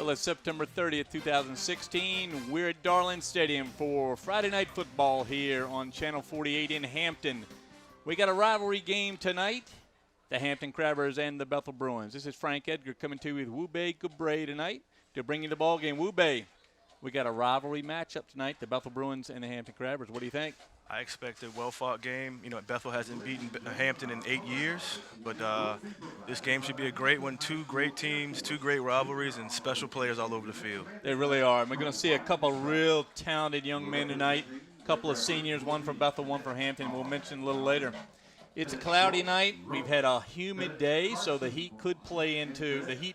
Well, it's September 30th, 2016. We're at Darling Stadium for Friday Night Football here on Channel 48 in Hampton. We got a rivalry game tonight, the Hampton Crabbers and the Bethel Bruins. This is Frank Edgar coming to you with Wube Gabray tonight to bring you the ball game. Wube, we got a rivalry matchup tonight, the Bethel Bruins and the Hampton Crabbers. What do you think? I expect a well-fought game. You know, Bethel hasn't beaten Hampton in 8 years, but this game should be a great one. Two great teams, two great rivalries, and special players all over the field. They really are. And we're going to see a couple real talented young men tonight, a couple of seniors, one from Bethel, one from Hampton. We'll mention a little later. It's a cloudy night. We've had a humid day, so the heat and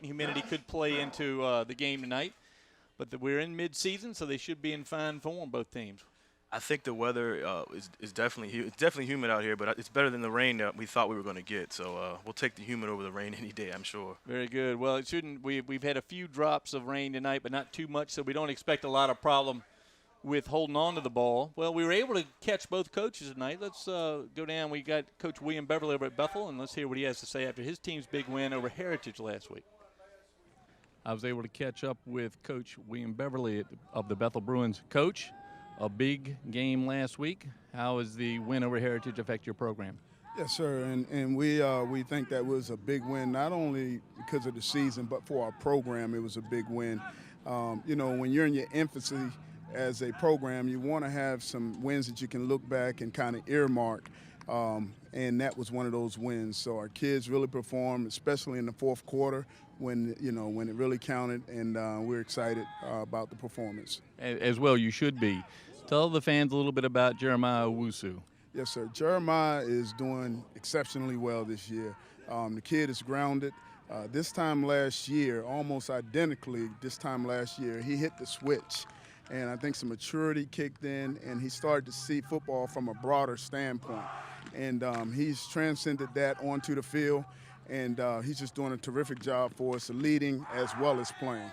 humidity could play into the game tonight. But we're in mid-season, so they should be in fine form, both teams. I think the weather is definitely humid out here, but it's better than the rain that we thought we were going to get. So we'll take the humid over the rain any day, I'm sure. Very good. Well, it shouldn't. We've had a few drops of rain tonight, but not too much, so we don't expect a lot of problem with holding on to the ball. Well, we were able to catch both coaches tonight. Let's go down. We got Coach William Beverly over at Bethel, and let's hear what he has to say after his team's big win over Heritage last week. I was able to catch up with Coach William Beverly of the Bethel Bruins. Coach, a big game last week. How does the win over Heritage affect your program? Yes, sir, and we think that was a big win, not only because of the season, but for our program it was a big win. You know, when you're in your infancy as a program, you want to have some wins that you can look back and kind of earmark, and that was one of those wins. So our kids really performed, especially in the fourth quarter when it really counted, and we're excited about the performance. As well, you should be. Tell the fans a little bit about Jeremiah Owusu. Yes, sir. Jeremiah is doing exceptionally well this year. The kid is grounded. This time last year, almost identically this time last year, he hit the switch. And I think some maturity kicked in, and he started to see football from a broader standpoint. And he's transcended that onto the field, and he's just doing a terrific job for us, leading as well as playing.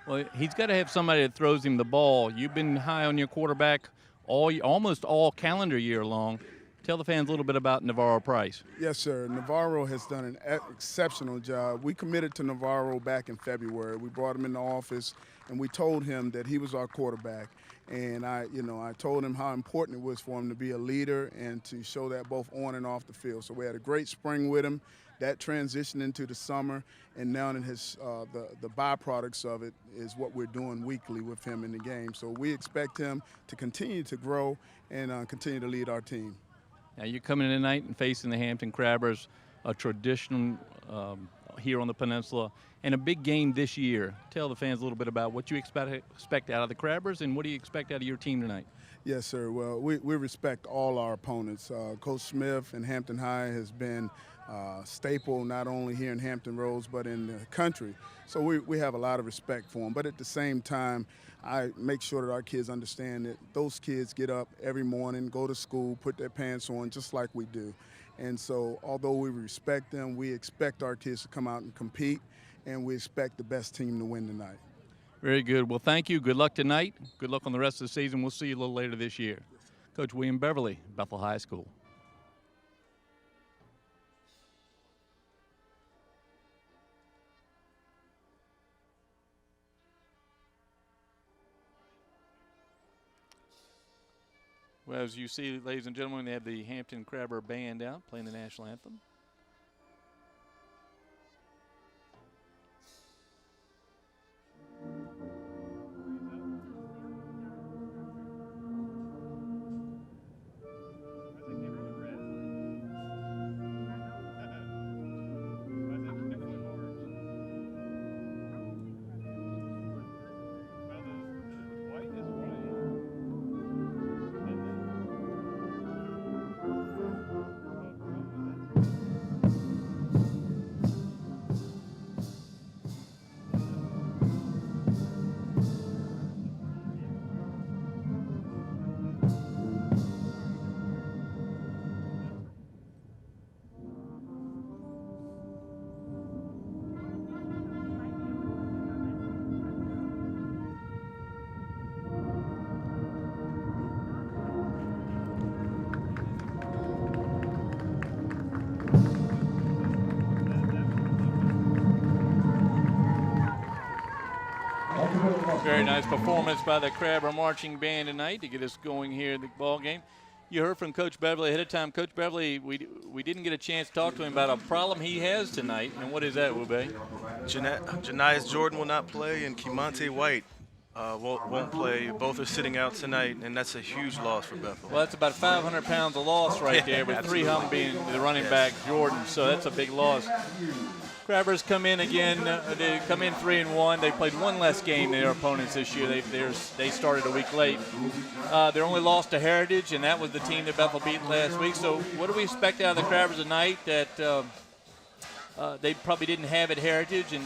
Well, he's got to have somebody that throws him the ball. You've been high on your quarterback almost all calendar year long. Tell the fans a little bit about Navarro Price. Yes, sir. Navarro has done an exceptional job. We committed to Navarro back in February. We brought him in the office, and we told him that he was our quarterback. And I told him how important it was for him to be a leader and to show that both on and off the field. So we had a great spring with him. That transitioned into the summer, and now in the byproducts of it is what we're doing weekly with him in the game. So we expect him to continue to grow and continue to lead our team. Now you're coming in tonight and facing the Hampton Crabbers, a traditional here on the peninsula, and a big game this year. Tell the fans a little bit about what you expect out of the Crabbers and what do you expect out of your team tonight? Yes, sir. Well, we respect all our opponents. Coach Smith and Hampton High has been staple not only here in Hampton Roads but in the country. So we have a lot of respect for them. But at the same time, I make sure that our kids understand that those kids get up every morning, go to school, put their pants on just like we do. And so although we respect them, we expect our kids to come out and compete, and we expect the best team to win tonight. Very good. Well, thank you. Good luck tonight. Good luck on the rest of the season. We'll see you a little later this year. Coach William Beverly, Bethel High School. Well, as you see, ladies and gentlemen, they have the Hampton Crabber Band out playing the national anthem. Very nice performance by the Crabber Marching Band tonight to get us going here in the ball game. You heard from Coach Beverly ahead of time. Coach Beverly, we didn't get a chance to talk to him about a problem he has tonight. And what is that, Wube? Janias Jordan will not play, and Kemonte White won't play. Both are sitting out tonight, and that's a huge loss for Bethel. Well, that's about 500 pounds of loss right there, with three of them being the running back, Jordan. So that's a big loss. Crabbers come in again. They come in 3-1. They played one less game than their opponents this year. They started a week late. Their only loss to Heritage, and that was the team that Bethel beat last week. So what do we expect out of the Crabbers tonight that they probably didn't have at Heritage and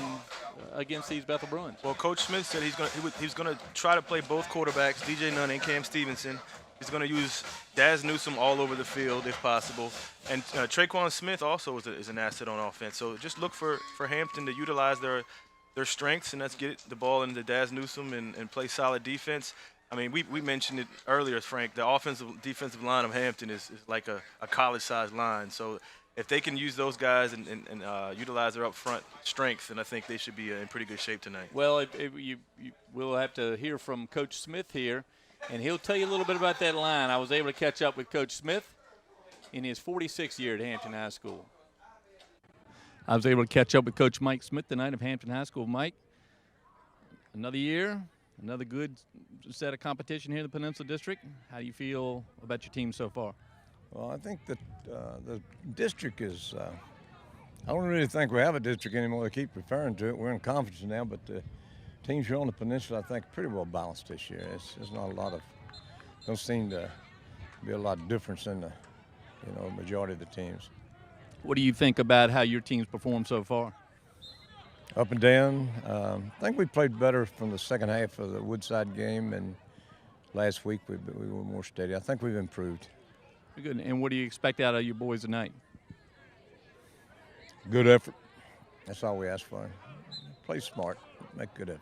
against these Bethel Bruins? Well, Coach Smith said he's going to try to play both quarterbacks, DJ Nunn and Cam Stevenson. He's going to use Daz Newsome all over the field if possible. And Traquan Smith also is an asset on offense. So just look for Hampton to utilize their strengths, and that's get the ball into Daz Newsome and play solid defense. I mean, we mentioned it earlier, Frank. The defensive line of Hampton is like a college-sized line. So if they can use those guys and utilize their up-front strength, then I think they should be in pretty good shape tonight. Well, we'll have to hear from Coach Smith here, and he'll tell you a little bit about that line. I was able to catch up with Coach Smith in his 46th year at Hampton High School. I was able to catch up with Coach Mike Smith tonight of Hampton High School. Mike, another year, another good set of competition here in the Peninsula District. How do you feel about your team so far? Well, I think that the district is I don't really think we have a district anymore. They keep referring to it. We're in conference now, but the teams here on the peninsula, I think, are pretty well balanced this year. There's not a lot of, don't seem to be a lot of difference in the, majority of the teams. What do you think about how your team's performed so far? Up and down. I think we played better from the second half of the Woodside game, and last week we were more steady. I think we've improved. Good. And what do you expect out of your boys tonight? Good effort. That's all we ask for. Play smart, make good effort.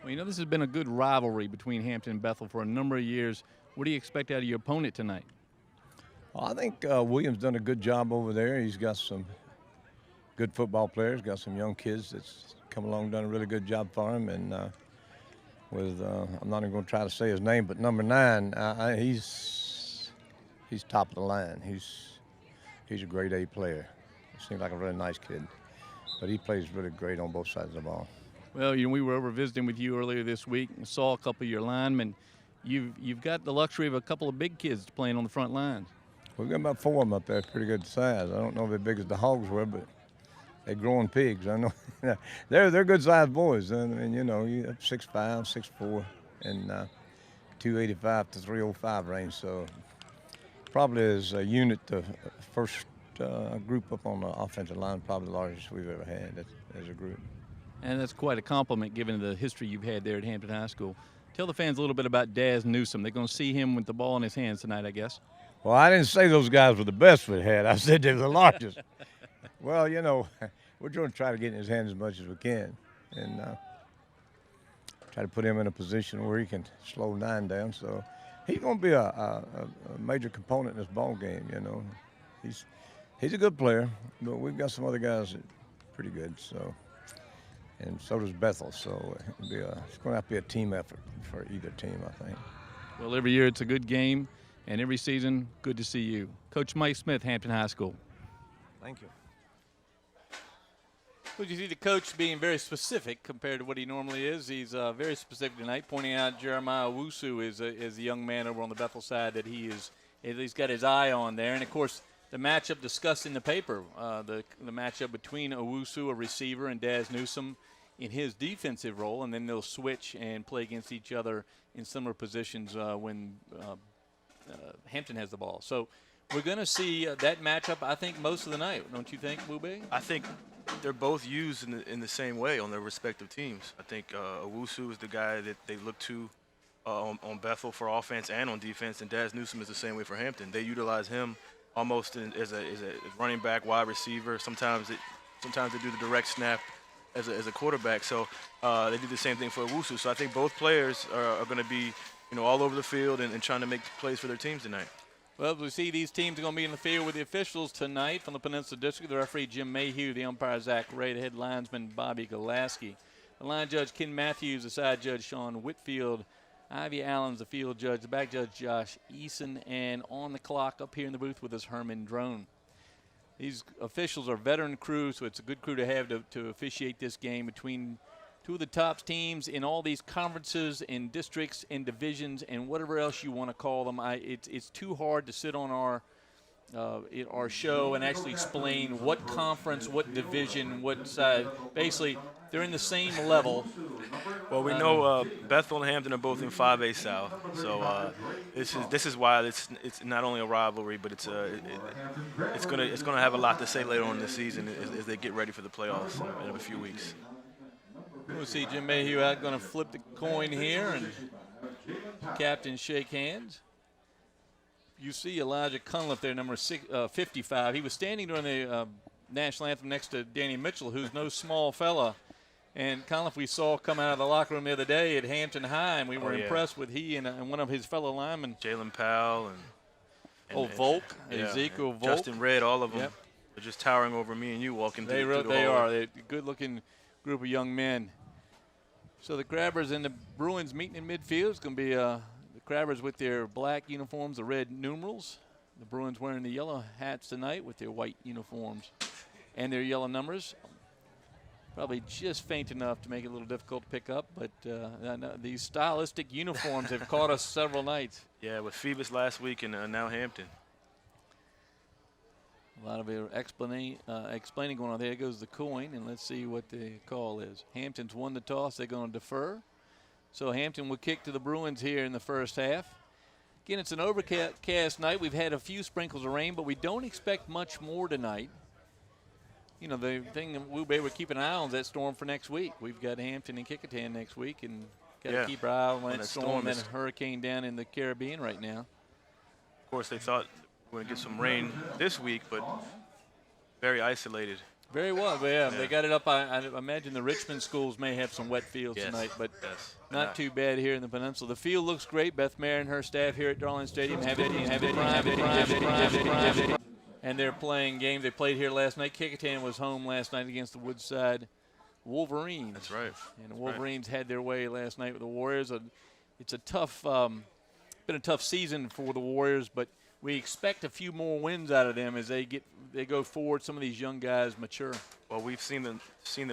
Well, this has been a good rivalry between Hampton and Bethel for a number of years. What do you expect out of your opponent tonight? Well, I think William's done a good job over there. He's got some good football players, got some young kids that's come along, done a really good job for him. And I'm not even going to try to say his name, but number 9, he's top of the line. He's a grade A player. He seems like a really nice kid, but he plays really great on both sides of the ball. Well, we were over visiting with you earlier this week and saw a couple of your linemen. You've got the luxury of a couple of big kids playing on the front lines. We've got about 4 of them up there, pretty good size. I don't know if they're big as the Hogs were, but they're growing pigs. I know they're good sized boys. I mean, you 6'5", 6'4", and 285 to 305 range. So probably as a unit, the first group up on the offensive line, probably the largest we've ever had as a group. And that's quite a compliment given the history you've had there at Hampton High School. Tell the fans a little bit about Daz Newsome. They're going to see him with the ball in his hands tonight, I guess. Well, I didn't say those guys were the best we had. I said they were the largest. Well, we're going to try to get in his hands as much as we can and try to put him in a position where he can slow 9 down. So he's going to be a major component in this ball game, He's a good player, but we've got some other guys that are pretty good. So, and so does Bethel. So it's going to have to be a team effort for either team, I think. Well, every year it's a good game, and every season, good to see you. Coach Mike Smith, Hampton High School. Thank you. Well, you see the coach being very specific compared to what he normally is. He's very specific tonight, pointing out Jeremiah Owusu is a young man over on the Bethel side that he's got his eye on there. And, of course, the matchup discussed in the paper, the matchup between Owusu, a receiver, and Daz Newsome in his defensive role, and then they'll switch and play against each other in similar positions when Hampton has the ball. So we're going to see that matchup, I think, most of the night. Don't you think, Wube? I think they're both used in the same way on their respective teams. I think Owusu is the guy that they look to on Bethel for offense and on defense, and Daz Newsome is the same way for Hampton. They utilize him almost as a running back, wide receiver. Sometimes they do the direct snap as a quarterback. So they do the same thing for Owusu. So I think both players are going to be all over the field and trying to make plays for their teams tonight. Well, we see these teams are going to be in the field with the officials tonight from the Peninsula District. The referee, Jim Mayhew, the umpire, Zach Ray, the head linesman, Bobby Golaski. The line judge, Ken Matthews. The side judge, Sean Whitfield. Ivy Allen's the field judge. The back judge, Josh Eason. And on the clock up here in the booth with us, Herman Drone. These officials are veteran crews, so it's a good crew to have to officiate this game between two of the top teams in all these conferences and districts and divisions and whatever else you want to call them. It's too hard to sit on our show and actually explain what conference, what division, what side. Basically, they're in the same level. Well, we know Bethel and Hampton are both in 5A South, so this is why it's not only a rivalry, but it's gonna have a lot to say later on in the season as they get ready for the playoffs in a few weeks. We'll see Jim Mayhew out going to flip the coin here, and captains shake hands. You see Elijah Cunliffe there, number 55. He was standing during the national anthem next to Danny Mitchell, who's no small fella. And Cunliffe we saw come out of the locker room the other day at Hampton High, and we were impressed with he and one of his fellow linemen. Jalen Powell and Volk, Ezekiel Volk. Justin Red, all of them. Yep. They're just towering over me and you walking through the hall. They are. They're a good-looking group of young men. So the Crabbers and the Bruins meeting in midfield. It's going to be the Crabbers with their black uniforms, the red numerals. The Bruins wearing the yellow hats tonight with their white uniforms and their yellow numbers. Probably just faint enough to make it a little difficult to pick up, but these stylistic uniforms have caught us several nights. Yeah, with Phoebus last week and now Hampton. A lot of explaining going on. There goes the coin, and let's see what the call is. Hampton's won the toss. They're going to defer. So Hampton will kick to the Bruins here in the first half. Again, it's an overcast night. We've had a few sprinkles of rain, but we don't expect much more tonight. You know, the thing that we're keeping an eye on is that storm for next week. We've got Hampton and Kickingham next week, and got to keep our eye on that storm and hurricane down in the Caribbean right now. Of course, they thought we were going to get some rain this week, but very isolated. Very well, but yeah. They got it up. I imagine the Richmond schools may have some wet fields tonight, but not too bad here in the peninsula. The field looks great. Beth Mayer and her staff here at Darling Stadium have it. And they're playing games. They played here last night. Kickingham was home last night against the Woodside Wolverines. That's right. And the Wolverines had their way last night with the Warriors. It's a tough, been a tough season for the Warriors, but we expect a few more wins out of them as they go forward. Some of these young guys mature. Well, we've seen them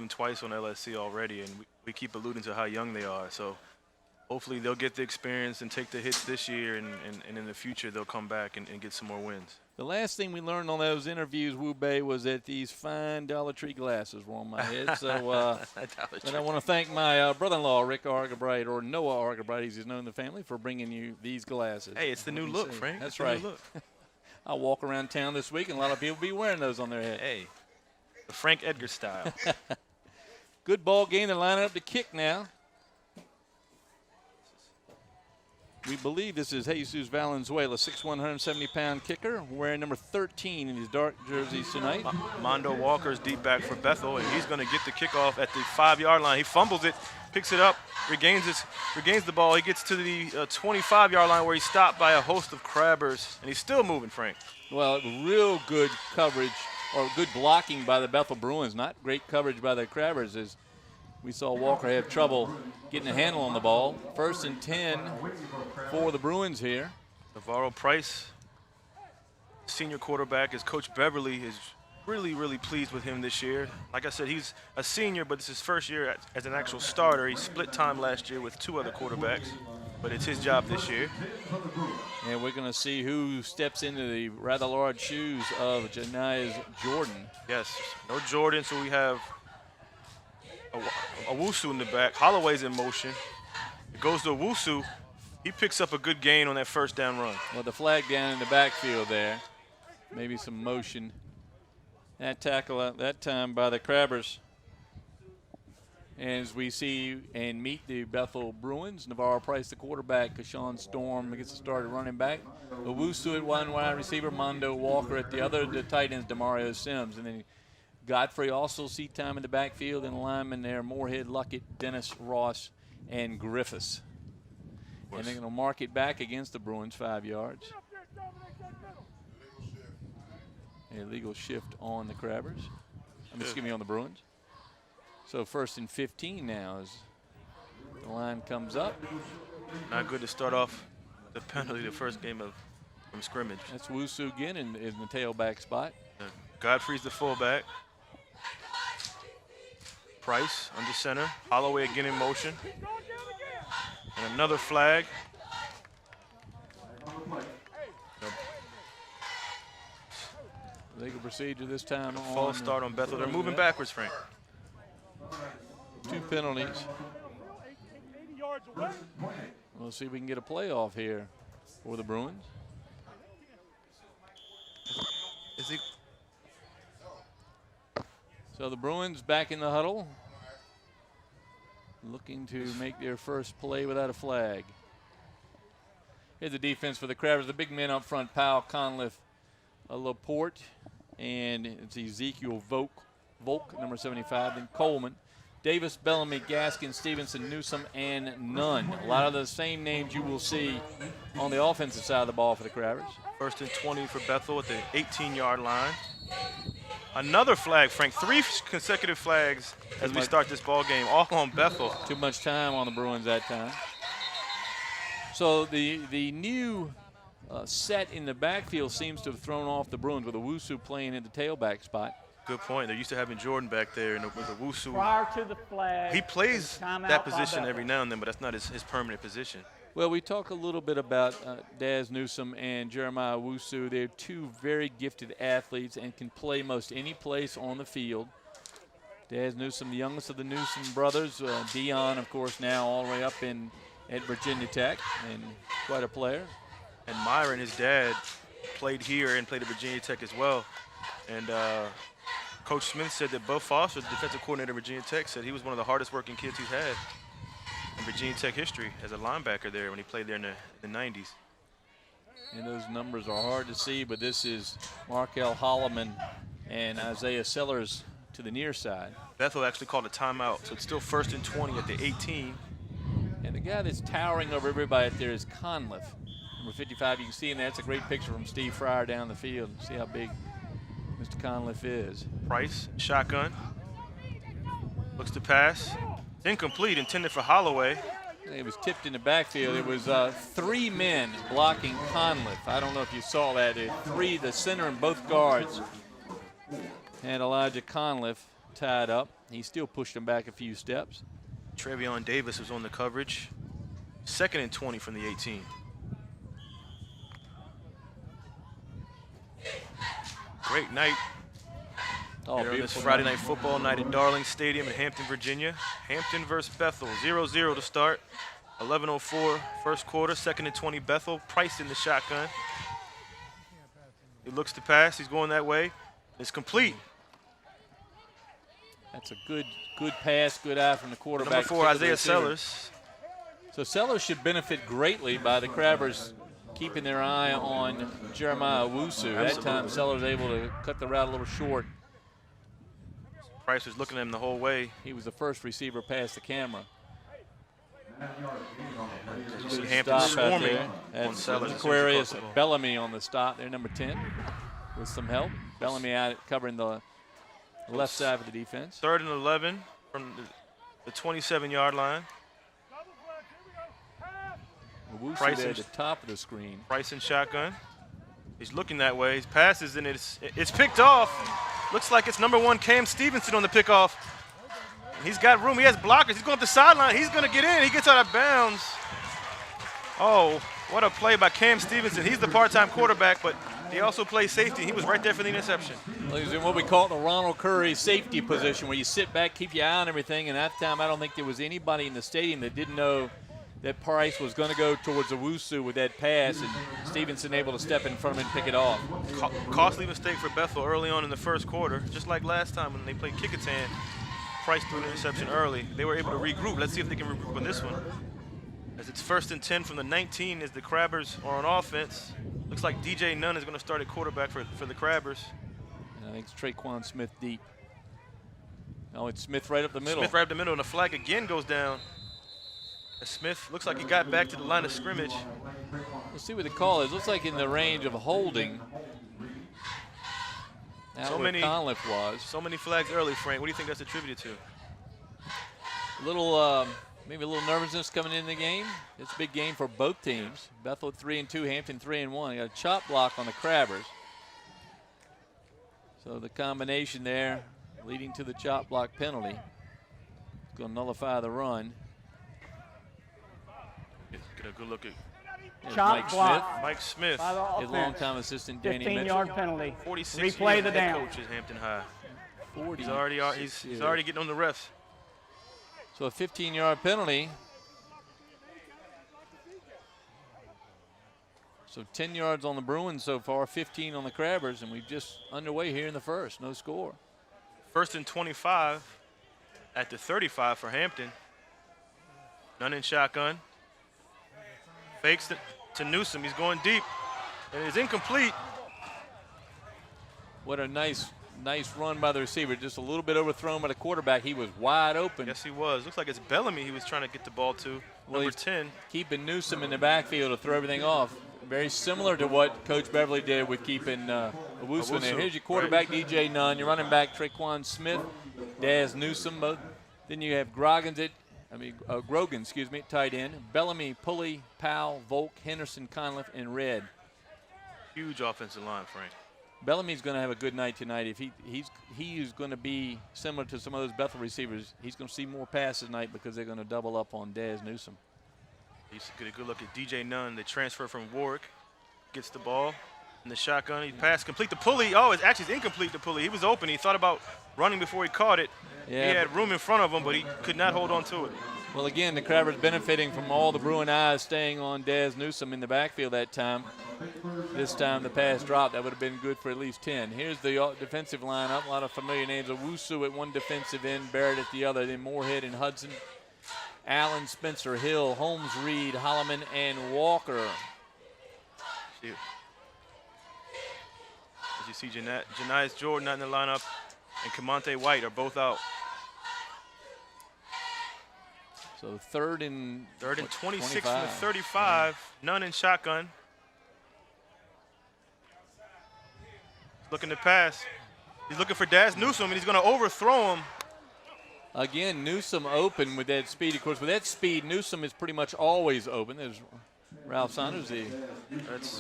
twice on LSC already, and we keep alluding to how young they are. So hopefully they'll get the experience and take the hits this year, and in the future they'll come back and get some more wins. The last thing we learned on those interviews, Wu Bei, was that these fine Dollar Tree glasses were on my head. So but I want to thank my brother-in-law, Rick Argabright, or Noah Argabright, he's known in the family, for bringing you these glasses. Hey, it's the new look, Frank. That's right. New look. I'll walk around town this week, and a lot of people will be wearing those on their head. Hey, the Frank Edgar style. Good ball game. They're lining up to kick now. We believe this is Jesus Valenzuela, 6'1", 170-pound kicker, wearing number 13 in his dark jerseys tonight. Mondo Walker's deep back for Bethel, and he's going to get the kickoff at the 5-yard line. He fumbles it, picks it up, regains the ball. He gets to the 25-yard line where he's stopped by a host of Crabbers, and he's still moving, Frank. Well, real good coverage, or good blocking by the Bethel Bruins. Not great coverage by the Crabbers, as we saw Walker have trouble getting a handle on the ball. 1st and 10 for the Bruins here. Navarro Price, senior quarterback, as Coach Beverly is really, really pleased with him this year. Like I said, he's a senior, but it's his first year as an actual starter. He split time last year with 2 other quarterbacks, but it's his job this year. And we're going to see who steps into the rather large shoes of Janias Jordan. Yes, no Jordan, so we have Owusu in the back. Holloway's in motion. It goes to Owusu. He picks up a good gain on that first down run. Well, the flag down in the backfield there. Maybe some motion. That tackle at that time by the Crabbers. As we see and meet the Bethel Bruins, Navarro Price, the quarterback, Kashawn Storm gets started running back. Owusu at one wide receiver, Mondo Walker at the other, the tight ends, Demario Sims. And then Godfrey also seat time in the backfield, and linemen there, Moorhead, Luckett, Dennis, Ross, and Griffiths. And they're going to mark it back against the Bruins, 5 yards. Illegal shift on the Crabbers. Excuse me, on the Bruins. So 1st and 15 now as the line comes up. Not good to start off the penalty the first game from scrimmage. That's Wusu again in the tailback spot. Godfrey's the fullback. Price under center. Holloway again in motion. And another flag. Legal procedure this time. False start on Bethel. They're moving backwards, Frank. 2 penalties. We'll see if we can get a playoff here for the Bruins. Is he? So the Bruins back in the huddle, looking to make their first play without a flag. Here's the defense for the Crabbers. The big men up front, Powell, Conliffe, Laporte, and it's Ezekiel Volk, number 75, then Coleman, Davis, Bellamy, Gaskin, Stevenson, Newsom, and Nunn. A lot of the same names you will see on the offensive side of the ball for the Crabbers. 1st and 20 for Bethel at the 18-yard line. Another flag, Frank. 3 consecutive flags as we start this ball game, all on Bethel. Too much time on the Bruins that time. So the new set in the backfield seems to have thrown off the Bruins with Owusu playing in the tailback spot. Good point. They're used to having Jordan back there and with Owusu. Prior to the flag, He plays that position Bethel. every now and then, but that's not his permanent position. Well, we talk a little bit about Daz Newsom and Jeremiah Owusu. They're 2 very gifted athletes and can play most any place on the field. Daz Newsom, the youngest of the Newsom brothers. Dion, of course, now all the way up at Virginia Tech, and quite a player. And Myron, his dad, played here and played at Virginia Tech as well. And Coach Smith said that Bud Foster, the defensive coordinator at Virginia Tech, said he was one of the hardest working kids he's had in Virginia Tech history as a linebacker there when he played there in the 90s. And those numbers are hard to see, but this is Markel Holloman and Isaiah Sellers to the near side. Bethel actually called a timeout, so it's still 1st and 20 at the 18. And the guy that's towering over everybody out there is Conliffe, number 55. You can see in there, it's a great picture from Steve Fryer down the field. See how big Mr. Conliffe is. Price, shotgun. Looks to pass. Incomplete, intended for Holloway. It was tipped in the backfield. It was 3 men blocking Conliffe. I don't know if you saw that. The center and both guards had Elijah Conliffe tied up. He still pushed him back a few steps. Trevion Davis was on the coverage. 2nd and 20 from the 18. Great night Oh, here on this beautiful Friday night. night football night at Darling Stadium in Hampton, Virginia. Hampton versus Bethel, 0-0 to start. 11:04 first quarter, 2nd and 20 Bethel. Price in the shotgun. He looks to pass. He's going that way. It's complete. That's a good pass, good eye from the quarterback. Number 4, particularly the Isaiah receiver. Sellers. So Sellers should benefit greatly by the Crabbers keeping their eye on Jeremiah Owusu. That time Sellers able to cut the route a little short. Price was looking at him the whole way. He was the first receiver past the camera. You see Hampton Stop out swarming there. on That's Sellers. Aquarius Bellamy on the stop there, number 10, with some help. Bellamy out covering the left side of the defense. 3rd and 11 from the 27-yard line. Owusu Price there and- at the top of the screen. Price in shotgun. He's looking that way. He passes and it's picked off. Looks like it's number 1 Cam Stevenson on the pickoff. He's got room. He has blockers. He's going up the sideline. He's going to get in. He gets out of bounds. Oh, what a play by Cam Stevenson. He's the part-time quarterback, but he also plays safety. He was right there for the interception. Well, he's in what we call the Ronald Curry safety position, where you sit back, keep your eye on everything. And that time, I don't think there was anybody in the stadium that didn't know that Price was going to go towards Owusu with that pass, and Stevenson able to step in front of him and pick it off. Costly mistake for Bethel early on in the first quarter, just like last time when they played Kickertan. Price threw an interception early. They were able to regroup. Let's see if they can regroup on this one. As it's 1st and 10 from the 19 as the Crabbers are on offense. Looks like DJ Nunn is going to start at quarterback for the Crabbers. And I think it's Traquan Smith deep. Oh, it's Smith right up the middle. Smith right up the middle, and the flag again goes down. As Smith looks like he got back to the line of scrimmage. We'll see what the call is. Looks like in the range of holding. Now So where many- Conliffe was. So many flags early, Frank. What do you think that's attributed to? Maybe a little nervousness coming into the game. It's a big game for both teams. Bethel 3-2, Hampton 3-1. Got a chop block on the Crabbers. So the combination there leading to the chop block penalty. It's going to nullify the run. Get a good look at Chop Mike block. Smith, Mike Smith, By the his offense. longtime assistant Danny Mitchell. 15-yard penalty. 46 Replay years the head down. coach at Hampton High. 40. He's already getting on the refs. So a 15-yard penalty. So 10 yards on the Bruins so far, 15 on the Crabbers, and we're just underway here in the first. No score. 1st and 25 at the 35 for Hampton. None in shotgun. Fakes it to Newsom. He's going deep, and it's incomplete. What a nice run by the receiver. Just a little bit overthrown by the quarterback. He was wide open. Yes, he was. Looks like it's Bellamy he was trying to get the ball to. Well, Number he's 10. keeping Newsom in the backfield to throw everything off. Very similar to what Coach Beverly did with keeping Owusu in there. Owusu, Here's your quarterback, right. DJ Nunn. Your running back, Traquan Smith. Daz Newsom. Then you have Grogan, tight end. Bellamy, Pulley, Powell, Volk, Henderson, Conliffe, and Red. Huge offensive line, Frank. Bellamy's going to have a good night tonight. If he's going to be similar to some of those Bethel receivers. He's going to see more passes tonight because they're going to double up on Daz Newsom. He's get a good look at DJ Nunn, the transfer from Warwick. Gets the ball in the shotgun. He passed complete to Pulley. Oh, it's actually incomplete to Pulley. He was open. He thought about running before he caught it. Yeah, he had room in front of him, but he could not hold on to it. Well, again, the Crabbers benefiting from all the Bruin eyes staying on Daz Newsom in the backfield that time. This time the pass dropped. That would have been good for at least 10. Here's the defensive lineup. A lot of familiar names. Owusu at one defensive end, Barrett at the other, then Moorhead and Hudson. Allen, Spencer, Hill, Holmes, Reed, Holloman, and Walker. As you see, Janias Jordan not in the lineup, and Camonte White are both out. So third and 26 25. from the 35. None in shotgun. Looking to pass. He's looking for Daz Newsom, and he's going to overthrow him. Again, Newsom open with that speed. Of course, with that speed, Newsom is pretty much always open. There's Ralph Saunders, the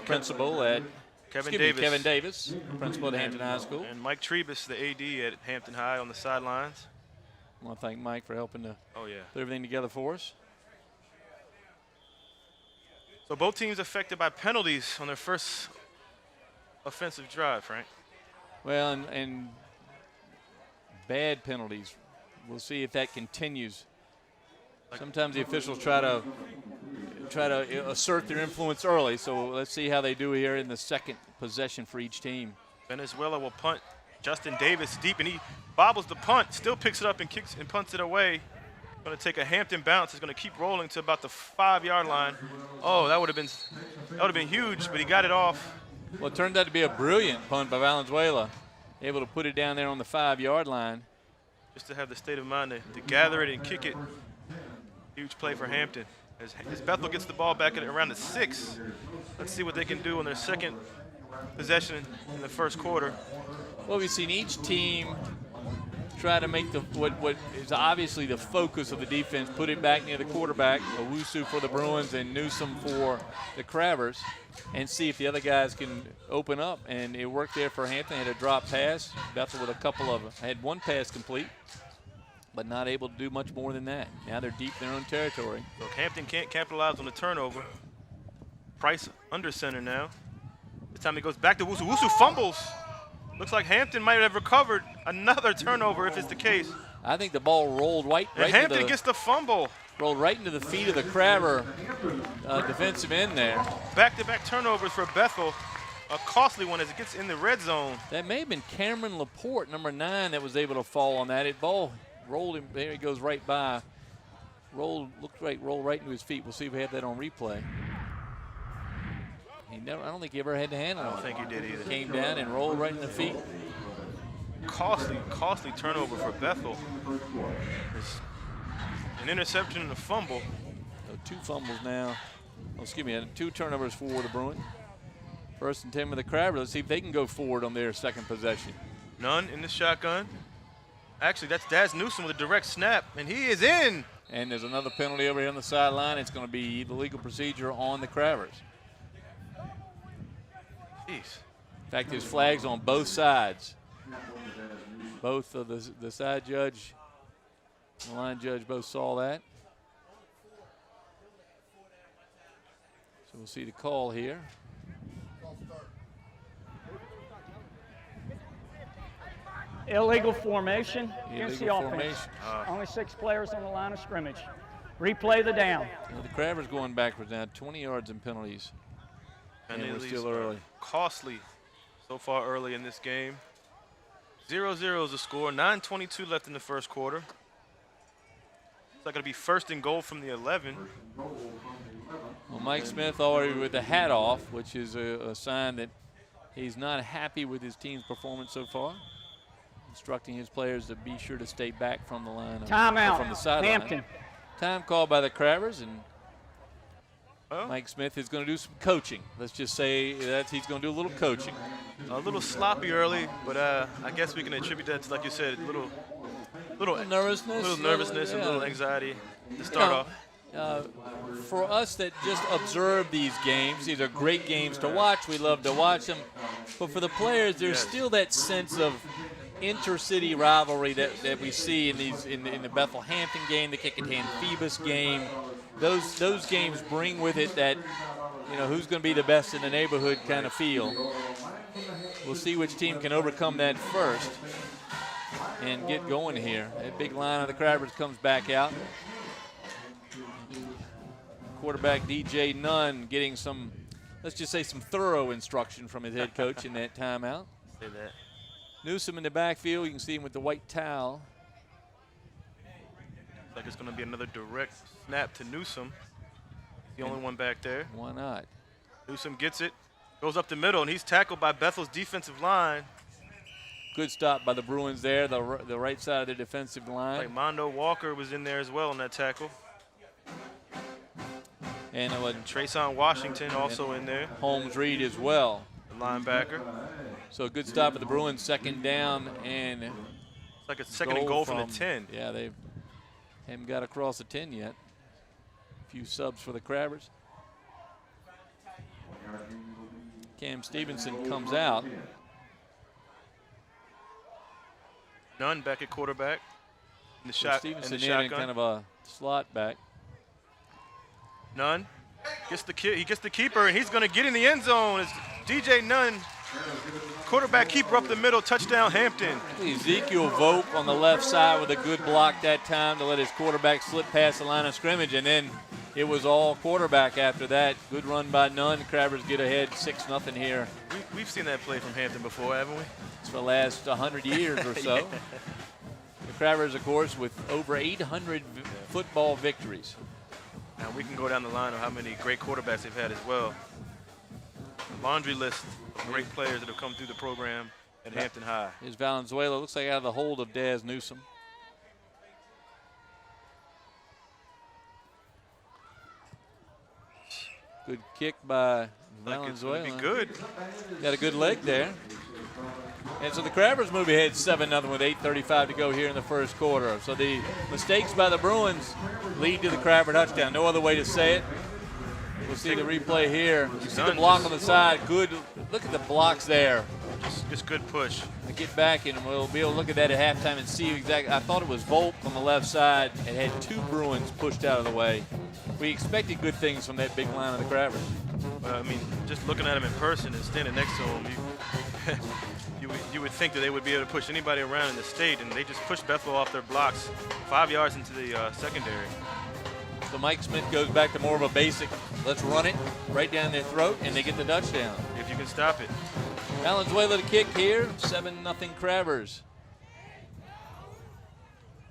principal at Kevin Davis, principal at Hampton High School. And Mike Trebus, the AD at Hampton High on the sidelines. I want to thank Mike for helping to Oh, yeah. put everything together for us. So both teams affected by penalties on their first offensive drive, Frank. Well, and bad penalties. We'll see if that continues. Sometimes the officials try to assert their influence early. So let's see how they do here in the second possession for each team. Venezuela will punt. Justin Davis deep, and he bobbles the punt, still picks it up and kicks and punts it away. Going to take a Hampton bounce. It's going to keep rolling to about the 5-yard line. Oh, that would have been huge, but he got it off. Well, it turned out to be a brilliant punt by Valenzuela, able to put it down there on the 5-yard line. Just to have the state of mind to gather it and kick it. Huge play for Hampton. As Bethel gets the ball back at around the 6. Let's see what they can do on their second possession in the first quarter. Well, we've seen each team try to make what is obviously the focus of the defense, put it back near the quarterback, Owusu for the Bruins and Newsom for the Crabbers, and see if the other guys can open up. And it worked there for Hampton. They had a drop pass. Bethel with a couple of them. Had one pass complete, but not able to do much more than that. Now they're deep in their own territory. Look, Hampton can't capitalize on the turnover. Price under center now. This time he goes back to Owusu. Owusu fumbles. Looks like Hampton might have recovered another turnover if it's the case. I think the ball rolled right And Hampton gets the fumble. Rolled right into the feet of the Crabber defensive end there. Back-to-back turnovers for Bethel. A costly one as it gets in the red zone. That may have been Cameron Laporte, number 9, that was able to fall on that. It ball rolled him. There he goes right by. Rolled right into his feet. We'll see if we have that on replay. I don't think he ever had to handle it. I don't think he did either. Came down and rolled right in the feet. Costly turnover for Bethel. It's an interception and a fumble. So 2 fumbles now. Oh, excuse me, 2 turnovers for the Bruins. 1st and 10 with the Crabber. Let's see if they can go forward on their second possession. None in the shotgun. Actually, that's Daz Newsome with a direct snap, and he is in. And there's another penalty over here on the sideline. It's going to be the legal procedure on the Crabbers. Jeez. In fact, there's flags on both sides. Both of the side judge and the line judge both saw that. So we'll see the call here. Illegal formation. Here's the Illegal offense. formation. Only 6 players on the line of scrimmage. Replay the down. Now the Crabbers going backwards now, 20 yards in penalties. And we're still early. Costly so far early in this game. 0-0 is the score. 9:22 left in the first quarter. It's not going to be first and goal from the 11. Well, Mike Smith already with the hat off, which is a sign that he's not happy with his team's performance so far. Instructing his players to be sure to stay back from the line. Timeout. From the sideline. Hampton. Time called by the Crabbers, and Mike Smith is going to do some coaching. Let's just say that he's going to do a little coaching. A little sloppy early, but I guess we can attribute that to, like you said, a little nervousness. and a little anxiety to start off. For us that just observe these games, these are great games to watch. We love to watch them. But for the players, there's still that sense of intercity rivalry that we see in the Bethel-Hampton game, the Kickingham-Phoebus game. Those games bring with it that, who's going to be the best in the neighborhood kind of feel. We'll see which team can overcome that first and get going here. That big line of the Crabbers comes back out. Quarterback DJ Nunn getting some, let's just say some thorough instruction from his head coach in that timeout. Say that. Newsome in the backfield. You can see him with the white towel. Looks like it's going to be another direct snap to Newsome. The only one back there. Why not? Newsome gets it, goes up the middle, and he's tackled by Bethel's defensive line. Good stop by the Bruins there, the right side of the defensive line. Like Mondo Walker was in there as well on that tackle. And Trayson Washington also in there. Holmes Reed as well. The linebacker. So a good stop for the Bruins, second down, and it's like a second and goal from the 10. Yeah, they haven't got across the 10 yet. A few subs for the Crabbers. Cam Stevenson comes out. Nunn back at quarterback. In the So shot. Stevenson in the in shotgun. kind of a slot back. Nunn gets he gets the keeper, and he's going to get in the end zone. It's DJ Nunn, quarterback keeper up the middle, touchdown Hampton. Ezekiel Vogt on the left side with a good block that time to let his quarterback slip past the line of scrimmage, and then it was all quarterback after that. Good run by Nunn. Crabbers get ahead 6-0 here. We've seen that play from Hampton before, haven't we? It's for the last 100 years or so. Yeah. The Crabbers, of course, with over 800 football victories. Now we can go down the line of how many great quarterbacks they've had as well. Laundry list of great players that have come through the program at Hampton High. Here's Valenzuela. Looks like out of the hold of Daz Newsome. Good kick by Valenzuela. Like it's gonna be good. Got a good leg there. And so the Crabbers move ahead 7-0 with 8:35 to go here in the first quarter. So the mistakes by the Bruins lead to the Crabber touchdown. No other way to say it. We'll see the replay here. You see the block on the side. Good. Look at the blocks there. Just good push. I get back and we'll be able to look at that at halftime and see exactly. I thought it was Volk on the left side and had 2 Bruins pushed out of the way. We expected good things from that big line of the Crabbers. Well, I mean, just looking at him in person and standing next to him, you would think that they would be able to push anybody around in the state, and they just pushed Bethel off their blocks 5 yards into the secondary. So Mike Smith goes back to more of a basic, let's run it right down their throat, and they get the touchdown. If you can stop it. Valenzuela to kick here, 7-0 Crabbers.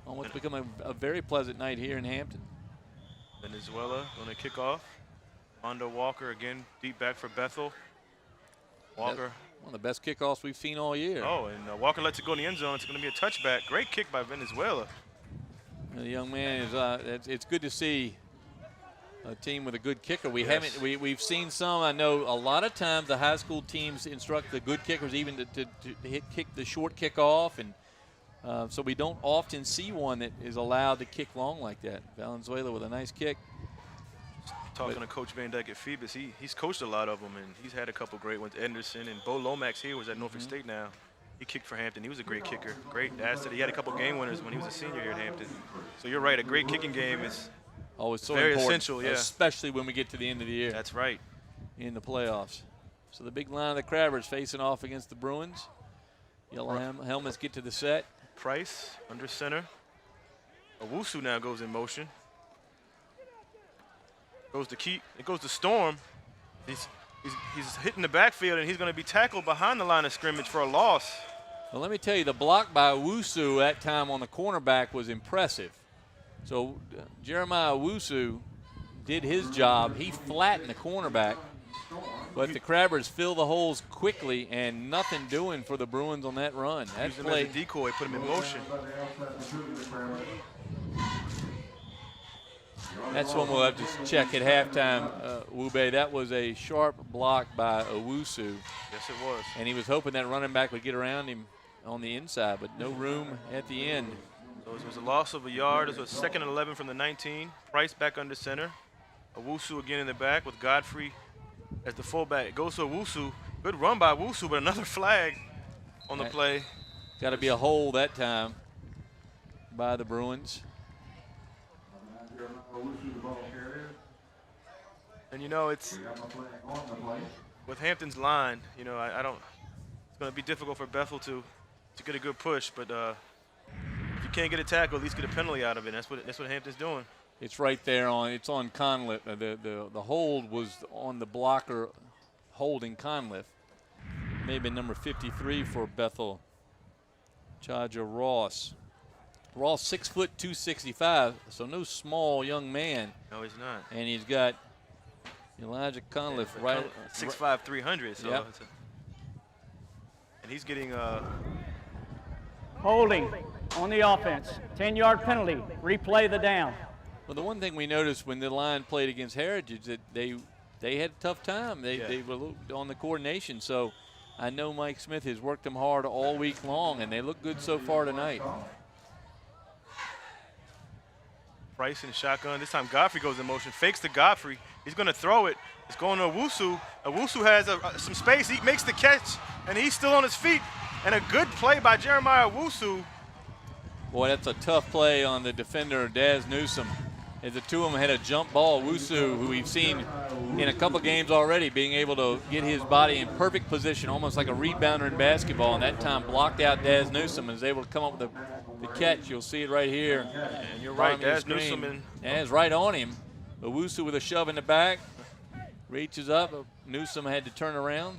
Almost become a very pleasant night here in Hampton. Venezuela going to kick off. Mondo Walker again, deep back for Bethel. Walker. One of the best kickoffs we've seen all year. Oh, and Walker lets it go in the end zone. It's going to be a touchback. Great kick by Venezuela. The young man is. It's good to see a team with a good kicker. We've seen some. I know a lot of times the high school teams instruct the good kickers even to kick the short kickoff, and So we don't often see one that is allowed to kick long like that. Valenzuela with a nice kick. Talking to Coach Van Dyke at Phoebus, he's coached a lot of them, and he's had a couple great ones. Anderson and Bo Lomax here was at Norfolk State now. He kicked for Hampton. He was a great kicker, great asset. He had a couple game winners when he was a senior here at Hampton. So you're right, a great kicking game is always so very important, essential, yeah. especially when we get to the end of the year. That's right. In the playoffs. So the big line of the Crabbers facing off against the Bruins. Yellow helmets get to the set. Price under center. Owusu now goes in motion. It goes to Storm. He's hitting the backfield, and he's going to be tackled behind the line of scrimmage for a loss. Well, let me tell you, the block by Owusu that time on the cornerback was impressive. So Jeremiah Owusu did his job. He flattened the cornerback, but the Crabbers fill the holes quickly, and nothing doing for the Bruins on that run. That Used him play, as a decoy, put him in motion. that's one we'll have to check at halftime, Wube. That was a sharp block by Owusu. Yes, it was. And he was hoping that running back would get around him on the inside, but no room at the end. So it was a loss of a yard. It was 2nd and 11 from the 19. Price back under center. Owusu again in the back with Godfrey as the fullback. It goes to Owusu. Good run by Owusu, but another flag on the play. Got to be a hole that time by the Bruins. And you know, it's with Hampton's line, you know, I don't, it's going to be difficult for Bethel to get a good push, but if you can't get a tackle, at least get a penalty out of it. That's what Hampton's doing. It's right there it's on Conliffe. The hold was on the blocker holding Conliffe. Maybe number 53 for Bethel. Chaja Ross. Ross 6 foot 265, so no small young man. No, he's not. And he's got Elijah Conliffe right 6'5", 300. So yep. And he's getting Holding on the offense. 10-yard penalty. Replay the down. Well, the one thing we noticed when the line played against Heritage that they had a tough time. They were on the coordination. So I know Mike Smith has worked them hard all week long, and they look good so far tonight. Price in shotgun. This time Godfrey goes in motion. Fakes to Godfrey. He's going to throw it. It's going to Owusu. Owusu has some space. He makes the catch, and he's still on his feet. And a good play by Jeremiah Owusu. Boy, that's a tough play on the defender, Daz Newsome. As the two of them had a jump ball, Owusu, who we've seen in a couple games already, being able to get his body in perfect position, almost like a rebounder in basketball, and that time blocked out Daz Newsome and was able to come up with the catch. You'll see it right here. And you're right, Daz Newsome. Daz right on him. Owusu with a shove in the back. Reaches up. Newsome had to turn around.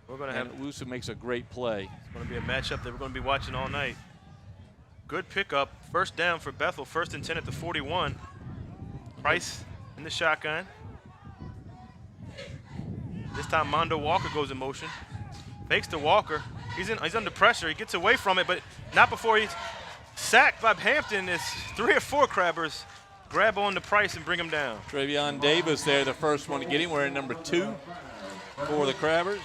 We're going to have Owusu makes a great play. It's going to be a matchup that we're going to be watching all night. Good pickup. First down for Bethel. 1st and 10 at the 41. Price in the shotgun. This time Mondo Walker goes in motion. Fakes to Walker. He's under pressure. He gets away from it, but not before he's sacked by Hampton. As 3 or 4 Crabbers grab on the Price and bring him down. Travion Davis there, the first one to get him. We're in number 2 for the Crabbers.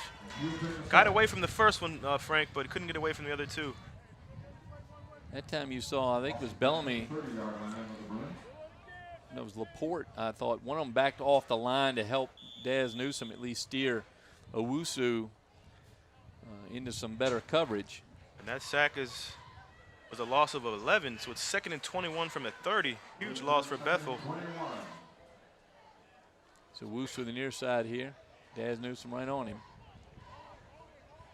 Got away from the first one, Frank, but couldn't get away from the other 2. That time you saw, I think it was Bellamy. That was Laporte, I thought. One of them backed off the line to help Daz Newsome at least steer Owusu into some better coverage. And that sack was a loss of 11, so it's 2nd and 21 from the 30. Huge loss for Bethel. So Owusu the near side here. Daz Newsome right on him.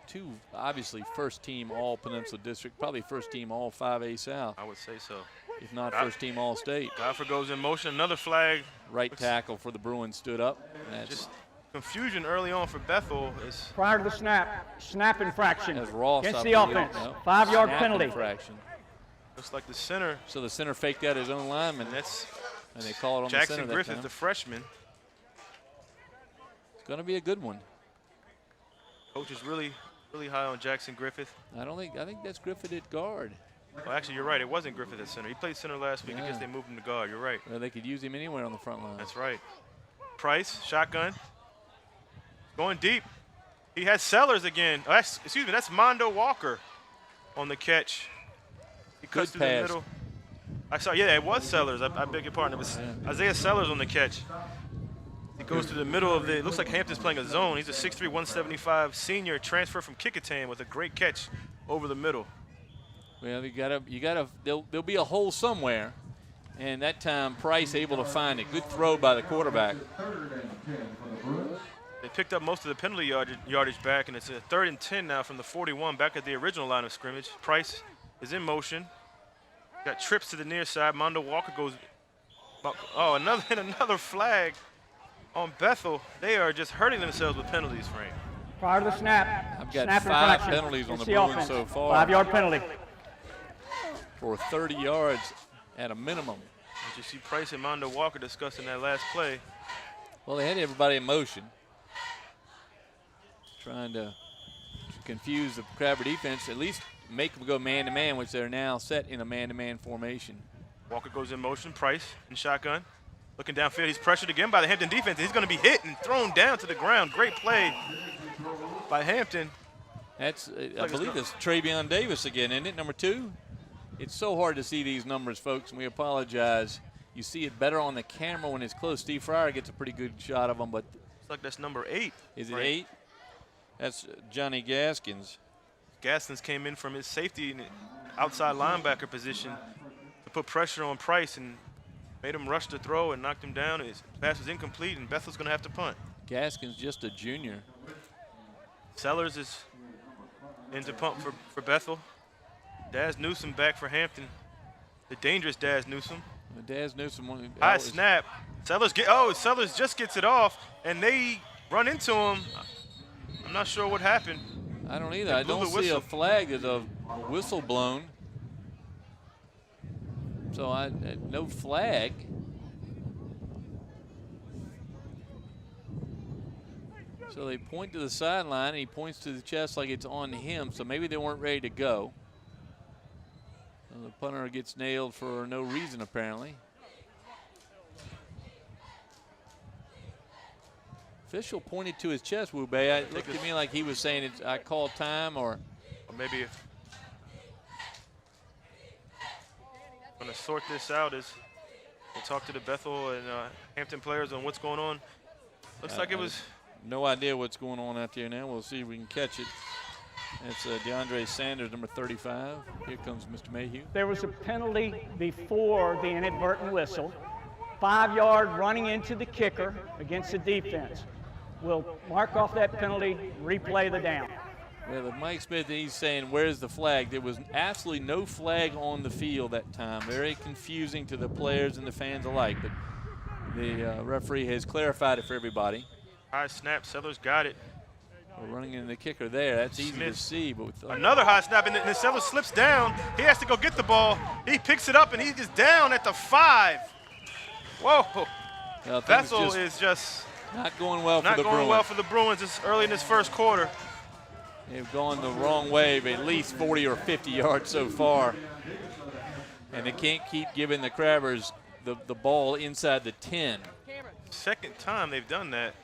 2 obviously first team all Peninsula District, probably first team all 5A South. I would say so. If not first team all state. Godfrey goes in motion, another flag. Right tackle for the Bruins stood up. That's just confusion early on for Bethel. Prior to the snap infraction as Ross against the offense. 5-yard penalty. Infraction. Looks like the center. So the center faked out his own lineman. And they call it on Jackson the center. Griffith, the freshman. It's going to be a good one. Coach is really high on Jackson Griffith. I think that's Griffith at guard. Well, actually, you're right. It wasn't Griffith at center. He played center last week. I guess they moved him to guard. You're right. Well, they could use him anywhere on the front line. That's right. Price, shotgun. Going deep. He has Sellers again. Oh, excuse me, that's Mondo Walker on the catch. cuts Good through the pass. middle. I saw, yeah, it was Sellers. I beg your pardon. It was Isaiah Sellers on the catch. He goes through the middle of the, it looks like Hampton's playing a zone. He's a 6'3", 175 senior transfer from Kickingham with a great catch over the middle. Well, there'll be a hole somewhere, and that time Price able to find it. Good throw by the quarterback. They picked up most of the penalty yardage back, and it's a 3rd and 10 now from the 41 back at the original line of scrimmage. Price is in motion. Got trips to the near side. Mondo Walker goes, oh, another flag on Bethel. They are just hurting themselves with penalties, Frank. Prior to the snap, I've got snap 5 infraction. penalties on It's the Bruins offense. so far. 5-yard penalty. For 30 yards at a minimum. As you see Price and Mondo Walker discussing that last play. Well, they had everybody in motion, trying to confuse the Crabber defense, at least make them go man-to-man, which they're now set in a man-to-man formation. Walker goes in motion. Price in shotgun. Looking downfield. He's pressured again by the Hampton defense. He's going to be hit and thrown down to the ground. Great play by Hampton. That's, I believe it's Travion Davis again, isn't it, number 2? It's so hard to see these numbers, folks, and we apologize. You see it better on the camera when it's close. Steve Fryer gets a pretty good shot of them, but It's like that's number 8. is it Frank. 8? That's Johnny Gaskins. Gaskins came in from his safety and outside linebacker position to put pressure on Price and made him rush the throw and knocked him down. His pass was incomplete, and Bethel's going to have to punt. Gaskins just a junior. Sellers is in to punt for Bethel. Daz Newsome back for Hampton. The dangerous Daz Newsome. Daz Newsome. High snap. Sellers Sellers just gets it off, and they run into him. I'm not sure what happened. I don't either. They I blew don't the see whistle. a flag. There's a whistle blown. So no flag. So they point to the sideline, and he points to the chest like it's on him. So maybe they weren't ready to go. So the punter gets nailed for no reason, apparently. Official pointed to his chest, Wube. It looked to me like he was saying, I called time, or maybe if I'm going to sort this out as we'll talk to the Bethel and Hampton players on what's going on. Looks like it was. No idea what's going on out there now. We'll see if we can catch it. It's DeAndre Sanders, number 35. Here comes Mr. Mayhew. There was a penalty before the inadvertent whistle. 5-yard running into the kicker against the defense. We'll mark off that penalty, replay the down. Yeah, the Mike Smith, he's saying, where's the flag? There was absolutely no flag on the field that time. Very confusing to the players and the fans alike. But the referee has clarified it for everybody. High snap. Sellers got it. We're running into the kicker there. That's easy to see. But with, another high snap, and then Sellers slips down. He has to go get the ball. He picks it up, and he is down at the 5. Whoa. Bethel is just not going well for the Bruins. Not going well for the Bruins this early in this first quarter. They've gone the wrong way by at least 40 or 50 yards so far. And they can't keep giving the Crabbers the ball inside the 10. Second time they've done that.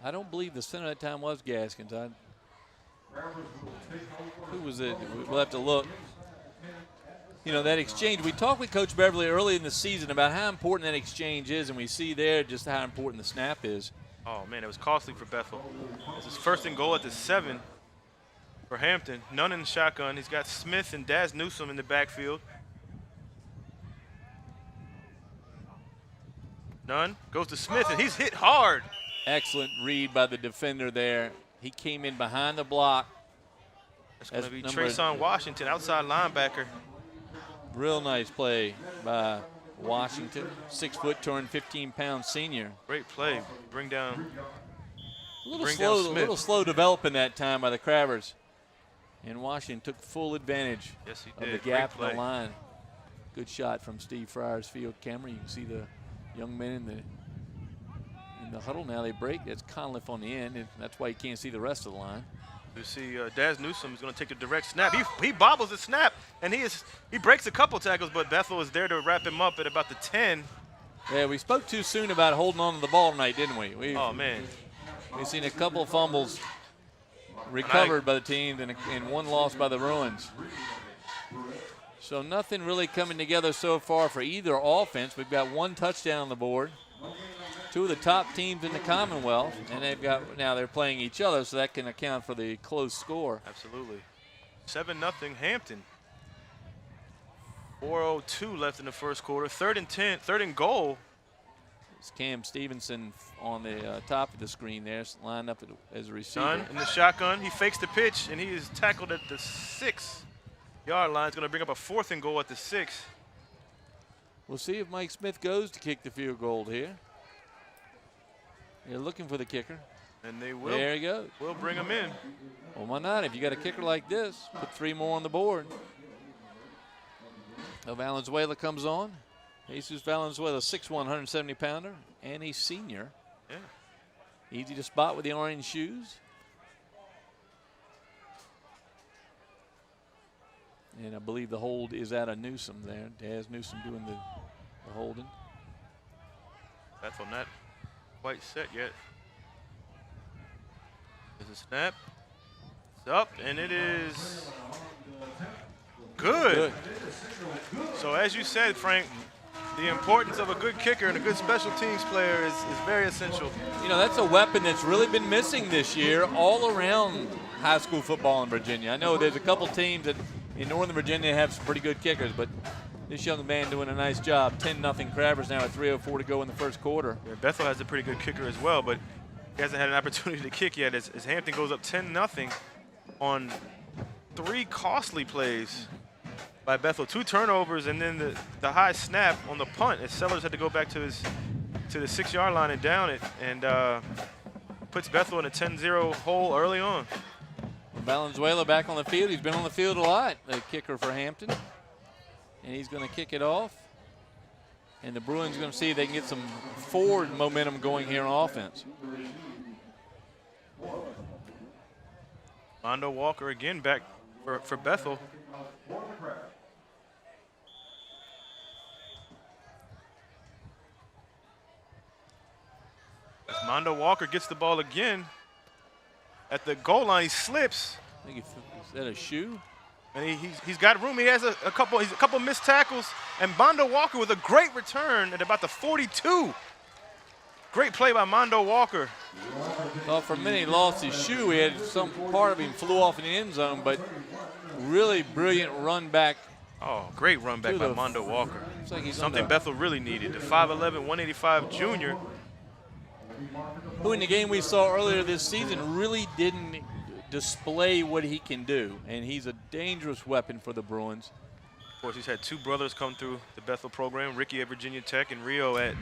I don't believe the center that time was Gaskins. Who was it? We'll have to look. You know, that exchange, we talked with Coach Beverly early in the season about how important that exchange is, and we see there just how important the snap is. Oh, man, it was costly for Bethel. It's his 1st and goal at the 7 for Hampton. None in the shotgun. He's got Smith and Daz Newsome in the backfield. None. Goes to Smith, and he's hit hard. Excellent read by the defender there. He came in behind the block. That's going to be Trayson Washington, outside linebacker. Real nice play by Washington. 6 foot, 215-pound senior. Great play. Bring down a little slow developing that time by the Crabbers. And Washington took full advantage of the gap in the line. Good shot from Steve Fryer's field camera. You can see the young men in the huddle now. They break. That's Conliff on the end, and that's why you can't see the rest of the line. You see Daz Newsome is going to take the direct snap. He bobbles the snap, and he breaks a couple tackles, but Bethel is there to wrap him up at about the 10. Yeah, we spoke too soon about holding on to the ball tonight, didn't we? Oh, man. We've seen a couple fumbles recovered by the team and one loss by the Bruins. So nothing really coming together so far for either offense. We've got one touchdown on the board. Two of the top teams in the Commonwealth, and now they're playing each other, so that can account for the close score. Absolutely. 7-0 Hampton. 4:02 left in the first quarter. 3rd and 10, 3rd and goal. It's Cam Stevenson on the top of the screen there, lined up as a receiver. Dunn in the shotgun. He fakes the pitch, and he is tackled at the 6-yard line. It's going to bring up a 4th and goal at the 6. We'll see if Mike Smith goes to kick the field goal here. They're looking for the kicker. And they will. There he goes. We'll bring him in. Well, why not? If you got a kicker like this, put 3 more on the board. So Valenzuela comes on. Jesus Valenzuela, 6'1", 170-pounder, and a senior. Yeah. Easy to spot with the orange shoes. And I believe the hold is out of Newsom there. Daz Newsom doing the holding. Bethel not quite set yet. There's a snap. It's up, and it is good. So as you said, Frank, the importance of a good kicker and a good special teams player is very essential. You know, that's a weapon that's really been missing this year all around high school football in Virginia. I know there's a couple teams that in Northern Virginia have some pretty good kickers, but this young man doing a nice job. 10-0 Crabbers now with 3:04 to go in the first quarter. Yeah, Bethel has a pretty good kicker as well, but he hasn't had an opportunity to kick yet as Hampton goes up 10-0 on 3 costly plays by Bethel. 2 turnovers and then the high snap on the punt as Sellers had to go back to the 6-yard line and down it, and puts Bethel in a 10-0 hole early on. Valenzuela back on the field. He's been on the field a lot, the kicker for Hampton. And he's going to kick it off. And the Bruins are going to see if they can get some forward momentum going here on offense. Mondo Walker again back for Bethel. As Mondo Walker gets the ball again at the goal line, he slips. I think is that a shoe? And he's got room. He has a couple missed tackles. And Mondo Walker with a great return at about the 42. Great play by Mondo Walker. Well, for a minute he lost his shoe. He had some part of him flew off in the end zone, but really brilliant run back. Oh, great run back by Mondo Walker. Like he's something Bethel really needed. The 5'11", 185 junior. Who in the game we saw earlier this season really didn't display what he can do, and he's a dangerous weapon for the Bruins. Of course, he's had 2 brothers come through the Bethel program, Ricky at Virginia Tech and Rio at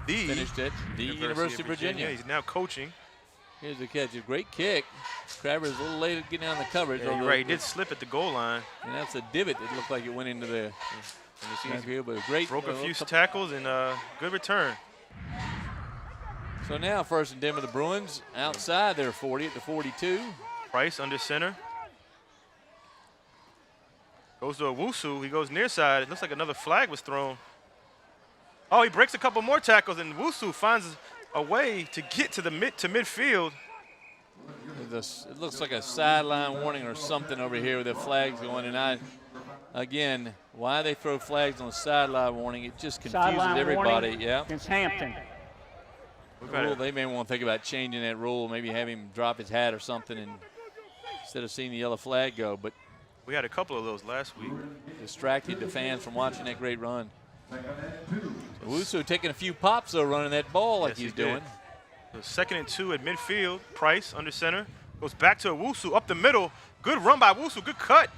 the Finished at the University of Virginia. He's now coaching. Here's the catch, a great kick. Crabber's a little late at getting down the coverage. Yeah, you're right, he did slip at the goal line. And that's a divot that looked like it went into the field, but a great broke a few tackles and good return. So now 1st and 10 for the Bruins outside their 40 at the 42. Price under center. Goes to Owusu. He goes near side. It looks like another flag was thrown. Oh, he breaks a couple more tackles, and Owusu finds a way to get to the midfield. It looks like a sideline warning or something over here with the flags going. And again, why they throw flags on the sideline warning? It just confuses sideline everybody. Warning yeah. against Hampton. They may want to think about changing that rule, maybe have him drop his hat or something, and instead of seeing the yellow flag go. But we had a couple of those last week. Distracted the fans from watching that great run. Owusu taking a few pops though, running that ball like he's doing. So 2nd and 2 at midfield. Price under center goes back to Owusu up the middle. Good run by Owusu. Good cut,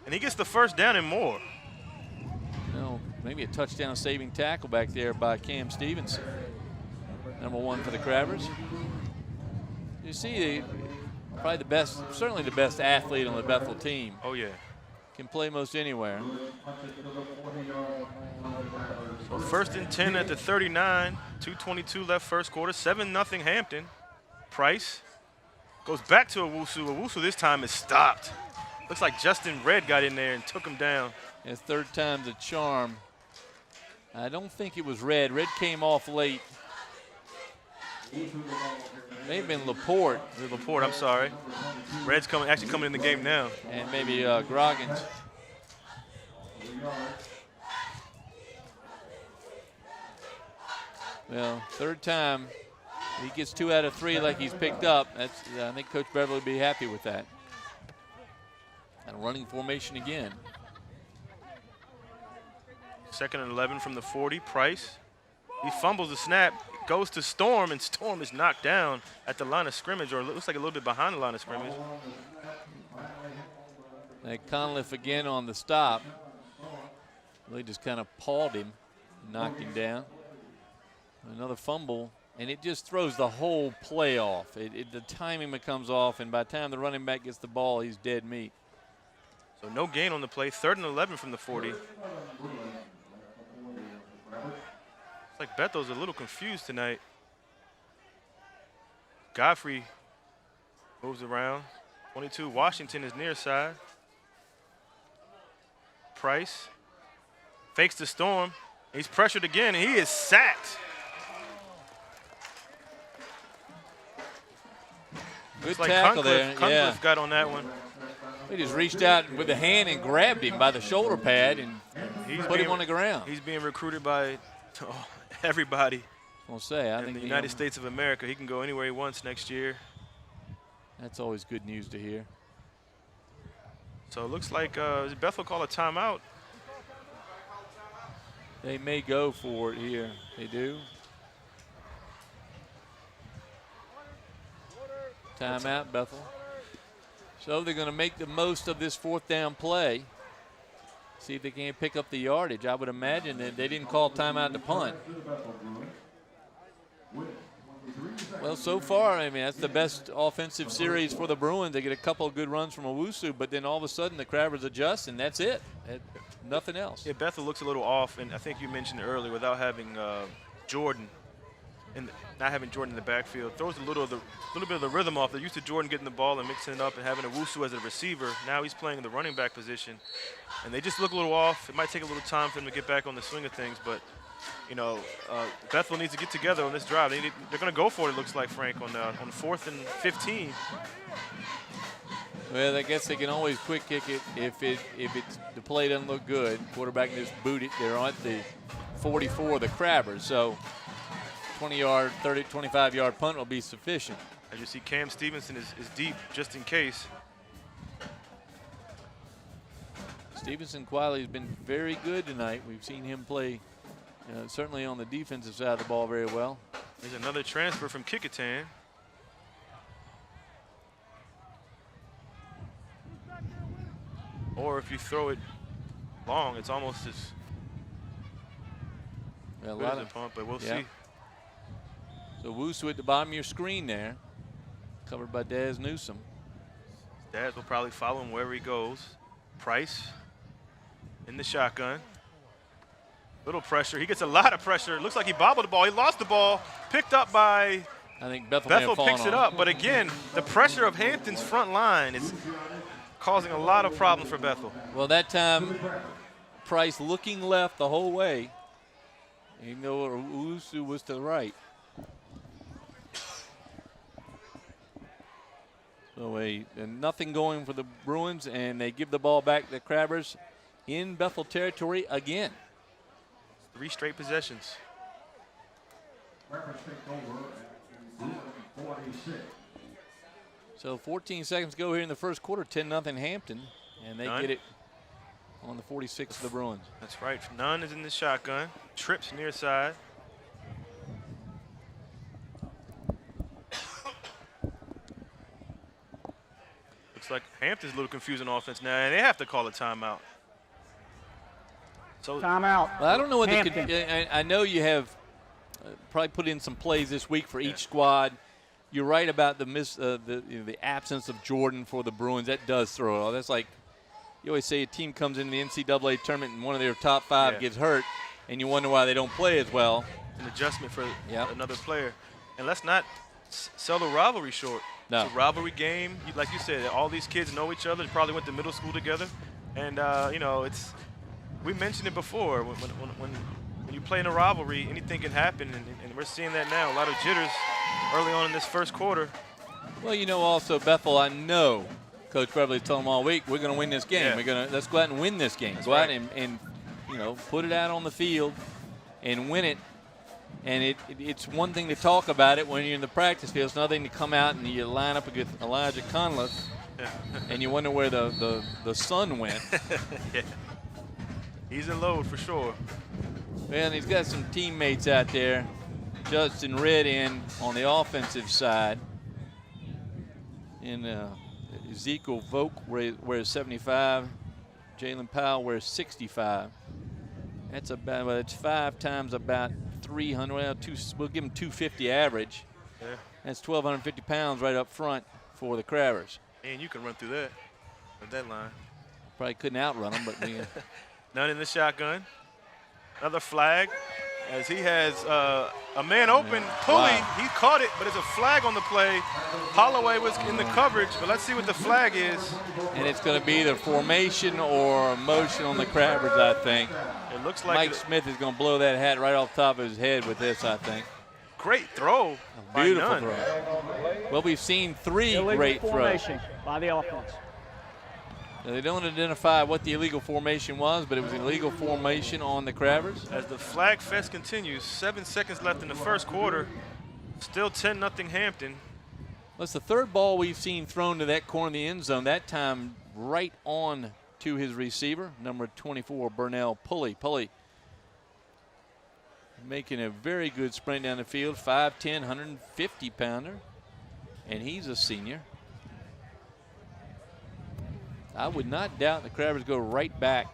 and he gets the 1st down and more. Maybe a touchdown saving tackle back there by Cam Stevenson. Number 1 for the Crabbers. You see, probably the best, certainly the best athlete on the Bethel team. Oh, yeah. Can play most anywhere. So 1st and 10 at the 39. 2:22 left first quarter. 7-0 Hampton. Price goes back to Owusu. Owusu this time is stopped. Looks like Justin Red got in there and took him down. His 3rd time's a charm. I don't think it was Red. Red came off late. May have been Laporte. Laporte, I'm sorry. Red's actually coming in the game now. And maybe Groggins. Well, third time. He gets 2 out of 3 like he's picked up. I think Coach Beverly will be happy with that. And running formation again. 2nd and 11 from the 40. Price. He fumbles the snap, goes to Storm, and Storm is knocked down at the line of scrimmage, or it looks like a little bit behind the line of scrimmage. And Conliff again on the stop. Really just kind of pawed him, knocked him down. Another fumble, and it just throws the whole play off. The timing becomes off, and by the time the running back gets the ball, he's dead meat. So no gain on the play. 3rd and 11 from the 40. It's like Bethel's a little confused tonight. Godfrey moves around. 22, Washington is near side. Price fakes the Storm. He's pressured again, and he is sacked. Good like tackle there. Cunliffe got on that one. He just reached out with the hand and grabbed him by the shoulder pad and put him on the ground. He's being recruited by everybody. I'll say, I think the United States of America. He can go anywhere he wants next year. That's always good news to hear. So it looks like Bethel call a timeout. They may go for it here. They do. Timeout, Bethel. So they're going to make the most of this 4th down play. See if they can pick up the yardage. I would imagine that they didn't call timeout to punt. Well, so far, I mean, that's the best offensive series for the Bruins. They get a couple of good runs from Owusu, but then all of a sudden the Crabbers adjust, and that's it. Nothing else. Yeah, Bethel looks a little off, and I think you mentioned it earlier, without having Jordan and not having Jordan in the backfield, throws a little bit of the rhythm off. They're used to Jordan getting the ball and mixing it up and having Owusu as a receiver. Now he's playing in the running back position, and they just look a little off. It might take a little time for them to get back on the swing of things, but you know, Bethel needs to get together on this drive. They're going to go for it, it looks like, Frank, on 4th and 15. Well, I guess they can always quick kick it if the play doesn't look good. Quarterback can just boot it. They're on the 44 of the Crabbers, so 20-yard, 30, 25-yard punt will be sufficient. As you see, Cam Stevenson is deep just in case. Stevenson quietly has been very good tonight. We've seen him play certainly on the defensive side of the ball very well. There's another transfer from Kickitan. Or if you throw it long, it's almost as good as a punt, but we'll see. So Wusu at the bottom of your screen there, covered by Daz Newsome. Daz will probably follow him wherever he goes. Price in the shotgun. Little pressure. He gets a lot of pressure. Looks like he bobbled the ball. He lost the ball. Picked up by I think Bethel picks it up. But again, the pressure of Hampton's front line is causing a lot of problems for Bethel. Well, that time, Price looking left the whole way, even though Owusu was to the right. So nothing going for the Bruins, and they give the ball back to the Crabbers in Bethel territory again. 3 straight possessions. So 14 seconds go here in the first quarter, 10-0 Hampton, and they get it on the 46 of the Bruins. That's right. Nunn is in the shotgun. Trips near side. Looks like Hampton's a little confused on offense now, and they have to call a timeout. So timeout. Well, I don't know what they could. I know you have probably put in some plays this week for each squad. You're right about the absence of Jordan for the Bruins. That does throw it off. That's like you always say, a team comes in the NCAA tournament and one of their top 5 gets hurt, and you wonder why they don't play as well. An adjustment for another player. And let's not sell the rivalry short. No. It's a rivalry game. Like you said, all these kids know each other. They probably went to middle school together. And, you know, we mentioned it before. When you play in a rivalry, anything can happen, and we're seeing that now. A lot of jitters early on in this first quarter. Well, you know, also Bethel, I know Coach Beverly's told them all week, we're going to win this game. Yeah. Let's go out and win this game. That's go out right. and you know, put it out on the field and win it. And it's one thing to talk about it when you're in the practice field. It's another thing to come out and you line up against Elijah Conliffe and you wonder where the sun went. Yeah. He's in load for sure. And he's got some teammates out there. Justin Ridd in on the offensive side. And Ezekiel Volk wears 75. Jalen Powell wears 65. That's about, well, it's 5 times about 300. Well, we'll give him 250 average. Yeah. That's 1,250 pounds right up front for the Crabbers. And you can run through that with that line. Probably couldn't outrun them, but we, None in the shotgun. Another flag as he has a man open. Pulley, Wow. he caught it, but it's a flag on the play. Holloway was in the coverage, but let's see what the flag is. and it's going to be either formation or motion on the Crabbers, I think. It looks like Mike Smith is going to blow that hat right off the top of his head with this, I think. great throw. by Beautiful Nunn. throw. Well, we've seen 3 Illegal great throws. formation by the offense. Now, they don't identify what the illegal formation was, but it was illegal formation on the Crabbers. As the flag fest continues, 7 seconds left in the first quarter. Still 10-0 Hampton. That's the 3rd ball we've seen thrown to that corner of the end zone, that time right on to his receiver, number 24, Burnell Pulley. Pulley making a very good sprint down the field, 5'10", 150-pounder, and he's a senior. I would not doubt the Crabbers go right back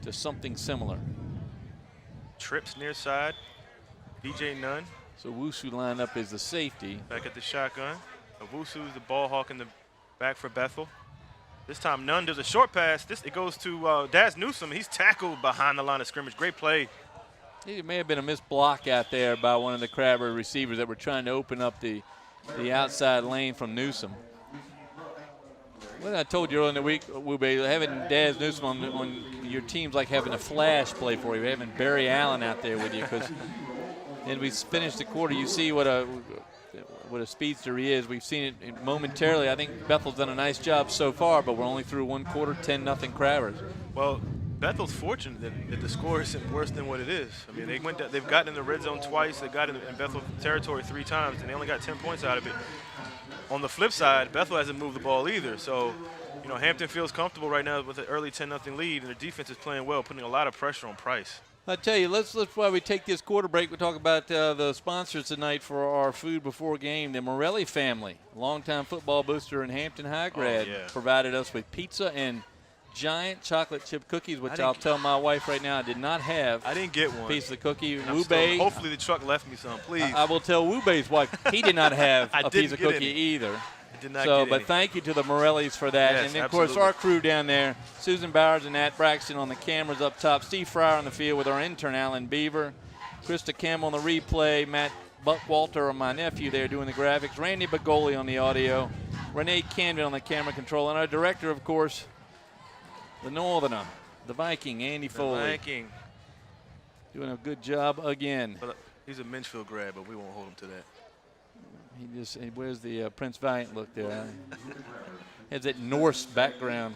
to something similar. Trips near side. DJ Nunn So Wusu lined up as the safety. back at the shotgun. Owusu is the ball hawk in the back for Bethel. This time Nunn does a short pass. It goes to Daz Newsome. He's tackled behind the line of scrimmage. Great play. It may have been a missed block out there by one of the Crabber receivers that were trying to open up the outside lane from Newsome. Well, I told you earlier in the week, Wube, having Daz Newsome on your team's like having a flash play for you, having Barry Allen out there with you, because then we finished the quarter. You see what a speedster he is. We've seen it momentarily. I think Bethel's done a nice job so far, but we're only through 1 quarter, 10-0 Crabbers. Well, Bethel's fortunate that the score isn't worse than what it is. I mean, they've gotten in the red zone twice. They got in Bethel territory 3 times, and they only got 10 points out of it. On the flip side, Bethel hasn't moved the ball either. So, you know, Hampton feels comfortable right now with an early 10-0 lead, and the defense is playing well, putting a lot of pressure on Price. I tell you, let's while we take this quarter break, we'll talk about the sponsors tonight for our food before game. The Morelli family, longtime football booster in Hampton High grad, provided us with pizza and giant chocolate chip cookies, which I'll tell my wife right now I did not have. I didn't get one. Piece of cookie. Wube. Hopefully the truck left me some, please. I will tell Wube's wife he did not have a piece of cookie any. either. I did not So, get but any. thank you to the Morellis for that. Yes, and then, of absolutely. course, our crew down there, Susan Bowers and Nat Braxton on the cameras up top, Steve Fryer on the field with our intern, Alan Beaver, Krista Campbell on the replay, Matt Buckwalter, my nephew there doing the graphics, Randy Bagoli on the audio, Renee Canvin on the camera control, and our director, of course, the Northerner, the Viking, Andy Foley. The Viking. Doing a good job again. But he's a Minchfield grad, but we won't hold him to that. He wears the Prince Valiant look there. Has that Norse background.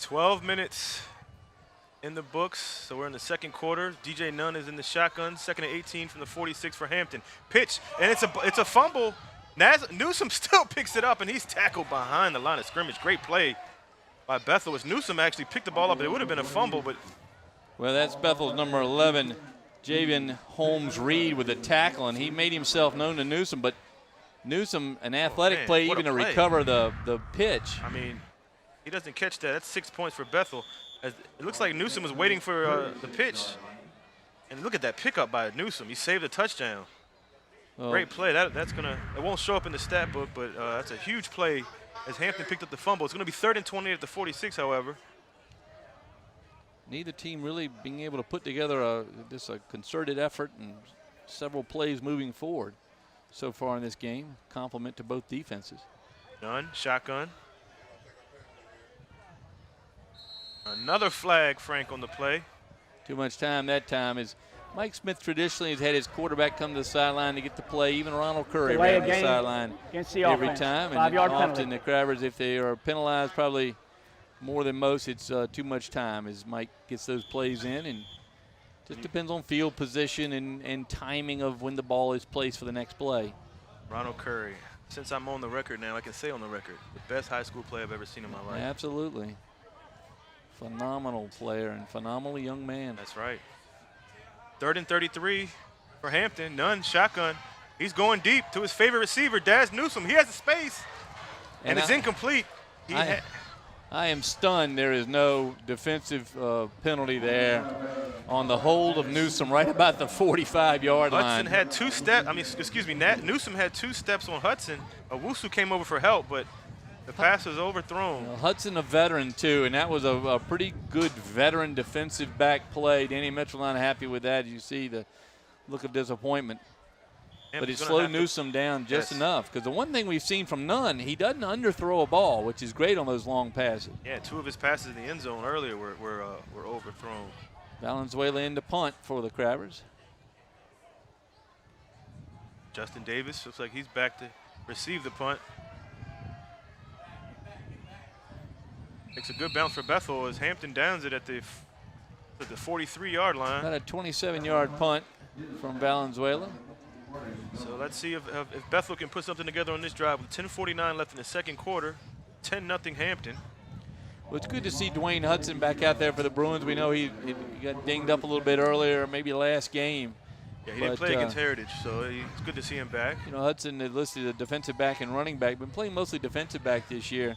12 minutes in the books, so we're in the second quarter. DJ Nunn is in the shotgun, 2nd and 18 from the 46 for Hampton. Pitch, and it's a fumble. Newsome still picks it up, and he's tackled behind the line of scrimmage. Great play by Bethel as Newsome actually picked the ball up. It would have been a fumble, but Well, that's Bethel's number 11, Javian Holmes-Reed with a tackle, and he made himself known to Newsome, but Newsome, an athletic man, play what a even to play. recover the pitch. I mean, he doesn't catch that. That's 6 points for Bethel. As it looks like Newsome was waiting for the pitch. And look at that pickup by Newsome. He saved a touchdown. Well, Great play. It won't show up in the stat book, but that's a huge play as Hampton picked up the fumble. It's going to be 3rd and 28 at the 46, however. neither team really being able to put together a concerted effort and several plays moving forward so far in this game. Compliment to both defenses. Nunn, shotgun. Another flag, Frank, on the play. Too much time that time. As Mike Smith traditionally has had his quarterback come to the sideline to get the play. Even Ronald Curry Delay ran a the game sideline against the every offense. time. And 5-yard often penalty. the Crabbers, if they are penalized probably more than most, it's too much time as Mike gets those plays in. And just depends on field position and timing of when the ball is placed for the next play. Ronald Curry. Since I'm on the record now, I can say on the record, the best high school player I've ever seen in my life. Absolutely. Phenomenal player and phenomenal young man. That's right. 3rd and 33 for Hampton. Nunn, shotgun. He's going deep to his favorite receiver, Daz Newsome. He has the space, and it's incomplete. I am stunned there is no defensive penalty there on the hold of Newsome right about the 45-yard line. Hudson had 2 steps. Newsome had 2 steps on Hudson. Owusu came over for help, but the pass was overthrown. Well, Hudson a veteran too, and that was a pretty good veteran defensive back play. Danny Mitchell happy with that. You see the look of disappointment. But he slowed Newsome down just enough, because the one thing we've seen from Nunn, he doesn't underthrow a ball, which is great on those long passes. Yeah, 2 of his passes in the end zone earlier were overthrown. Valenzuela in to punt for the Crabbers. Justin Davis looks like he's back to receive the punt. Makes a good bounce for Bethel as Hampton downs it at the 43-yard line. About a 27-yard punt from Valenzuela. So let's see if Bethel can put something together on this drive with 10:49 left in the second quarter. 10-0 Hampton. Well, it's good to see Dwayne Hudson back out there for the Bruins. We know he got dinged up a little bit earlier, maybe last game. Yeah, he didn't play against Heritage, so it's good to see him back. You know, Hudson had listed a defensive back and running back, been playing mostly defensive back this year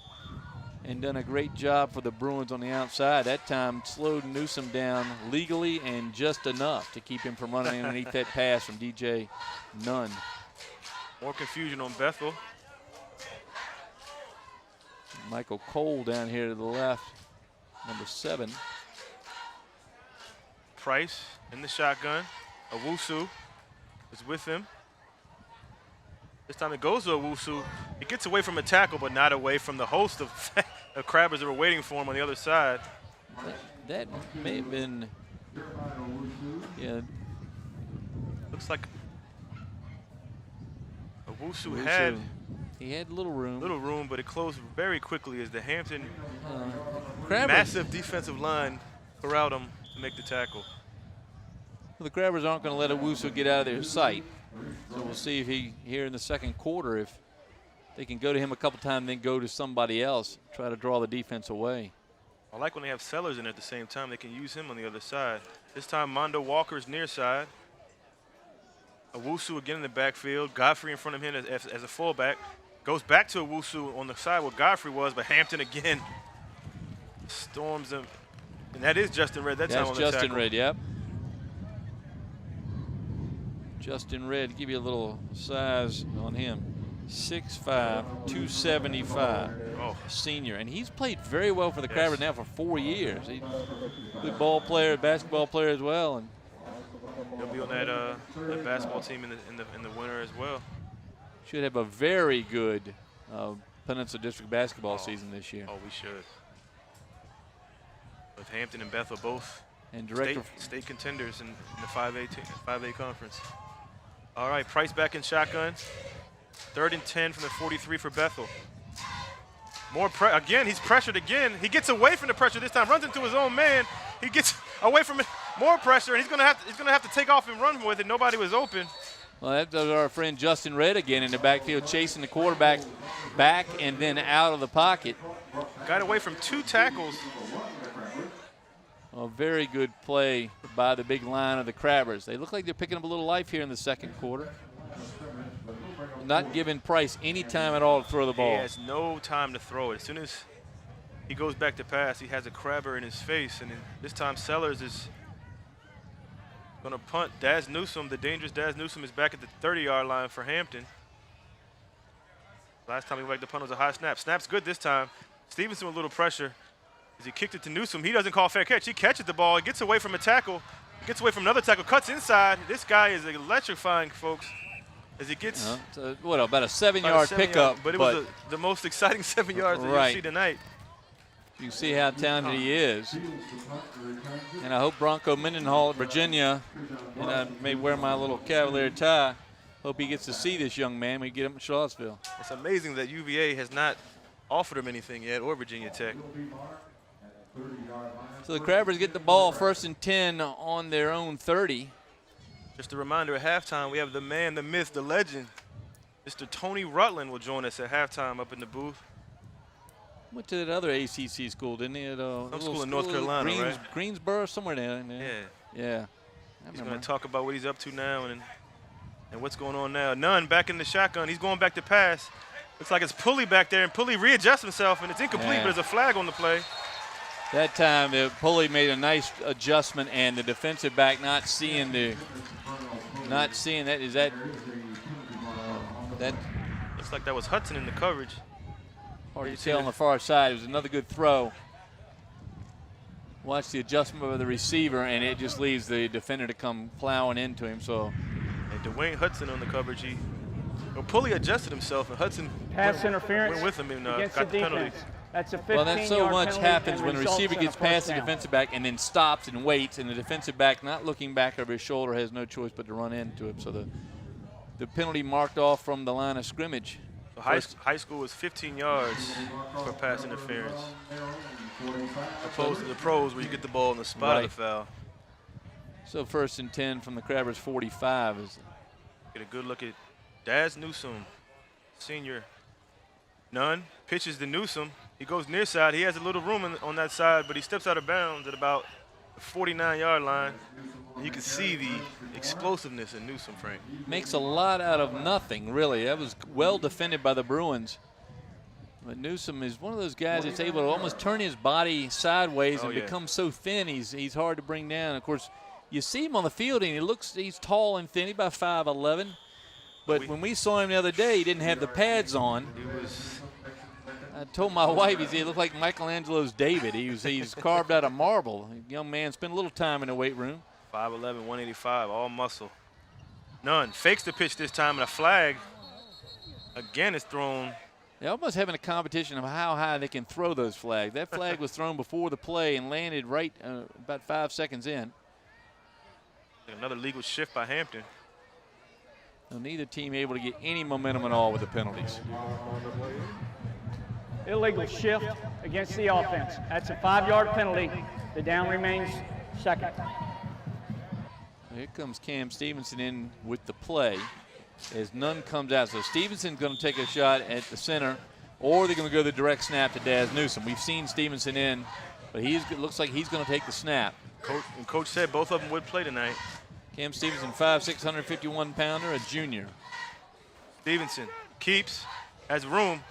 and done a great job for the Bruins on the outside. That time slowed Newsome down legally and just enough to keep him from running underneath that pass from DJ Nunn. More confusion on Bethel. Michael Cole down here to the left, number 7. Price in the shotgun. Owusu is with him. This time it goes to Owusu. He gets away from a tackle, but not away from the host of Crabbers that were waiting for him on the other side. That may have been, yeah. Looks like Owusu had he had little room. But it closed very quickly as the Hampton Crabbers, massive defensive line corralled him to make the tackle. Well, the Crabbers aren't going to let Owusu get out of their sight. So we'll see if here in the second quarter, if they can go to him a couple times, then go to somebody else, try to draw the defense away. I like when they have Sellers in at the same time. They can use him on the other side. This time Mondo Walker's near side. Owusu again in the backfield. Godfrey in front of him as a fullback. Goes back to Owusu on the side where Godfrey was, but Hampton again storms him. And that is Justin Red that time on the tackle. That's Justin Red, yep. Justin Red, give you a little size on him. 6'5", 275, senior. And he's played very well for the Crabbers now for 4 years. He's a good ball player, basketball player as well. And he'll be on that basketball team in the winter as well. Should have a very good Peninsula District basketball season this year. Oh, we should. With Hampton and Bethel both and state contenders in the 5A conference. All right, Price back in shotgun. 3rd and 10 from the 43 for Bethel. Again, he's pressured again. He gets away from the pressure this time, runs into his own man. He gets away from it, more pressure, and he's gonna have to take off and run with it. Nobody was open. Well, that was our friend Justin Red again in the backfield, chasing the quarterback back and then out of the pocket. Got away from 2 tackles. A very good play by the big line of the Crabbers. They look like they're picking up a little life here in the second quarter. Not giving Price any time at all to throw the ball. He has no time to throw it. As soon as he goes back to pass, he has a Crabber in his face, and this time Sellers is going to punt. Daz Newsome, the dangerous Daz Newsome, is back at the 30-yard line for Hampton. Last time he went to punt was a high snap. Snap's good this time. Stevenson with a little pressure as he kicked it to Newsome. He doesn't call fair catch. He catches the ball. He gets away from a tackle. He gets away from another tackle. Cuts inside. This guy is electrifying, folks. As he gets about a 7-yard pickup. But it was the most exciting 7 yards that you'll see tonight. You can see how talented he is. And I hope Bronco Mendenhall at Virginia, and I may wear my little Cavalier tie, hope he gets to see this young man when we get him in Charlottesville. It's amazing that UVA has not offered him anything yet, or Virginia Tech. So the Crabbers get the ball 1st and 10 on their own 30. Just a reminder, at halftime, we have the man, the myth, the legend, Mr. Tony Rutland will join us at halftime up in the booth. Went to that other ACC school, didn't he? At, some school in North Carolina, right? Greensboro, somewhere down there. Yeah. I He's going to talk about what he's up to now and what's going on now. Nunn back in the shotgun. He's going back to pass. Looks like it's Pulley back there, and Pulley readjusts himself, and it's incomplete, but there's a flag on the play. That time, Pulley made a nice adjustment, and the defensive back not seeing that. Is that? Looks like that was Hudson in the coverage. Hard to tell on the far side. It was another good throw. Watch the adjustment of the receiver, and it just leaves the defender to come plowing into him. So, and Dwayne Hudson on the coverage. Pulley adjusted himself, and Hudson interference went with him and got the penalty. That's a 15-yard well, that so much penalty happens and when the results receiver in a gets past the first down. defensive back and then stops and waits, and the defensive back not looking back over his shoulder has no choice but to run into him. So the penalty marked off from the line of scrimmage. So high school is 15 yards for pass interference, opposed to the pros where you get the ball in the spot of the foul. So 1st and 10 from the Crabbers 45. Get a good look at Daz Newsome, senior. Nunn pitches to Newsome. He goes near side. He has a little room on that side, but he steps out of bounds at about the 49-yard line. You can see the explosiveness in Newsome, Frank. Makes a lot out of nothing, really. That was well defended by the Bruins. But Newsome is one of those guys that's able to almost turn his body sideways and become so thin he's hard to bring down. Of course, you see him on the field and he's tall and thin. He's about 5'11". But when we saw him the other day, he didn't have the pads on. I told my wife, he looked like Michelangelo's David. He's carved out of marble. Young man spent a little time in the weight room. 5'11", 185, all muscle. Nunn fakes the pitch this time, and a flag again is thrown. They're almost having a competition of how high they can throw those flags. That flag was thrown before the play and landed right about 5 seconds in. Another legal shift by Hampton. So neither team able to get any momentum at all with the penalties. Illegal shift against the offense. That's a 5-yard penalty. The down remains second. Here comes Cam Stevenson in with the play as Nunn comes out. So Stevenson's going to take a shot at the center, or they're going to go the direct snap to Daz Newsome. We've seen Stevenson in, but it looks like he's going to take the snap. Coach said both of them would play tonight. Cam Stevenson, 5'6", 151-pounder, a junior. Stevenson keeps, has room.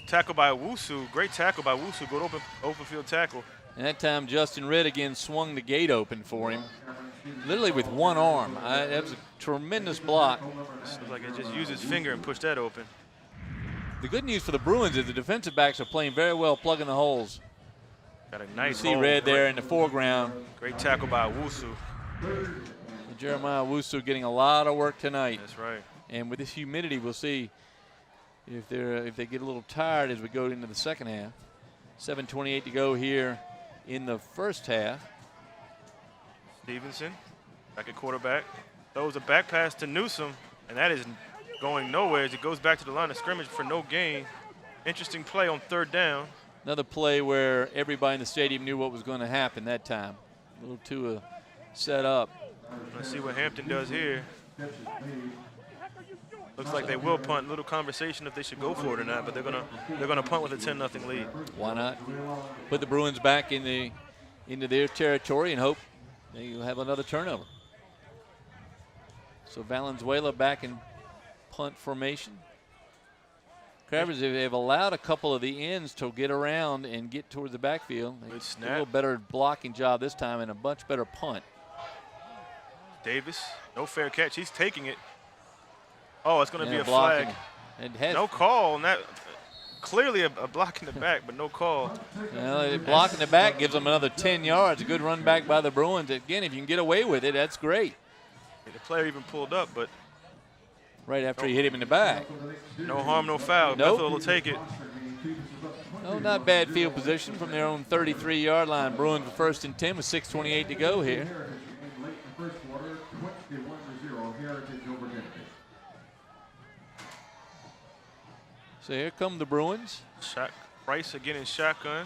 Tackle by Wusu, great tackle by Wusu, good open field tackle. And that time Justin Ridd again swung the gate open for him, literally with one arm. That was a tremendous block. Looks like he just used his finger and pushed that open. The good news for the Bruins is the defensive backs are playing very well, plugging the holes. Got a nice you see Red there in the foreground. Great tackle by Wusu. Jeremiah Wusu getting a lot of work tonight. That's right. And with this humidity, we'll see if they get a little tired as we go into the second half. 7:28 to go here in the first half. Stevenson, back at quarterback, throws a back pass to Newsome, and that is going nowhere as it goes back to the line of scrimmage for no gain. Interesting play on 3rd down. Another play where everybody in the stadium knew what was going to happen that time. A little too set up. Let's see what Hampton does here. Looks like they will punt. Little conversation if they should go for it or not, but they're gonna punt with a 10-0 lead. Why not? Put the Bruins back into their territory and hope they'll have another turnover. So Valenzuela back in punt formation. Crabbers have allowed a couple of the ends to get around and get towards the backfield. Good A snap. little better blocking job this time and a much better punt. Davis, no fair catch. He's taking it. Oh, it's going to be a blocking. flag. No call on that. Clearly a block in the back, but no call. Well, blocking the back gives them another 10 yards. A good run back by the Bruins. Again, if you can get away with it, that's great. The player even pulled up, but right after he hit him in the back. No harm, no foul. Nope. Bethel will take it. No, not bad field position from their own 33-yard line. Bruins with 1st and 10 with 6:28 to go here. So here come the Bruins. Price again in shotgun.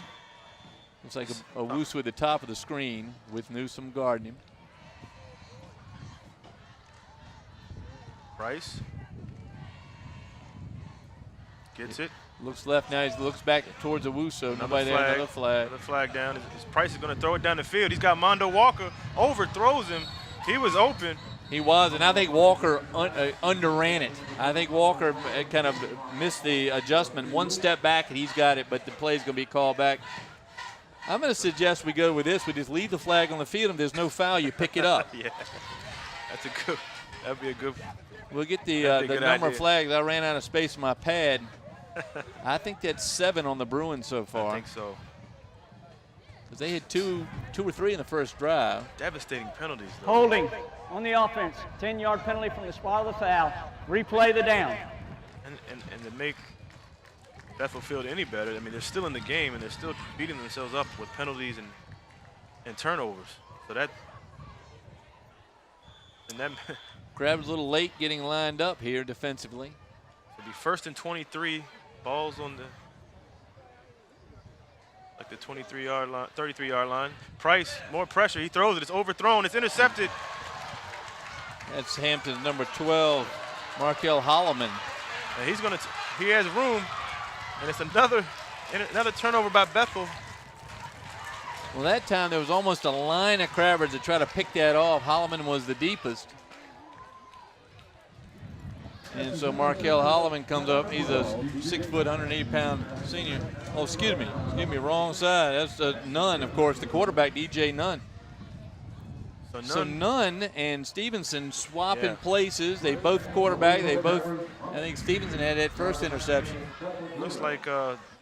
Looks like a Wusu at the top of the screen with Newsome guarding him. Price gets it. Looks left now. He looks back towards Owusu. Nobody there. Another flag. Another flag down. His Price is going to throw it down the field. He's got Mondo Walker. Overthrows him. He was open. He was, and I think Walker underran it. I think Walker kind of missed the adjustment. One step back, and he's got it, but the play's going to be called back. I'm going to suggest we go with this. We just leave the flag on the field. If there's no foul, you pick it up. Yeah, that's a good. That'd be a good. We'll get the number of flags. I ran out of space on my pad. I think that's 7 on the Bruins so far. I think so. Because they had two or three in the first drive. Devastating penalties, though. Holding on the offense. 10-yard penalty from the spot of the foul. Replay the down. And to make Bethel feel any better, I mean, they're still in the game and they're still beating themselves up with penalties and turnovers. So that Crab's a little late getting lined up here defensively. It'll be 1st and 23. Balls on the 23-yard line, 33-yard line. Price, more pressure. He throws it. It's overthrown. It's intercepted. That's Hampton's number 12, Markel Holloman. And he has room, and it's another turnover by Bethel. Well, that time there was almost a line of Crabbers to try to pick that off. Holloman was the deepest. And so Markel Holloman comes up. He's a 6 foot, 180-pound senior. Oh, excuse me, wrong side. That's Nunn, of course, the quarterback, DJ Nunn. So Nunn and Stevenson swapping places. They both quarterback. I think Stevenson had that first interception. Looks like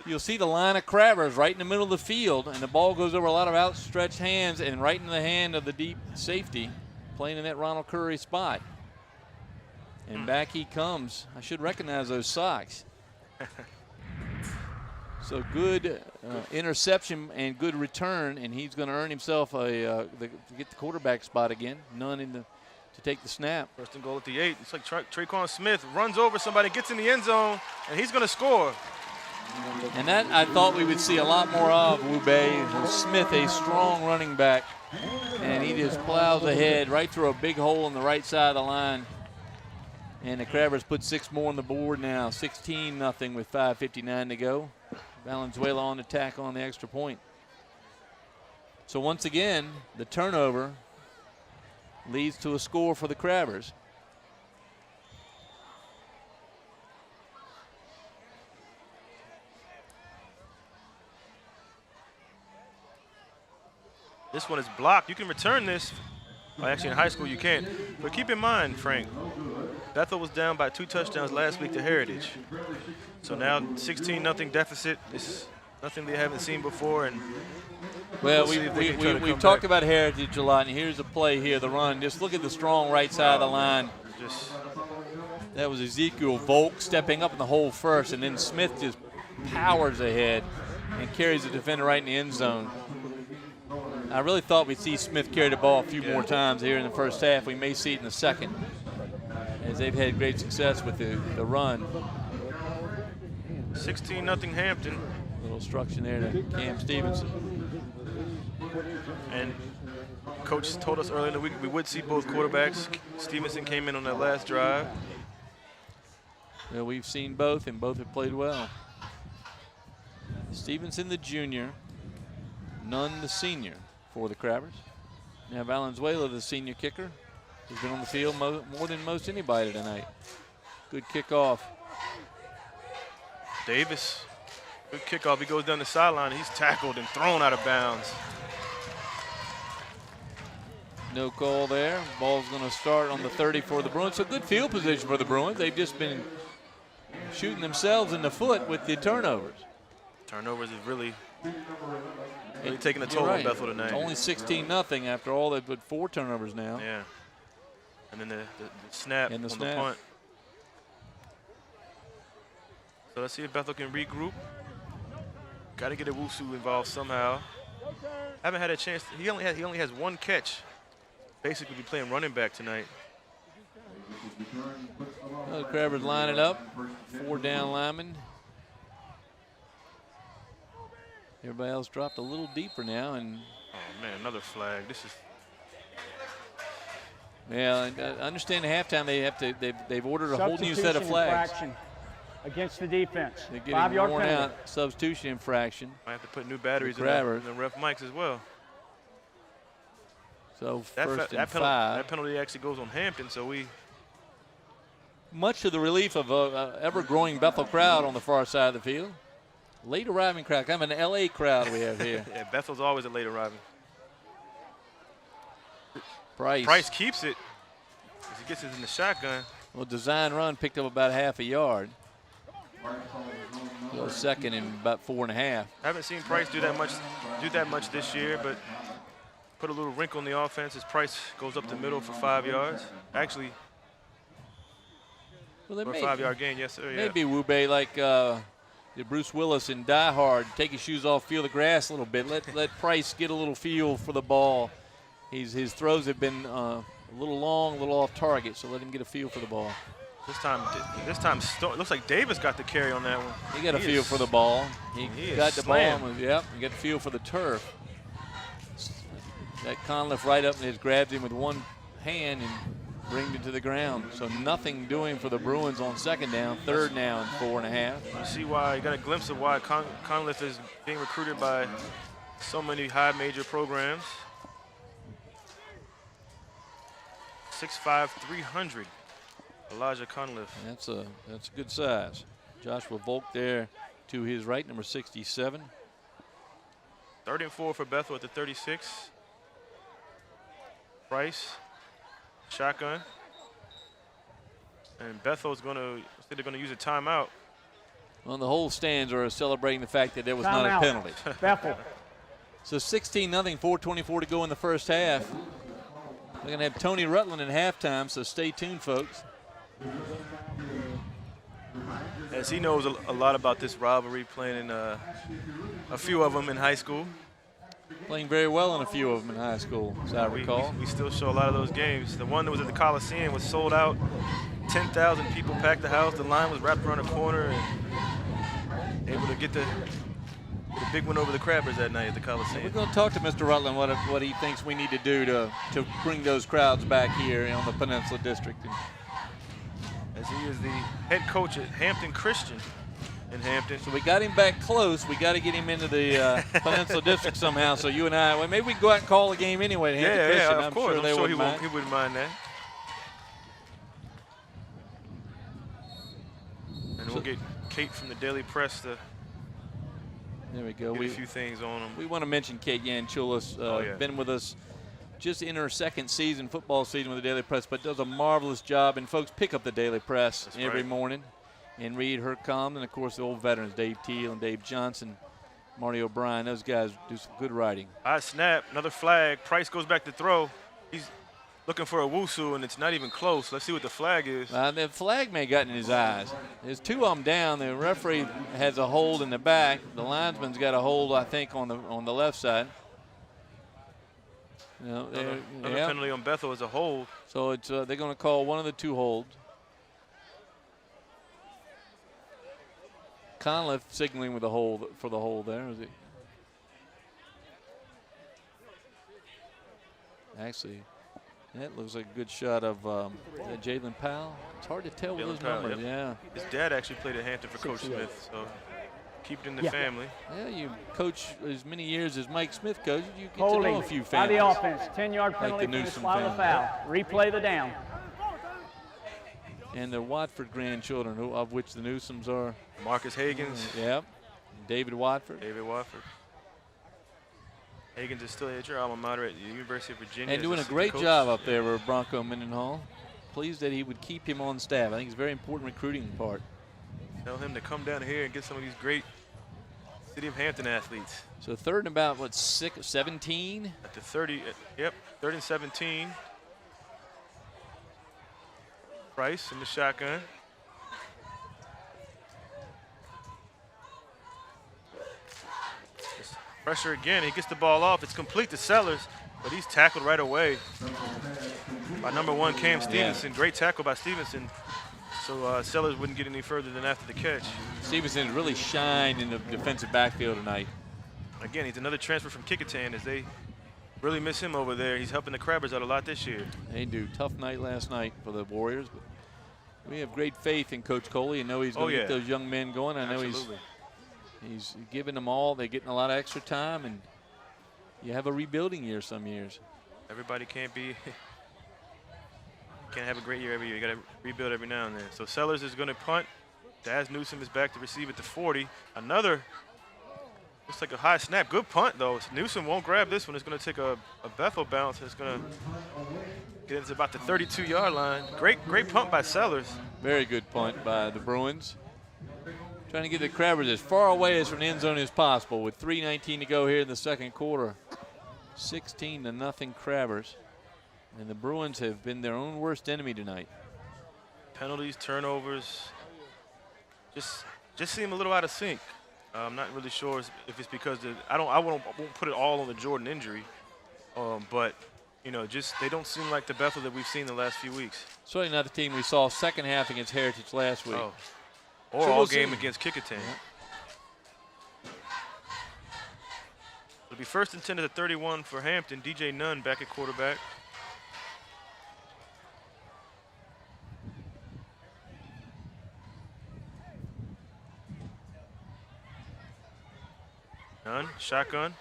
you'll see the line of Crabbers right in the middle of the field, and the ball goes over a lot of outstretched hands and right in the hand of the deep safety playing in that Ronald Curry spot. And back he comes. I should recognize those socks. So good interception and good return, and he's going to earn himself to get the quarterback spot again. None to take the snap. 1st and goal at the 8. It's like Traquan Smith runs over somebody, gets in the end zone, and he's going to score. And that I thought we would see a lot more of, Wube. Smith, a strong running back, and he just plows ahead right through a big hole on the right side of the line. And the Crabbers put 6 more on the board now, 16-0 with 5:59 to go. Valenzuela on the tackle on the extra point. So once again, the turnover leads to a score for the Crabbers. This one is blocked. You can return this. Well, actually, in high school you can't. But keep in mind, Frank, Bethel was down by 2 touchdowns last week to Heritage. So now 16-0 deficit. It's nothing they haven't seen before. And well, we've talked about Heritage a lot, and here's a play here, the run. Just look at the strong right side of the line. That was Ezekiel Volk stepping up in the hole first, and then Smith just powers ahead and carries the defender right in the end zone. I really thought we'd see Smith carry the ball a few more times here in the first half. We may see it in the second, as they've had great success with the run. 16-0 Hampton. A little instruction there to Cam Stevenson. And Coach told us earlier in the week we would see both quarterbacks. Stevenson came in on that last drive. Well, we've seen both, and both have played well. Stevenson, the junior, Nunn, the senior for the Crabbers. Now Valenzuela, the senior kicker, has been on the field more than most anybody tonight. Good kickoff. Davis, good kickoff. He goes down the sideline. He's tackled and thrown out of bounds. No call there. Ball's going to start on the 30 for the Bruins. So good field position for the Bruins. They've just been shooting themselves in the foot with the turnovers. Turnovers is really taking a toll on Bethel tonight. It's only 16-0 after all. They've put 4 turnovers now. Yeah. And then the snap and the on the punt. So let's see if Bethel can regroup. Got to get Owusu involved somehow. Haven't had a chance. He only has one catch. Basically, be playing running back tonight. Well, Crabber's lining up. 4 down linemen. Everybody else dropped a little deeper now, and Oh man, another flag. This is. yeah, and I understand at halftime they've ordered a whole new set of flags. Infraction against the defense. They're getting 5-yard worn penalty. out. Substitution infraction. Might have to put new batteries in Crabber. the ref mics as well. So That, first and that, 5. that penalty actually goes on Hampton, so we. Much to the relief of an ever-growing Bethel crowd on the far side of the field. Late arriving crowd, kind of an LA crowd we have here. Yeah, Bethel's always a late arriving. Price. Keeps it as he gets it in the shotgun. Well, design run picked up about half a yard. So second and about 4.5. Haven't seen Price do that much this year, but put a little wrinkle in the offense as Price goes up the middle for 5 yards. Actually, Well, for a 5-yard gain, yes sir. Yeah. Maybe Wube like Bruce Willis in Die Hard, take his shoes off, feel the grass a little bit. Let Price get a little feel for the ball. His throws have been a little long, a little off target, so let him get a feel for the ball. This time, it looks like Davis got the carry on that one. He got a feel for the ball. He got the slammed. ball. Yep, he got the feel for the turf. That Conliffe right up and just grabbed him with one hand and brings him to the ground. So nothing doing for the Bruins on second down, third now and 4.5. You see why, you got a glimpse of why Conliffe is being recruited by so many high major programs. 6'5", 300. Elijah Conliffe. That's a good size. Joshua Volk there to his right, number 67. 3rd and 4 for Bethel at the 36. Price, shotgun. And Bethel's they're going to use a timeout. Well, the whole stands are celebrating the fact that there was not a penalty. Bethel. So 16-0, 4:24 to go in the first half. We're going to have Tony Rutland at halftime, so stay tuned, folks. As he knows a lot about this rivalry, playing in a few of them in high school. Playing very well in a few of them in high school, as I recall. We still show a lot of those games. The one that was at the Coliseum was sold out. 10,000 people packed the house. The line was wrapped around the corner and able to get the big one over the Crabbers that night at the Coliseum. We're going to talk to Mr. Rutland what he thinks we need to do to bring those crowds back here in the Peninsula District. As he is the head coach at Hampton Christian in Hampton. So we got him back close. We got to get him into the Peninsula District somehow. So you and I, well, maybe we can go out and call a game anyway. At Hampton Christian. Yeah, of course. Sure I'm sure he wouldn't mind that. And we'll get Kate from the Daily Press to there we go. get a few things on him. We want to mention Kate Yanchulis, been with us just in her second football season with the Daily Press, but does a marvelous job. And folks, pick up the Daily Press every morning and read her column. And of course, the old veterans, Dave Teal and Dave Johnson, Marty O'Brien, those guys do some good writing. High snap, another flag. Price goes back to throw. He's looking for Owusu, and it's not even close. Let's see what the flag is. The flag may have gotten in his eyes. There's 2 of them down. The referee has a hold in the back. The linesman's got a hold, I think, on the left side. Another penalty on Bethel as a hold. So it's they're going to call one of the 2 holds. Conliffe signaling with the hold for the hold there. Is he? Actually, that looks like a good shot of Jalen Powell. It's hard to tell with those numbers. Yeah. His dad actually played at Hampton for Coach Smith, so keep it in the family. Yeah, you coach as many years as Mike Smith coached. You get Holding to know a few by families. the offense. 10-yard penalty the for Newsom the foul. Replay the down. And the Watford grandchildren, of which the Newsoms are. Marcus Higgins. Yep. David Watford. Higgins is still at your alma mater at the University of Virginia. And doing a great job up there with Bronco Mendenhall. Pleased that he would keep him on staff. I think it's a very important recruiting part. Tell him to come down here and get some of these great City of Hampton athletes. So 3rd and about, 17? At the 30, 3rd and 17. Price in the shotgun. Pressure again. He gets the ball off. It's complete to Sellers, but he's tackled right away by number 1, Cam Stevenson. Great tackle by Stevenson. So Sellers wouldn't get any further than after the catch. Stevenson really shined in the defensive backfield tonight. Again, he's another transfer from Kickingham as they really miss him over there. He's helping the Crabbers out a lot this year. They do. Tough night last night for the Warriors, but we have great faith in Coach Coley and know he's going to get those young men going. I know he's giving them all. They're getting a lot of extra time, and you have a rebuilding year some years. Everybody can't have a great year every year. You got to rebuild every now and then. So Sellers is going to punt. Daz Newsome is back to receive at the 40. Another, looks like a high snap. Good punt, though. Newsome won't grab this one. It's going to take a Bethel bounce. It's going to get into about the 32-yard line. Great punt by Sellers. Very good punt by the Bruins. Trying to get the Crabbers as far away as from the end zone as possible with 3:19 to go here in the second quarter. 16-0 Crabbers. And the Bruins have been their own worst enemy tonight. Penalties, turnovers, just seem a little out of sync. I'm not really sure if it's because I won't put it all on the Jordan injury, but you know, just they don't seem like the Bethel that we've seen the last few weeks. Certainly not the team we saw second half against Heritage last week. Oh. Or so all game against Kickingham. It'll be 1st and 10 at the 31 for Hampton. DJ Nunn back at quarterback. Nunn, shotgun,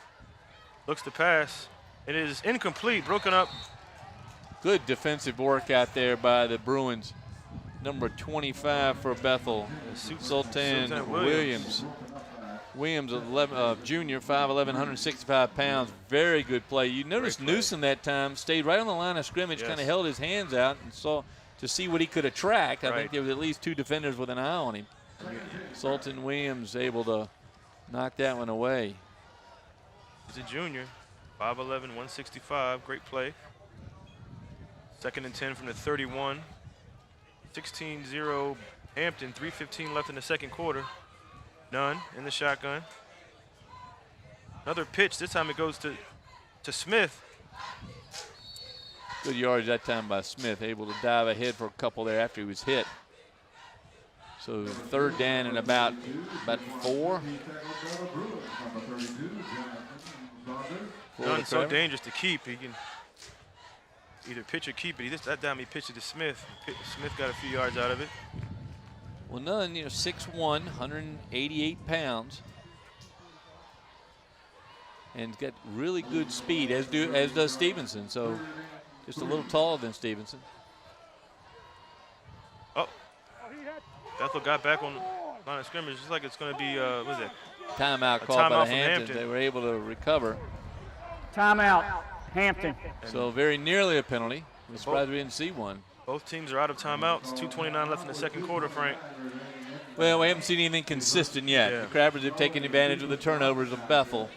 looks to pass. It is incomplete, broken up. Good defensive work out there by the Bruins. Number 25 for Bethel, Sultan Williams. Williams, junior, 5'11", 165 pounds. Very good play. You notice Newsom that time stayed right on the line of scrimmage, kind of held his hands out and saw to see what he could attract. I think there was at least 2 defenders with an eye on him. Sultan Williams able to knock that one away. He's a junior, 5'11", 165. Great play. 2nd and 10 from the 31. 16-0 Hampton, 3:15 left in the second quarter. Nunn in the shotgun. Another pitch, this time it goes to Smith. Good yards that time by Smith, able to dive ahead for a couple there after he was hit. So 3rd down and about 4. Nunn's so dangerous to keep. He can either pitch or keep it. That time he pitched it to Smith. Smith got a few yards out of it. Well, Nunn, 6'1", 188 pounds. And got really good speed, as does Stevenson. So just a little taller than Stevenson. Oh. Bethel got back on the line of scrimmage. Just like it's going to be, what is it? Timeout called by the Hamptons. They were able to recover. Timeout, Hampton. So very nearly a penalty. I'm surprised we didn't see one. Both teams are out of timeouts. 2:29 left in the second quarter, Frank. Well, we haven't seen anything consistent yet. The Crabbers have taken advantage of the turnovers of Bethel,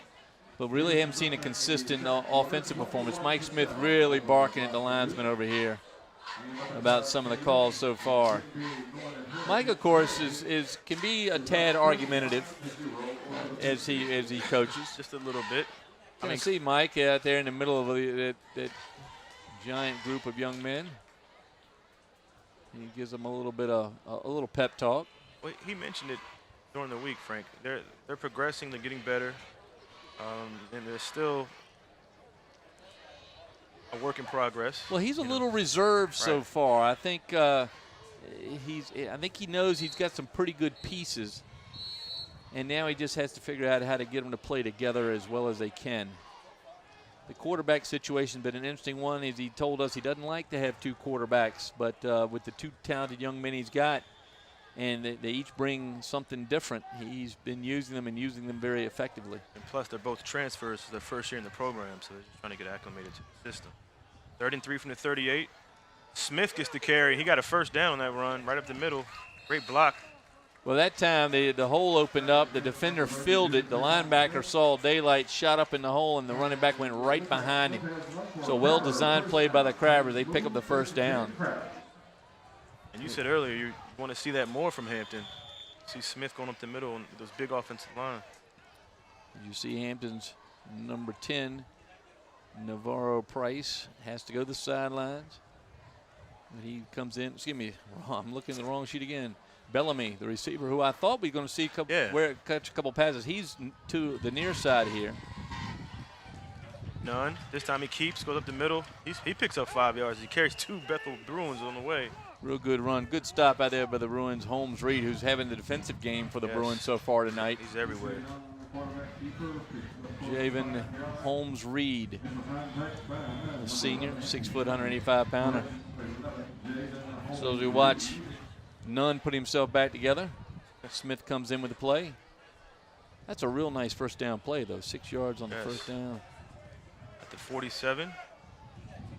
but really haven't seen a consistent offensive performance. Mike Smith really barking at the linesman over here about some of the calls so far. Mike, of course, can be a tad argumentative as he coaches. Just a little bit. I see Mike out there in the middle of that giant group of young men. He gives them a little bit of a little pep talk. Well, he mentioned it during the week, Frank. They're progressing, they're getting better, and they're still a work in progress. Well, he's a little reserved so far. I think he knows he's got some pretty good pieces, and now he just has to figure out how to get them to play together as well as they can. The quarterback situation has been an interesting one. As he told us, he doesn't like to have 2 quarterbacks, but with the 2 talented young men he's got, and they each bring something different, he's been using them very effectively. And plus, they're both transfers for their first year in the program, so they're just trying to get acclimated to the system. 3rd and 3 from the 38. Smith gets the carry. He got a first down on that run, right up the middle. Great block. Well, that time the hole opened up. The defender filled it. The linebacker saw daylight, shot up in the hole, and the running back went right behind him. So well-designed play by the Crabbers. They pick up the first down. And you said earlier you want to see that more from Hampton. See Smith going up the middle and those big offensive line. You see Hampton's number 10, Navarro Price, has to go to the sidelines. But he comes in. Excuse me, I'm looking at the wrong sheet again. Bellamy, the receiver, who I thought we were going to see catch a couple passes. He's to the near side here. None. This time he keeps, goes up the middle. He picks up 5 yards. He carries 2 Bethel Bruins on the way. Real good run. Good stop out there by the Bruins. Holmes Reed, who's having the defensive game for the Bruins so far tonight. He's everywhere. Javen Holmes Reed, a senior, 6 foot, 185 pounder. So as we watch Nunn put himself back together, Smith comes in with the play. That's a real nice first down play, though. 6 yards on the first down. At the 47,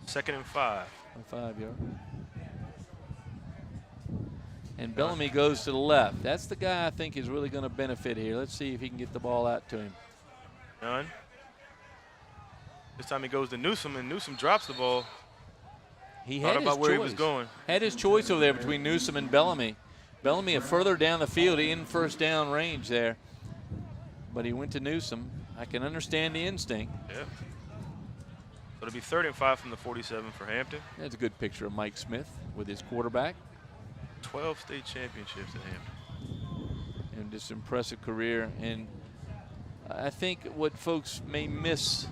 2nd and 5. 5 yard. And Bellamy goes to the left. That's the guy I think is really going to benefit here. Let's see if he can get the ball out to him. None. This time he goes to Newsome, and Newsome drops the ball. He had about where he was going. Had his choice over there between Newsome and Bellamy. Bellamy further down the field in first down range there. But he went to Newsome. I can understand the instinct. Yeah. So it'll be 3rd and 5 from the 47 for Hampton. That's a good picture of Mike Smith with his quarterback. 12 state championships at Hampton. And just impressive career. And I think what folks may miss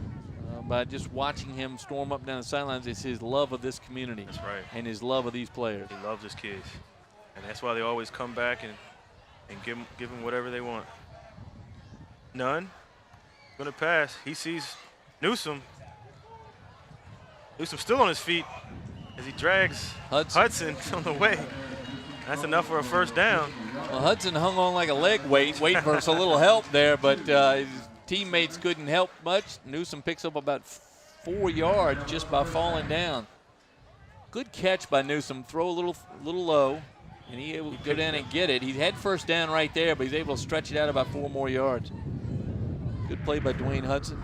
by just watching him storm up and down the sidelines is his love of this community. That's right. And his love of these players. He loves his kids. And that's why they always come back and give him whatever they want. None. Going to pass. He sees Newsome. Newsome still on his feet as he drags Hudson on the way. That's enough for a first down. Well, Hudson hung on like a leg weight, waiting for some little help there, but his teammates couldn't help much. Newsome picks up about 4 yards just by falling down. Good catch by Newsome. Throw a little low, and he able to go down and get it. He had first down right there, but he's able to stretch it out about 4 more yards. Good play by Dwayne Hudson.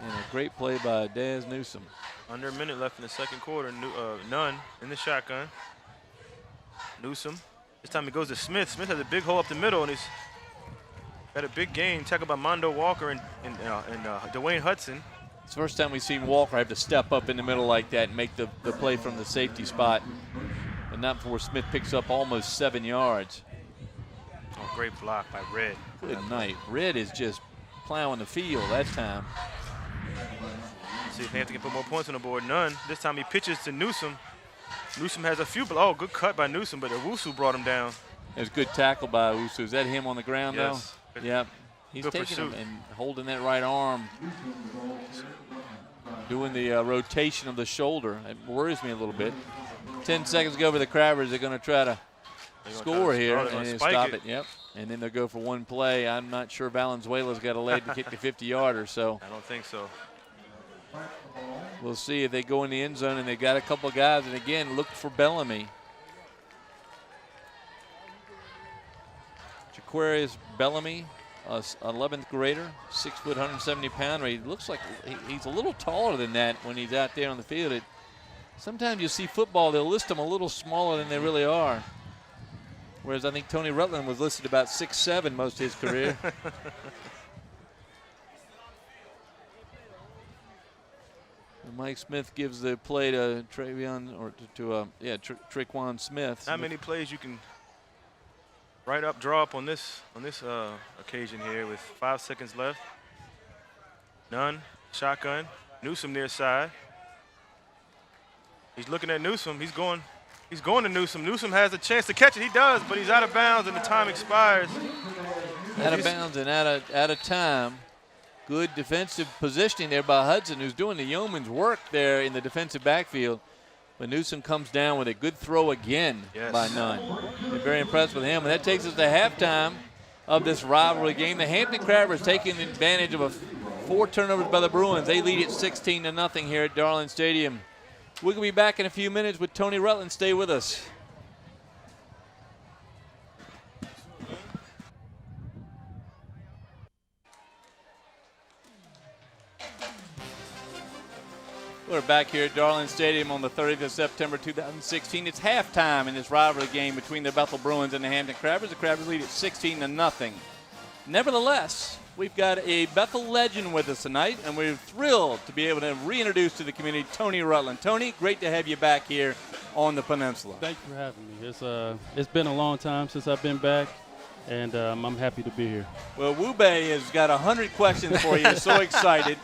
And a great play by Daz Newsome. Under a minute left in the second quarter. Nunn in the shotgun. Newsome. This time he goes to Smith. Smith has a big hole up the middle, and he's got a big gain. Tackled by Mondo Walker and Dwayne Hudson. It's the first time we've seen Walker have to step up in the middle like that and make the play from the safety spot. And not before Smith picks up almost 7 yards. Oh, great block by Red. Good night. Red is just plowing the field that time. See if Hampton can put more points on the board. None. This time he pitches to Newsome. Newsome has a few. Oh, good cut by Newsome, but Owusu brought him down. It was a good tackle by Owusu. Is that him on the ground now? Yep. He's good taking him pursuit. and holding that right arm, doing the rotation of the shoulder. It worries me a little bit. 10 seconds to go for the Crabbers. They're going to try to score here and stop it. Yep. And then they'll go for one play. I'm not sure Valenzuela's got a leg to kick the 50-yarder. So I don't think so. We'll see if they go in the end zone, and they got a couple of guys. And again, look for Bellamy. Jaquarius Bellamy, 11th grader, 6 foot, 170 pounder. He looks like he's a little taller than that when he's out there on the field. Sometimes you see football, they'll list them a little smaller than they really are. Whereas I think Tony Rutland was listed about 6'7" most of his career. Mike Smith gives the play to Travion, or Traquan Smith. Not many plays you can draw up on this occasion here with 5 seconds left. None. Shotgun. Newsome near side. He's looking at Newsome. He's going to Newsome. Newsome has a chance to catch it. He does, but he's out of bounds and the time expires. Out of bounds and out of time. Good defensive positioning there by Hudson, who's doing the yeoman's work there in the defensive backfield. But Newsome comes down with a good throw again by Nunn. We're very impressed with him. And that takes us to halftime of this rivalry game. The Hampton Crabbers taking advantage of 4 turnovers by the Bruins. They lead it 16-0 here at Darling Stadium. We're going to be back in a few minutes with Tony Rutland. Stay with us. We're back here at Darling Stadium on the 30th of September 2016. It's halftime in this rivalry game between the Bethel Bruins and the Hampton Crabbers. The Crabbers lead at 16-0. Nevertheless, we've got a Bethel legend with us tonight, and we're thrilled to be able to reintroduce to the community Tony Rutland. Tony, great to have you back here on the peninsula. Thank you for having me. It's been a long time since I've been back, and I'm happy to be here. Well, Wube has got 100 questions for you. So excited.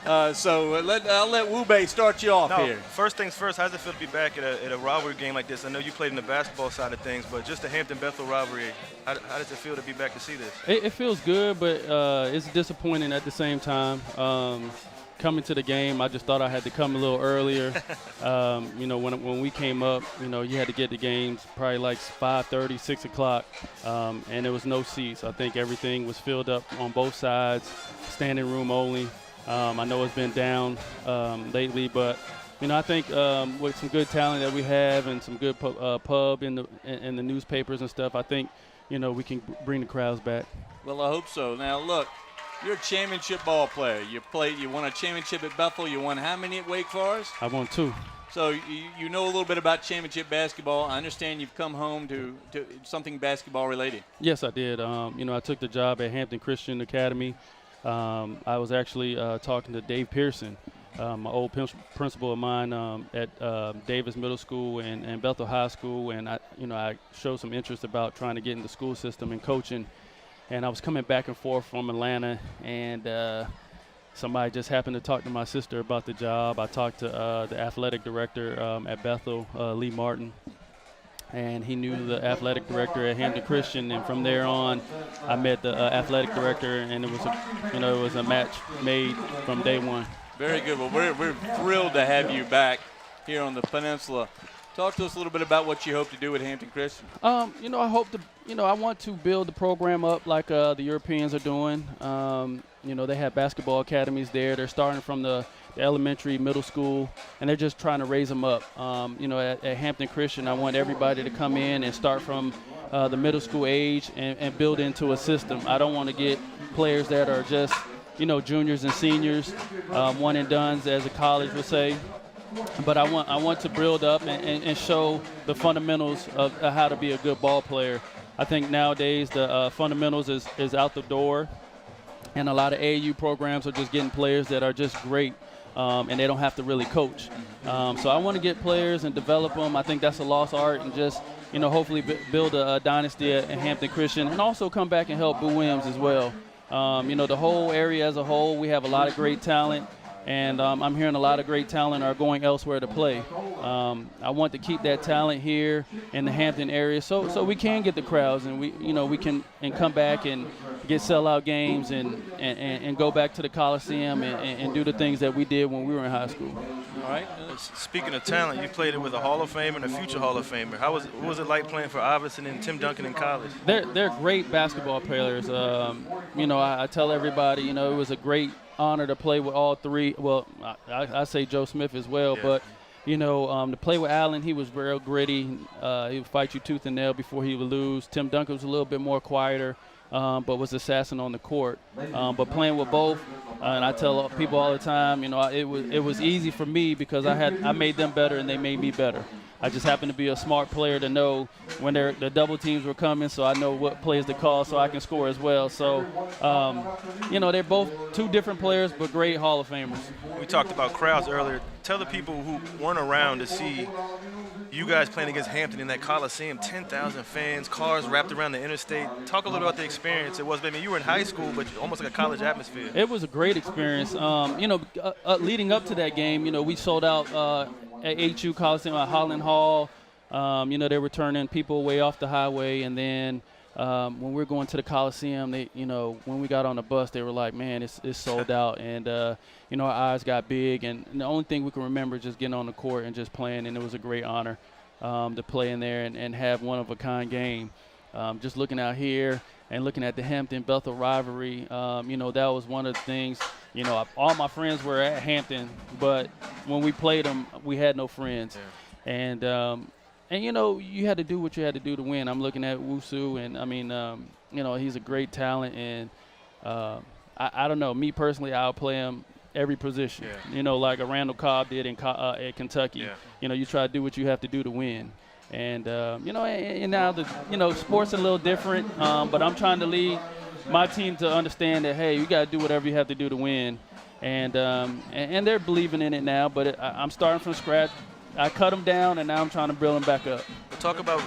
So I'll let Wube start you off here. First things first, how does it feel to be back at a rivalry game like this? I know you played in the basketball side of things, but just the Hampton-Bethel rivalry, how does it feel to be back to see this? It feels good, but it's disappointing at the same time. Coming to the game, I just thought I had to come a little earlier. When we came up, you had to get the games probably like 5:30, 6 o'clock, and there was no seats. I think everything was filled up on both sides, standing room only. I know it's been down lately, but I think with some good talent that we have and some good pub in the newspapers and stuff, I think we can bring the crowds back. Well, I hope so. Now, look, you're a championship ball player. You won a championship at Bethel. You won how many at Wake Forest? I won 2. So you know a little bit about championship basketball. I understand you've come home to something basketball related. Yes, I did. I took the job at Hampton Christian Academy. I was actually talking to Dave Pearson, my old principal of mine at Davis Middle School and Bethel High School, and I showed some interest about trying to get in the school system and coaching. And I was coming back and forth from Atlanta, and somebody just happened to talk to my sister about the job. I talked to the athletic director at Bethel, Lee Martin, and he knew the athletic director at Hampton Christian. And from there on, I met the athletic director, and it was a match made from day one. Very good. Well, we're thrilled to have you back here on the peninsula. Talk to us a little bit about what you hope to do at Hampton Christian. I hope to, I want to build the program up like the Europeans are doing. They have basketball academies there. They're starting from the elementary, middle school, and they're just trying to raise them up. At Hampton Christian, I want everybody to come in and start from the middle school age and build into a system. I don't want to get players that are just, juniors and seniors, one and dones, as a college would say. But I want to build up and show the fundamentals of how to be a good ball player. I think nowadays the fundamentals is out the door, and a lot of AAU programs are just getting players that are just great, and they don't have to really coach. So I want to get players and develop them. I think that's a lost art, and just hopefully build a dynasty at Hampton Christian, and also come back and help Boo Williams as well. The whole area as a whole, we have a lot of great talent. And I'm hearing a lot of great talent are going elsewhere to play. I want to keep that talent here in the Hampton area, so we can get the crowds, and we can come back and get sellout games and go back to the Coliseum and do the things that we did when we were in high school. All right. Speaking of talent, you played it with a Hall of Famer and a future Hall of Famer. What was it like playing for Iverson and Tim Duncan in college? They're great basketball players. I tell everybody, it was a great honor to play with all three. Well, I say Joe Smith as well, yeah. But to play with Allen, he was real gritty. He would fight you tooth and nail before he would lose. Tim Duncan was a little bit more quieter, but was assassin on the court. But playing with both, and I tell people all the time, it was easy for me because I made them better and they made me better. I just happened to be a smart player to know when the double teams were coming, so I know what plays to call so I can score as well. So, they're both two different players, but great Hall of Famers. We talked about crowds earlier. Tell the people who weren't around to see you guys playing against Hampton in that Coliseum, 10,000 fans, cars wrapped around the interstate. Talk a little about the experience it was. I mean, you were in high school, but almost like a college atmosphere. It was a great experience. Leading up to that game, we sold out at HU Coliseum at Holland Hall. They were turning people away off the highway, and then when we were going to the Coliseum, when we got on the bus, they were like, man, it's sold out. And, our eyes got big. And the only thing we can remember is just getting on the court and just playing. And it was a great honor to play in there and have one-of-a-kind game. Just looking out here and looking at the Hampton-Bethel rivalry, that was one of the things. All my friends were at Hampton, but when we played them, we had no friends. Yeah. And you had to do what you had to do to win. I'm looking at Wusu, and he's a great talent, and I don't know. Me personally, I'll play him every position. Yeah. You know, like a Randall Cobb did at Kentucky. Yeah. You know, you try to do what you have to do to win. And you know, and now sports are a little different. But I'm trying to lead my team to understand that, hey, you got to do whatever you have to do to win. And they're believing in it now. But I'm starting from scratch. I cut them down, and now I'm trying to build them back up. We'll talk about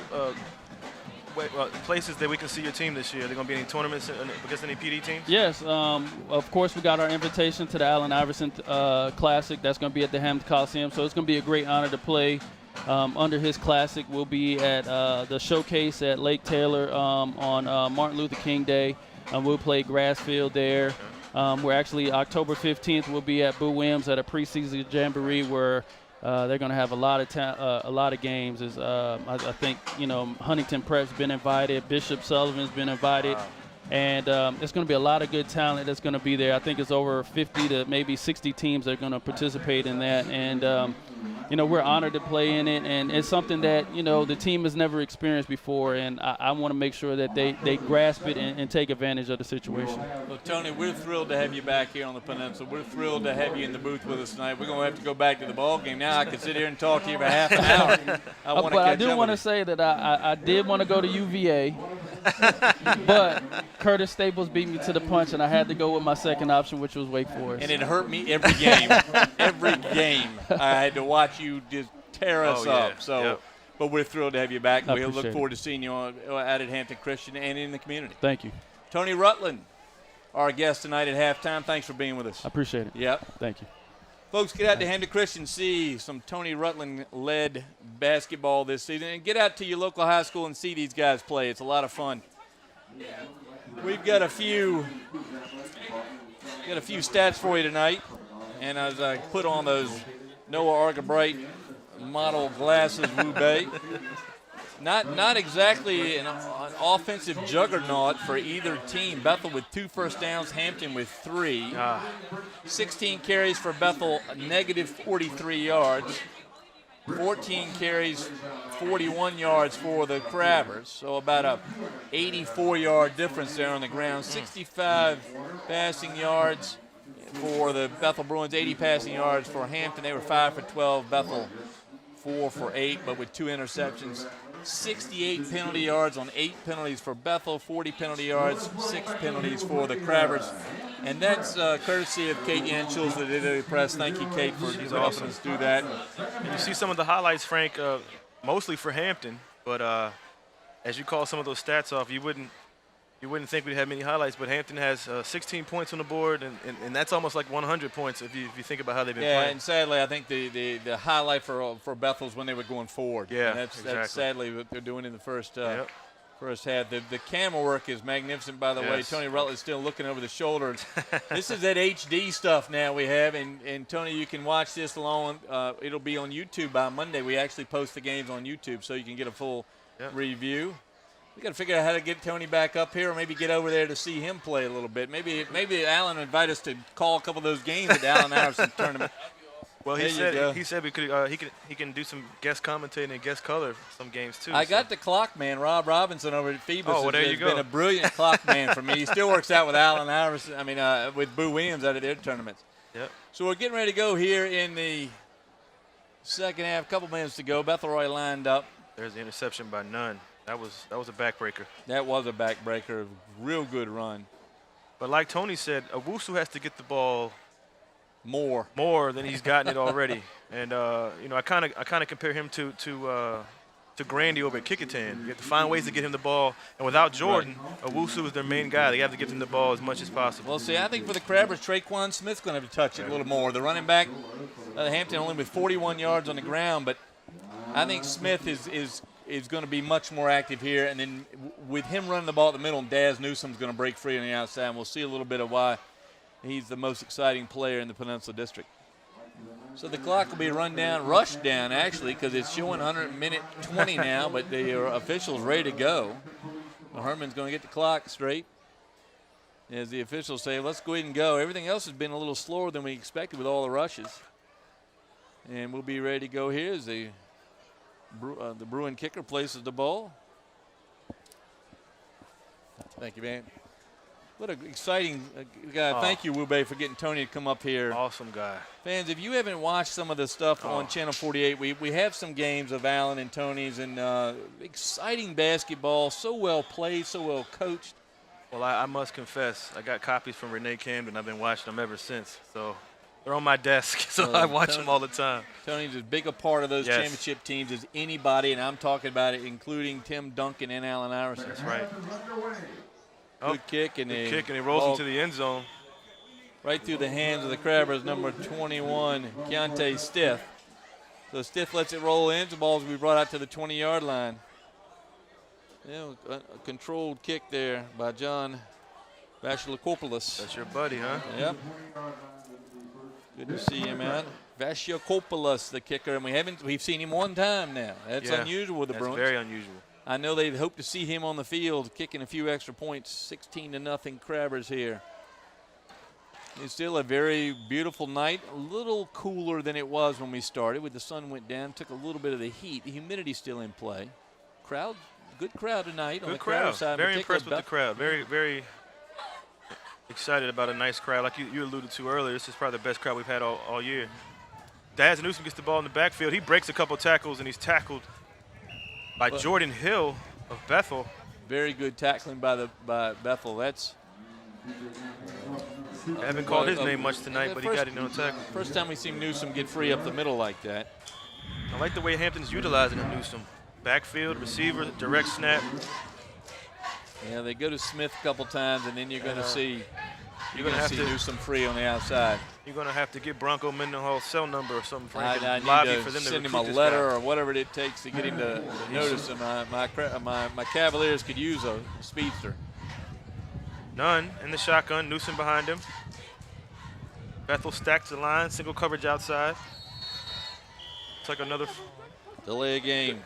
places that we can see your team this year. Are there going to be any tournaments against any PD teams? Yes. Of course, we got our invitation to the Allen Iverson Classic. That's going to be at the Hampton Coliseum. So it's going to be a great honor to play under his Classic. We'll be at the Showcase at Lake Taylor on Martin Luther King Day. We'll play grass field there. We're actually October 15th. We'll be at Boo Williams at a preseason jamboree where they're going to have a lot of games. I think Huntington Prep's been invited, Bishop Sullivan's been invited, and it's going to be a lot of good talent that's going to be there. I think it's over 50 to maybe 60 teams that are going to participate in that, and we're honored to play in it, and it's something that the team has never experienced before, and I want to make sure that they grasp it and take advantage of the situation. Well, Tony, we're thrilled to have you back here on the Peninsula. We're thrilled to have you in the booth with us tonight. We're going to have to go back to the ball game now. I could sit here and talk to you for half an hour. I do want to say that I did want to go to UVA, but Curtis Staples beat me to the punch, and I had to go with my second option, which was Wake Forest. And it hurt me every game. Every game I had to watch you just tear us up. So, yep. But we're thrilled to have you back. We'll look appreciate forward to seeing you out at Hampton Christian and in the community. Thank you. Tony Rutland, our guest tonight at halftime. Thanks for being with us. I appreciate it. Yep. Thank you. Folks, get out to Hampton Christian, see some Tony Rutland-led basketball this season, and get out to your local high school and see these guys play. It's a lot of fun. We've got a few stats for you tonight, and as I put on those Noah Argabright model glasses, Wu Bei, not exactly an offensive juggernaut for either team. Bethel with 2 first downs, Hampton with 3. 16 carries for Bethel, negative 43 yards. 14 carries, 41 yards for the Crabbers. So about a 84-yard difference there on the ground. 65 passing yards for the Bethel Bruins, 80 passing yards for Hampton. They were 5 for 12. Bethel 4 for 8, but with 2 interceptions. 68 penalty yards on 8 penalties for Bethel, 40 penalty yards, 6 penalties for the Crabbers. And that's courtesy of Kate Yanchels, the Daily Press. Thank you, Kate, for helping us do that. And you see some of the highlights, Frank, mostly for Hampton, but as you call some of those stats off, you wouldn't think we'd have many highlights, but Hampton has 16 points on the board, and that's almost like 100 points if you think about how they've been playing. Yeah, and sadly, I think the highlight for Bethel is when they were going forward. Yeah, and that's sadly what they're doing in the first half. The camera work is magnificent, by the way. Tony Rutledge still looking over the shoulder. This is that HD stuff now we have, and Tony, you can watch this along. It'll be on YouTube by Monday. We actually post the games on YouTube, so you can get a full review. We got to figure out how to get Tony back up here, or maybe get over there to see him play a little bit. Maybe Alan will invite us to call a couple of those games at the Allen Iverson tournament. Well, he said we could he can do some guest commentating and guest color some games too. I got the clock man, Rob Robinson over at Phoebus. Oh, well, there you go. Been a brilliant clock man for me. He still works out with Allen Iverson. I mean, with Boo Williams out of their tournaments. Yep. So we're getting ready to go here in the second half. A couple minutes to go. Bethel Roy lined up. There's the interception by Nunn. That was a backbreaker. That was a backbreaker. Real good run. But like Tony said, Owusu has to get the ball more than he's gotten it already. And I kind of compare him to Grandy over at Kickintan. You have to find ways to get him the ball. And without Jordan, Owusu is their main guy. They have to give him the ball as much as possible. Well, see, I think for the Crabbers, Traquan Smith's going to have to touch it a little more. The running back, Hampton only with 41 yards on the ground, but I think Smith is going to be much more active here. And then with him running the ball at the middle, Daz Newsom's going to break free on the outside. And we'll see a little bit of why he's the most exciting player in the Peninsula District. So the clock will be rushed down, actually, because it's showing 100-minute 20 now, but the official's ready to go. Well, Herman's going to get the clock straight. As the officials say, let's go ahead and go. Everything else has been a little slower than we expected with all the rushes. And we'll be ready to go here as the Bruin kicker places the ball. Thank you, man. What an exciting guy. Oh. Thank you, Wube, for getting Tony to come up here. Awesome guy. Fans, if you haven't watched some of the stuff on Channel 48, we have some games of Allen and Tony's, and exciting basketball, so well played, so well coached. Well, I must confess, I got copies from Renee Camden. I've been watching them ever since. So they're on my desk, so I watch them all the time. Tony's as big a part of those Yes. championship teams as anybody, and I'm talking about it, including Tim Duncan and Allen Iverson. That's right. Good kick, and Good kick, and he rolls ball into the end zone. right through the hands of the Crabbers, number 21, Keontae Stiff. So Stiff lets it roll in. The ball's be brought out to the 20-yard line. Yeah, a controlled kick there by John Vasilopoulos. That's your buddy, huh? Yep. Good to see him out. Vasilopoulos, the kicker, and we've seen him one time now. That's Yeah, unusual with the Bruins. Very unusual. I know they hope to see him on the field kicking a few extra points. 16-0 Crabbers here. It's still a very beautiful night. A little cooler than it was when we started. When the sun went down, took a little bit of the heat. The humidity's still in play. Crowd, good crowd tonight on the Crabber side. Very impressed with the crowd. Very, very excited about a nice crowd. Like you alluded to earlier, this is probably the best crowd we've had all year. Daz Newsome gets the ball in the backfield. He breaks a couple tackles, and he's tackled by Jordan Hill of Bethel. Very good tackling by Bethel. That's. I haven't called his name much tonight, but he got it on tackle. First time we've seen Newsome get free up the middle like that. I like the way Hampton's utilizing Newsome. Backfield, receiver, direct snap. Yeah, they go to Smith a couple times, and then you're going to see have to Newsome free on the outside. You're going to have to get Bronco Mendenhall's cell number or something for him I to need lobby to for them to send him a recruit this letter guy. or whatever it takes to get him to notice him. My Cavaliers could use a speedster. Nunn in the shotgun, Newsome behind him. Bethel stacks the line, single coverage outside. It's like another. Delay a game.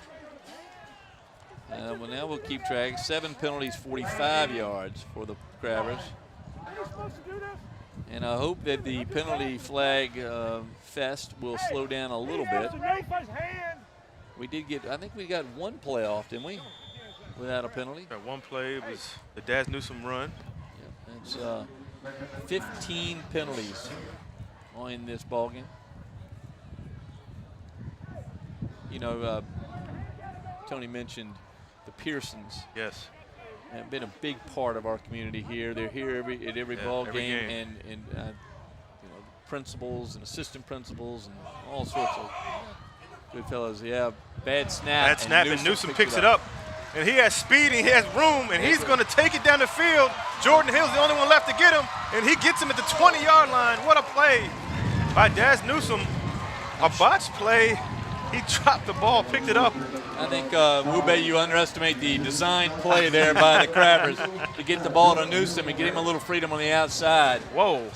Well, now we'll keep track. 7 penalties, 45 yards for the Crabbers. And I hope that the penalty flag fest will slow down a little bit. We did get, I think we got one play off, didn't we? Without a penalty. Got one play, it was the Daz Newsome run. Yep, it's 15 penalties in this ballgame. You know, Tony mentioned the Pearsons. Yes. Have been a big part of our community here. They're here at every ball game, and you know, principals and assistant principals and all sorts of good fellows. Yeah, bad snap. Bad snap, and Newsome picks it up. And he has speed, and he has room, and he's going to take it down the field. Jordan Hill's the only one left to get him, and he gets him at the 20-yard line. What a play by Daz Newsome. A botched play. He dropped the ball, picked it up. I think, Wube, you underestimate the design play there by the Crabbers to get the ball to Newsome and get him a little freedom on the outside. Whoa.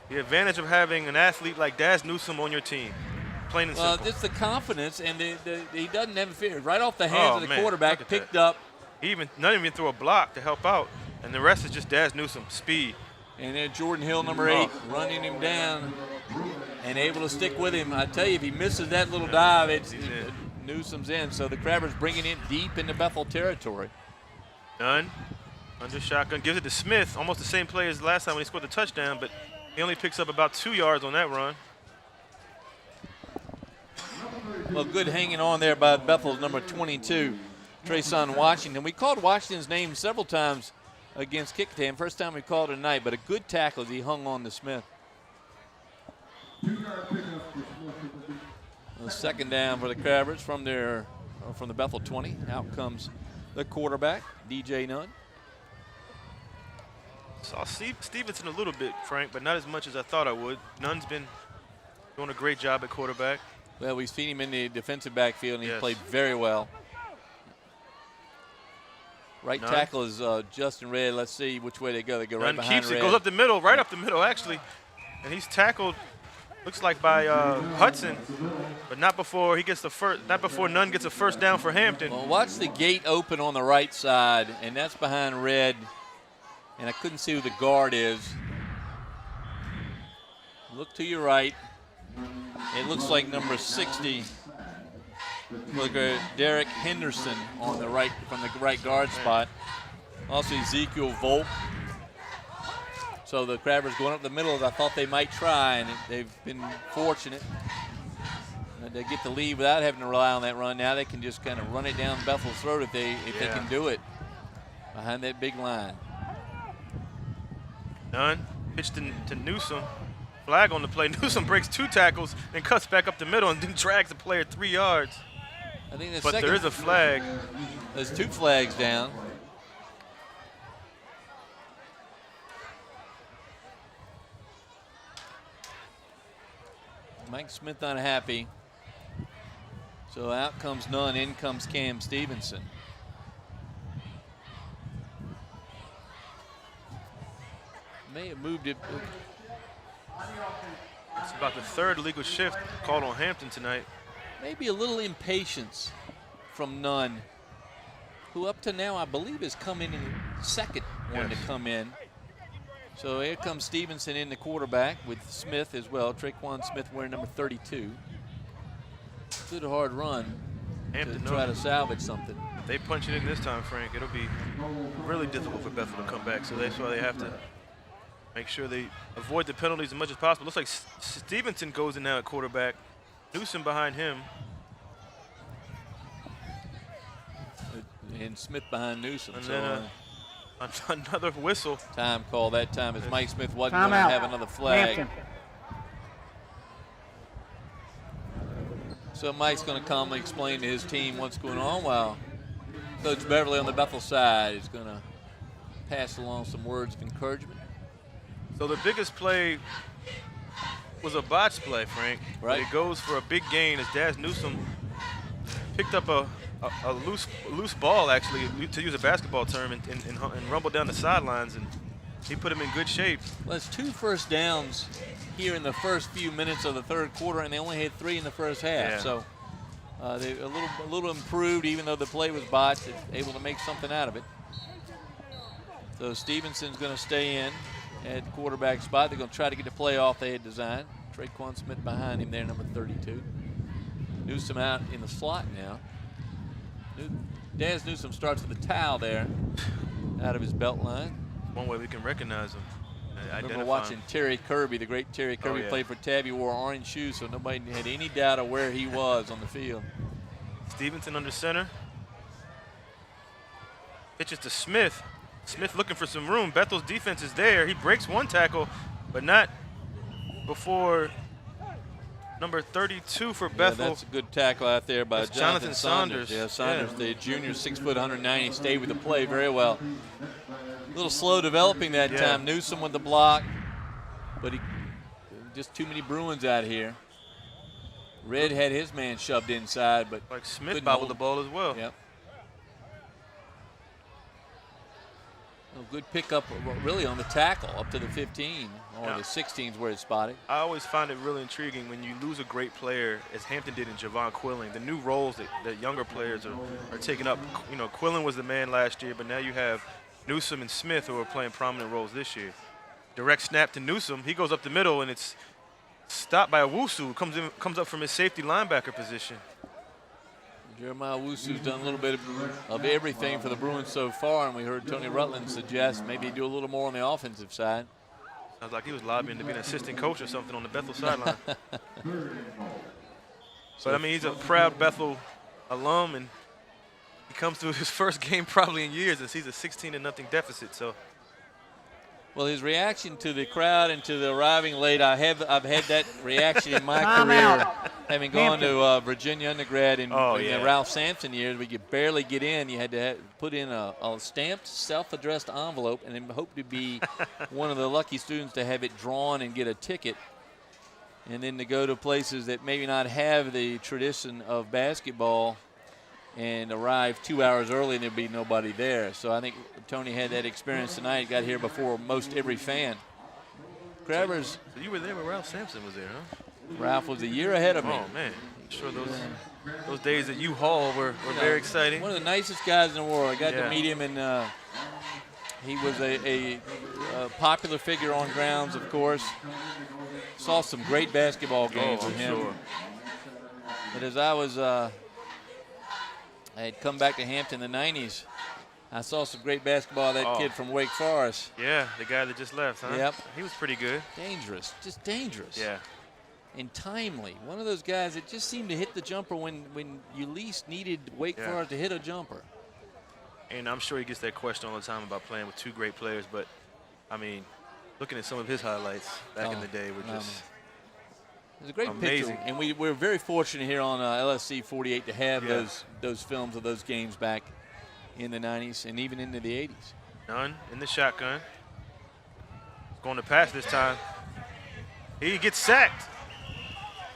The advantage of having an athlete like Daz Newsome on your team. Plain and simple. Well, it's the confidence, and he doesn't have fear. Right off the hands of the quarterback, picked up. He not even threw a block to help out, and the rest is just Daz Newsome, speed. And then Jordan Hill, number 8, running him down and able to stick with him. I tell you, if he misses that little dive, Newsome's in. So the Crabbers bringing it deep into Bethel territory. Nunn under shotgun, gives it to Smith, almost the same play as last time when he scored the touchdown, but he only picks up about 2 yards on that run. Well, good hanging on there by Bethel's number 22, Trayson Washington. We called Washington's name several times against Kickingham. First time we called it tonight, but a good tackle as he hung on to Smith. The second down for the Crabbers from the Bethel 20. Out comes the quarterback, DJ Nunn. Saw Stevenson a little bit, Frank, but not as much as I thought I would. Nunn's been doing a great job at quarterback. Well, we've seen him in the defensive backfield, and he's played very well. Right tackle is Justin Red. Let's see which way they go. They go right behind keeps Red. it, goes up the middle, right up the middle, actually. And he's tackled, looks like by Hudson, but not before he gets the first. Not before Nunn gets a first down for Hampton. Well, watch the gate open on the right side, and that's behind Red. And I couldn't see who the guard is. Look to your right. It looks like number 60. Look at Derek Henderson on the right, from the right guard spot. Also Ezekiel Volk So the Crabbers going up the middle as I thought they might try, and they've been fortunate. They get the lead without having to rely on that run. Now they can just kind of run it down Bethel's throat if they can do it behind that big line. Nunn pitched to Newsome. Flag on the play. Newsome breaks 2 tackles and cuts back up the middle and then drags the player 3 yards. I think but there is a flag. There's 2 flags down. Mike Smith unhappy. So out comes Nunn, in comes Cam Stevenson. May have moved it. It's about the 3rd legal shift called on Hampton tonight. Maybe a little impatience from Nunn, who up to now I believe has come in second one to come in. So here comes Stevenson in the quarterback with Smith as well. Traquan Smith wearing number 32. Good hard run Hampton to try to salvage something. If they punch it in this time, Frank, it'll be really difficult for Bethel to come back. So that's why they have to make sure they avoid the penalties as much as possible. Looks like Stevenson goes in now at quarterback. Newsom behind him. And Smith behind Newsom. And so then another whistle. Time call that time as Mike Smith wasn't going to have another flag. Hampton. So Mike's going to calmly explain to his team what's going on while Coach Beverly on the Bethel side is going to pass along some words of encouragement. So the biggest play was a botch play, Frank. Right. But it goes for a big gain as Daz Newsom picked up a loose ball, actually, to use a basketball term, and rumbled down the sidelines, and he put him in good shape. Well, it's 2 first downs here in the first few minutes of the 3rd quarter, and they only had 3 in the first half. Yeah. So they a little improved, even though the play was botched, able to make something out of it. So Stevenson's going to stay in at quarterback spot. They're going to try to get the play off they had designed. Traquan Smith behind him there, number 32. Newsom out in the slot now. Daz Newsom starts with a towel there out of his belt line. One way we can recognize him. I remember watching Terry Kirby, the great Terry Kirby, played for Tab. He wore orange shoes, so nobody had any doubt of where he was on the field. Stevenson under center. Pitches to Smith. Smith looking for some room. Bethel's defense is there. He breaks 1 tackle, but not before number 32 for Bethel. That's a good tackle out there by Jonathan Saunders. Yeah, Saunders, the junior, 6 foot, 190, stayed with the play very well. A little slow developing that time. Newsom with the block, but just too many Bruins out here. Red had his man shoved inside, but like Smith bobbled the ball as well. Yep. A good pickup, really, on the tackle up to the 15 or the 16s where it's spotted. I always find it really intriguing when you lose a great player, as Hampton did in Javon Quilling, the new roles that younger players are taking up. You know, Quilling was the man last year, but now you have Newsom and Smith who are playing prominent roles this year. Direct snap to Newsom. He goes up the middle, and it's stopped by Owusu, who comes up from his safety linebacker position. Jeremiah Owusu's done a little bit of everything for the Bruins so far, and we heard Tony Rutland suggest maybe do a little more on the offensive side. Sounds like he was lobbying to be an assistant coach or something on the Bethel sideline. But, I mean, he's a proud Bethel alum, and he comes to his first game probably in years and sees a 16-0 deficit. So, well, his reaction to the crowd and to the arriving late, I've had that reaction in my career, having gone to Virginia undergrad in the Ralph Sampson years. We could barely get in. You had to put in a stamped, self-addressed envelope and then hope to be one of the lucky students to have it drawn and get a ticket. And then to go to places that maybe not have the tradition of basketball and arrive 2 hours early and there'd be nobody there. So I think Tony had that experience tonight, got here before most every fan. Crabbers. So you were there when Ralph Sampson was there, huh? Ralph was a year ahead of me. Oh, man. I'm sure those days at U-Haul were very exciting. One of the nicest guys in the world. I got to meet him, and he was a popular figure on grounds, of course. Saw some great basketball games with him. Sure. But as I had come back to Hampton in the 90s, I saw some great basketball. That kid from Wake Forest. Yeah, the guy that just left, huh? Yep. He was pretty good. Dangerous, just dangerous. Yeah. And timely. One of those guys that just seemed to hit the jumper when you least needed Wake Forest to hit a jumper. And I'm sure he gets that question all the time about playing with two great players, but, I mean, looking at some of his highlights back in the day were just it was a great amazing. picture. And we're very fortunate here on LSC 48 to have those films of those games back in the 90s and even into the 80s. Nunn in the shotgun. Going to pass this time. He gets sacked.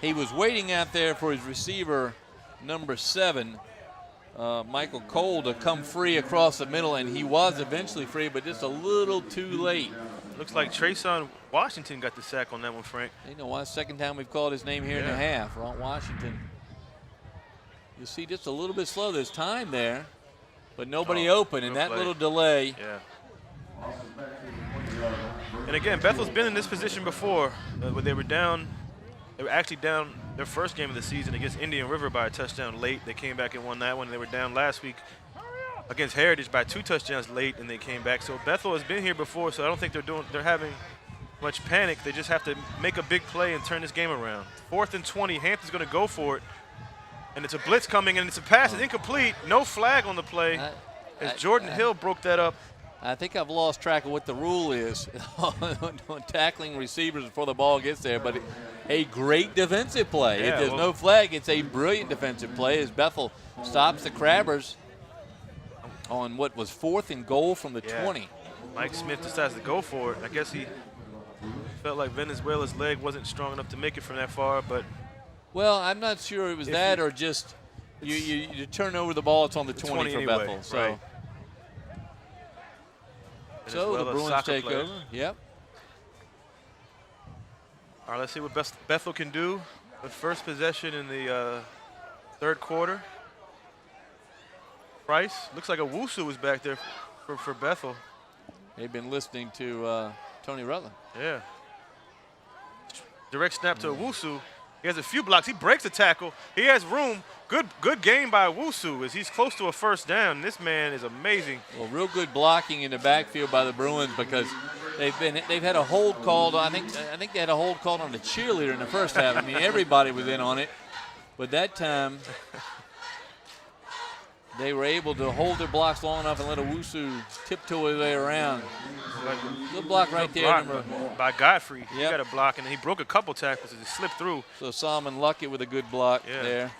He was waiting out there for his receiver, number 7, Michael Cole, to come free across the middle, and he was eventually free, but just a little too late. Looks like Trayson Washington got the sack on that one, Frank. You know why? Second time we've called his name here in the half. Ron Washington. You see just a little bit slow. There's time there, but nobody open, and that little delay. Yeah. And again, Bethel's been in this position before, when they were down. They were actually down their first game of the season against Indian River by a touchdown late. They came back and won that one. They were down last week against Heritage by 2 touchdowns late, and they came back. So Bethel has been here before, so I don't think they're having much panic. They just have to make a big play and turn this game around. 4th and 20. Hampton's going to go for it, and it's a blitz coming, and it's a pass. It's incomplete. No flag on the play as Jordan Hill broke that up. I think I've lost track of what the rule is on tackling receivers before the ball gets there, but a great defensive play. Yeah, if there's no flag, it's a brilliant defensive play as Bethel stops the Crabbers on what was 4th and goal from the 20. Mike Smith decides to go for it. I guess he felt like Venezuela's leg wasn't strong enough to make it from that far, but. Well, I'm not sure it was that or just you turn over the ball, it's on the 20 for anyway, Bethel. So. Right. So the Bruins take over. Yep. All right, let's see what Bethel can do. The first possession in the 3rd quarter. Price, looks like Owusu is back there for Bethel. They've been listening to Tony Rutland. Yeah. Direct snap to Owusu. He has a few blocks. He breaks a tackle. He has room. Good game by Owusu as he's close to a first down. This man is amazing. Well, real good blocking in the backfield by the Bruins because they've had a hold called. I think they had a hold called on the cheerleader in the first half. I mean, everybody was in on it, but that time they were able to hold their blocks long enough and let Owusu tiptoe his way around. Good block right there. By Godfrey. He got a block, and he broke a couple tackles as he slipped through. So Solomon Luckett with a good block there.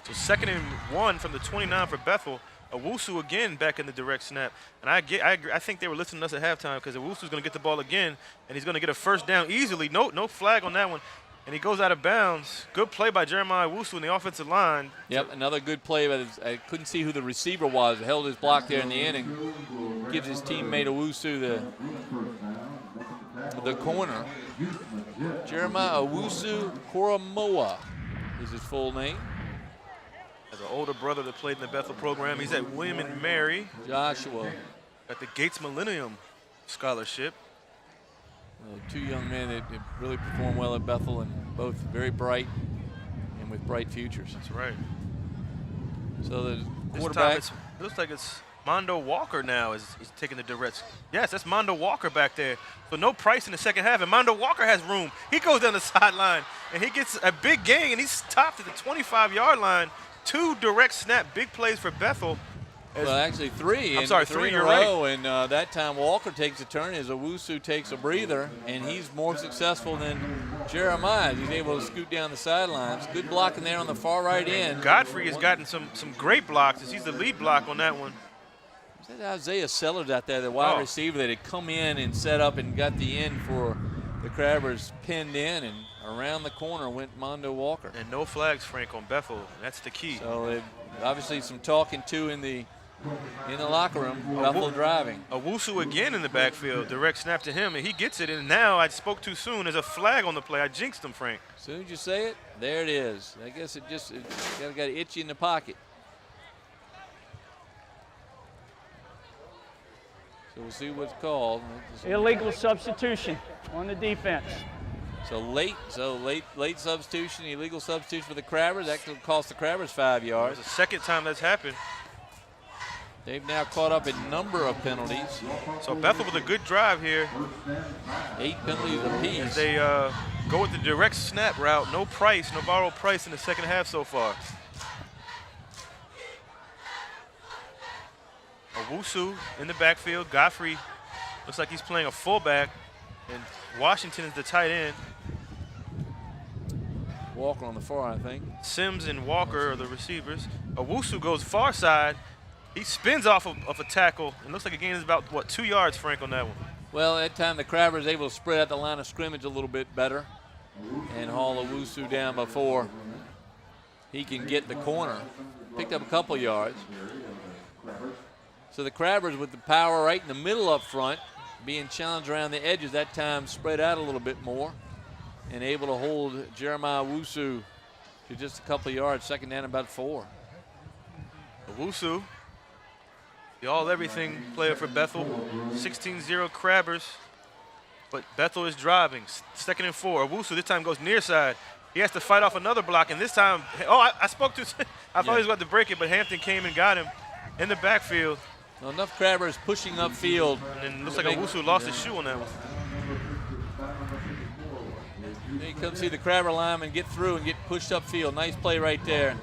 So 2nd and 1 from the 29 for Bethel. Owusu again back in the direct snap. And I agree. I think they were listening to us at halftime because Owusu's going to get the ball again, and he's going to get a first down easily. No flag on that one. And he goes out of bounds. Good play by Jeremiah Owusu in the offensive line. Yep, another good play. But I couldn't see who the receiver was. Held his block there in the end and gives his teammate Owusu the corner. Jeremiah Owusu Koromoa is his full name. Has an older brother that played in the Bethel program. He's at William and Mary. Joshua. At the Gates Millennium Scholarship. Two young men that really performed well at Bethel and both very bright and with bright futures. That's right. So the quarterback. It looks like it's Mondo Walker now is taking the direct. Yes, that's Mondo Walker back there. So no Price in the second half, and Mondo Walker has room. He goes down the sideline, and he gets a big gain, and he's stopped at the 25-yard line. 2 direct snap, big plays for Bethel. Well, actually 3. I'm sorry, 3 in a you're row, right. and that time Walker takes a turn as Owusu takes a breather, and he's more successful than Jeremiah. He's able to scoot down the sidelines. Good blocking there on the far right end. Godfrey has gotten some great blocks as he's the lead block on that one. Was that Isaiah Sellers out there, the wide receiver that had come in and set up and got the end for the Crabbers pinned in, and around the corner went Mondo Walker. And no flags, Frank, on Bethel. That's the key. So obviously some talking to in the locker room. Bethel driving. Owusu again in the backfield. Direct snap to him, and he gets it. And now I spoke too soon. There's a flag on the play. I jinxed him, Frank. As soon as you say it, there it is. I guess it got itchy in the pocket. So we'll see what's called. Illegal substitution on the defense. So late substitution, illegal substitution for the Crabbers. That could cost the Crabbers 5 yards. It's the second time that's happened. They've now caught up in number of penalties. So Bethel with a good drive here. 8 penalties apiece. As they go with the direct snap route. No Price, Navarro Price in the second half so far. Owusu in the backfield. Godfrey looks like he's playing a fullback. And Washington is the tight end. Walker on the far, I think. Sims and Walker are the receivers. Owusu goes far side. He spins off of a tackle. It looks like a gain is about, what, 2 yards, Frank, on that one. Well, at that time, the Crabbers was able to spread out the line of scrimmage a little bit better and haul Owusu down before he can get the corner. Picked up a couple yards. So the Crabbers with the power right in the middle up front, being challenged around the edges, that time spread out a little bit more and able to hold Jeremiah Owusu to just a couple of yards, second down about 4. Owusu, the all-everything player for Bethel, 16-0 Crabbers, but Bethel is driving, 2nd and 4. Owusu this time goes near side. He has to fight off another block, and this time, I spoke to, I thought he was about to break it, but Hampton came and got him in the backfield. Well, enough Crabbers pushing upfield. And then it looks like Owusu lost his shoe on that one. Then you come see the Crabber lineman get through and get pushed upfield. Nice play right there.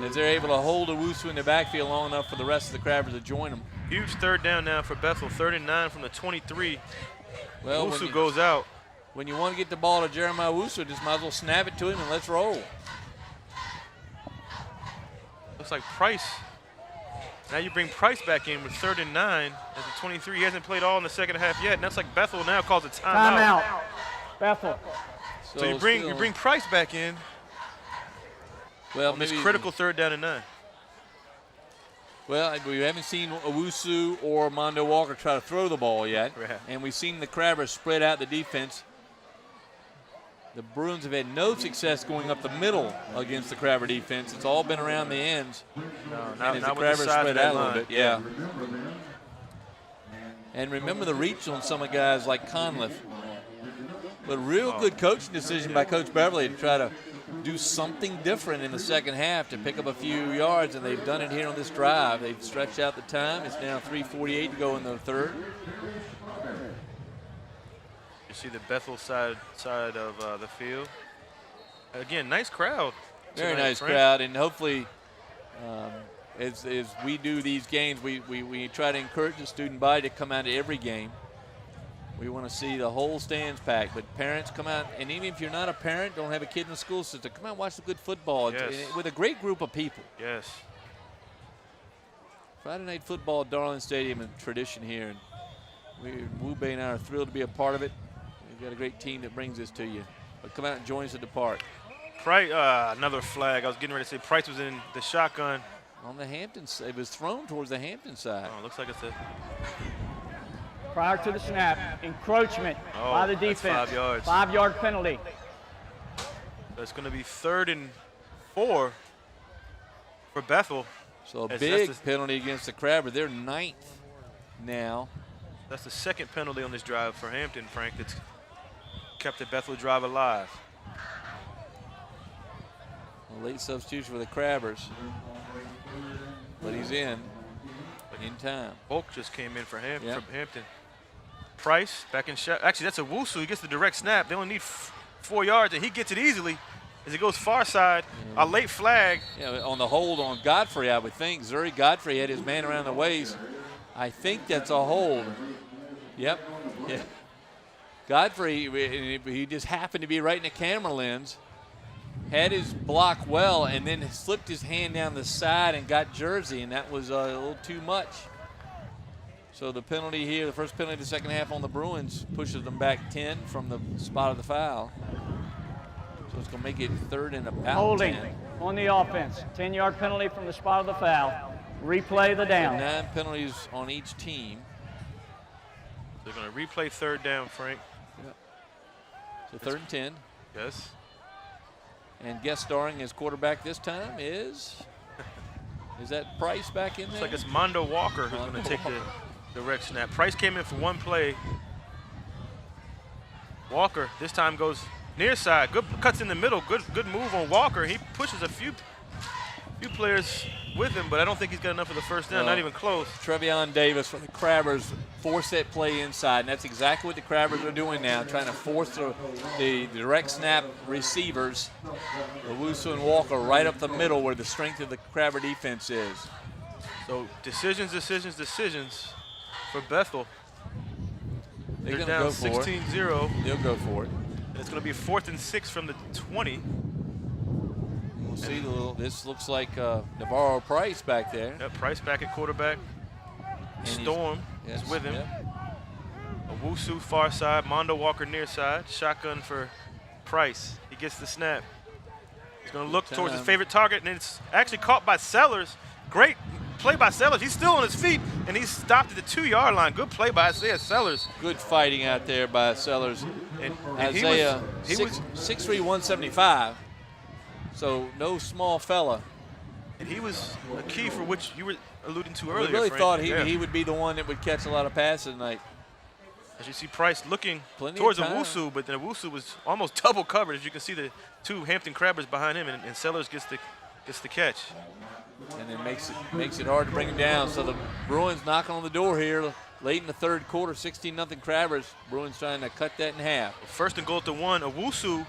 As they're able to hold Owusu in the backfield long enough for the rest of the Crabbers to join them. Huge third down now for Bethel, 3rd and 9 from the 23. Well, Owusu goes out. When you want to get the ball to Jeremiah Owusu, just might as well snap it to him and let's roll. Looks like Price. Now you bring Price back in with 3rd and 9 at the 23. He hasn't played all in the second half yet, and that's like Bethel now calls a timeout. Timeout. Bethel. So you bring Price back in. Well, on this maybe critical 3rd down and 9. Well, we haven't seen Owusu or Mondo Walker try to throw the ball yet, Right. and we've seen the Crabbers spread out the defense. The Bruins have had no success going up the middle against the Crabber defense. It's all been around the ends. Not and as with the the Crabbers size of spread that out a little line. bit, yeah. And remember the reach on some of guys like Conliffe. But real good coaching decision by Coach Beverly to try to do something different in the second half to pick up a few yards, and they've done it here on this drive. They've stretched out the time. It's now 3:48 to go in the third. You see the Bethel side of the field. Again, nice crowd. Very tonight, nice Frank. crowd, and hopefully as we do these games, we try to encourage the student body to come out to every game. We want to see the whole stands packed, but parents come out, and even if you're not a parent, don't have a kid in the school system, come out and watch the good football Yes. with a great group of people. Yes. Friday night football at Darling Stadium is a tradition here, and Wu Bei and I are thrilled to be a part of it. We've got a great team that brings this to you. But come out and join us at the park. Price, another flag. I was getting ready to say Price was in the shotgun. On the Hampton side, it was thrown towards the Hampton side. Oh, looks like it's a Prior to the snap, encroachment by the that's defense. 5 yards. 5-yard penalty. That's going to be 3rd and 4 for Bethel. So a That's big the- penalty against the Crabber. They're 9th now. That's the 2nd penalty on this drive for Hampton, Frank, that's kept the Bethel drive alive. A late substitution for the Crabbers. But he's in time. Volk just came in for Yep. Hampton. Price back in shot. Actually, that's a Owusu. He gets the direct snap. They only need 4 yards, and he gets it easily as he goes far side. A late flag. Yeah, on the hold on Godfrey, I would think. Zuri Godfrey had his man around the waist. I think that's a hold. Yep. Yeah. Godfrey, he just happened to be right in the camera lens. Had his block well, and then slipped his hand down the side and got jersey, and that was a little too much. So the penalty here, the first penalty of the second half on the Bruins, pushes them back 10 from the spot of the foul. So it's going to make it 3rd and about Holding 10. on the offense. 10-yard penalty from the spot of the foul. Replay the down. 9 penalties on each team. They're going to replay 3rd down, Frank. So 3rd and 10. Yes. And guest starring as quarterback this time is that Price back in Looks there? like it's Mondo Walker who's going to take the direct snap. Price came in for one play. Walker this time goes near side. Good cuts in the middle. Good move on Walker. He pushes a few few players with him, but I don't think he's got enough for the first down. Not even close. Trevion Davis for the Crabbers forced that play inside, and that's exactly what the Crabbers are doing now, trying to force the direct snap receivers, Owusu and Walker, right up the middle where the strength of the Crabber defense is. So decisions for Bethel. They're down 16-0. They'll go for it. And it's going to be 4th and 6 from the 20. We'll see. This looks like Navarro Price back there. Yep, Price back at quarterback. And Storm is with him. Yep. Owusu far side, Mondo Walker near side. Shotgun for Price. He gets the snap. He's going to look towards his favorite target, and it's actually caught by Sellers. Great play by Sellers. He's still on his feet, and he's stopped at the 2-yard line. Good play by Isaiah Sellers. Good fighting out there by Sellers. And Isaiah, he was 6'3", 175. So no small fella. And he was a key for which you were alluding to earlier. We really Frank. thought he would be the one that would catch a lot of passes tonight. As you see Price looking Plenty towards of time. Owusu, but then Owusu was almost double covered. As you can see the 2 Hampton Crabbers behind him, and Sellers gets the catch. And it makes it hard to bring him down. So the Bruins knocking on the door here late in the third quarter, 16-0 Crabbers. Bruins trying to cut that in half. 1st and goal at the 1. Owusu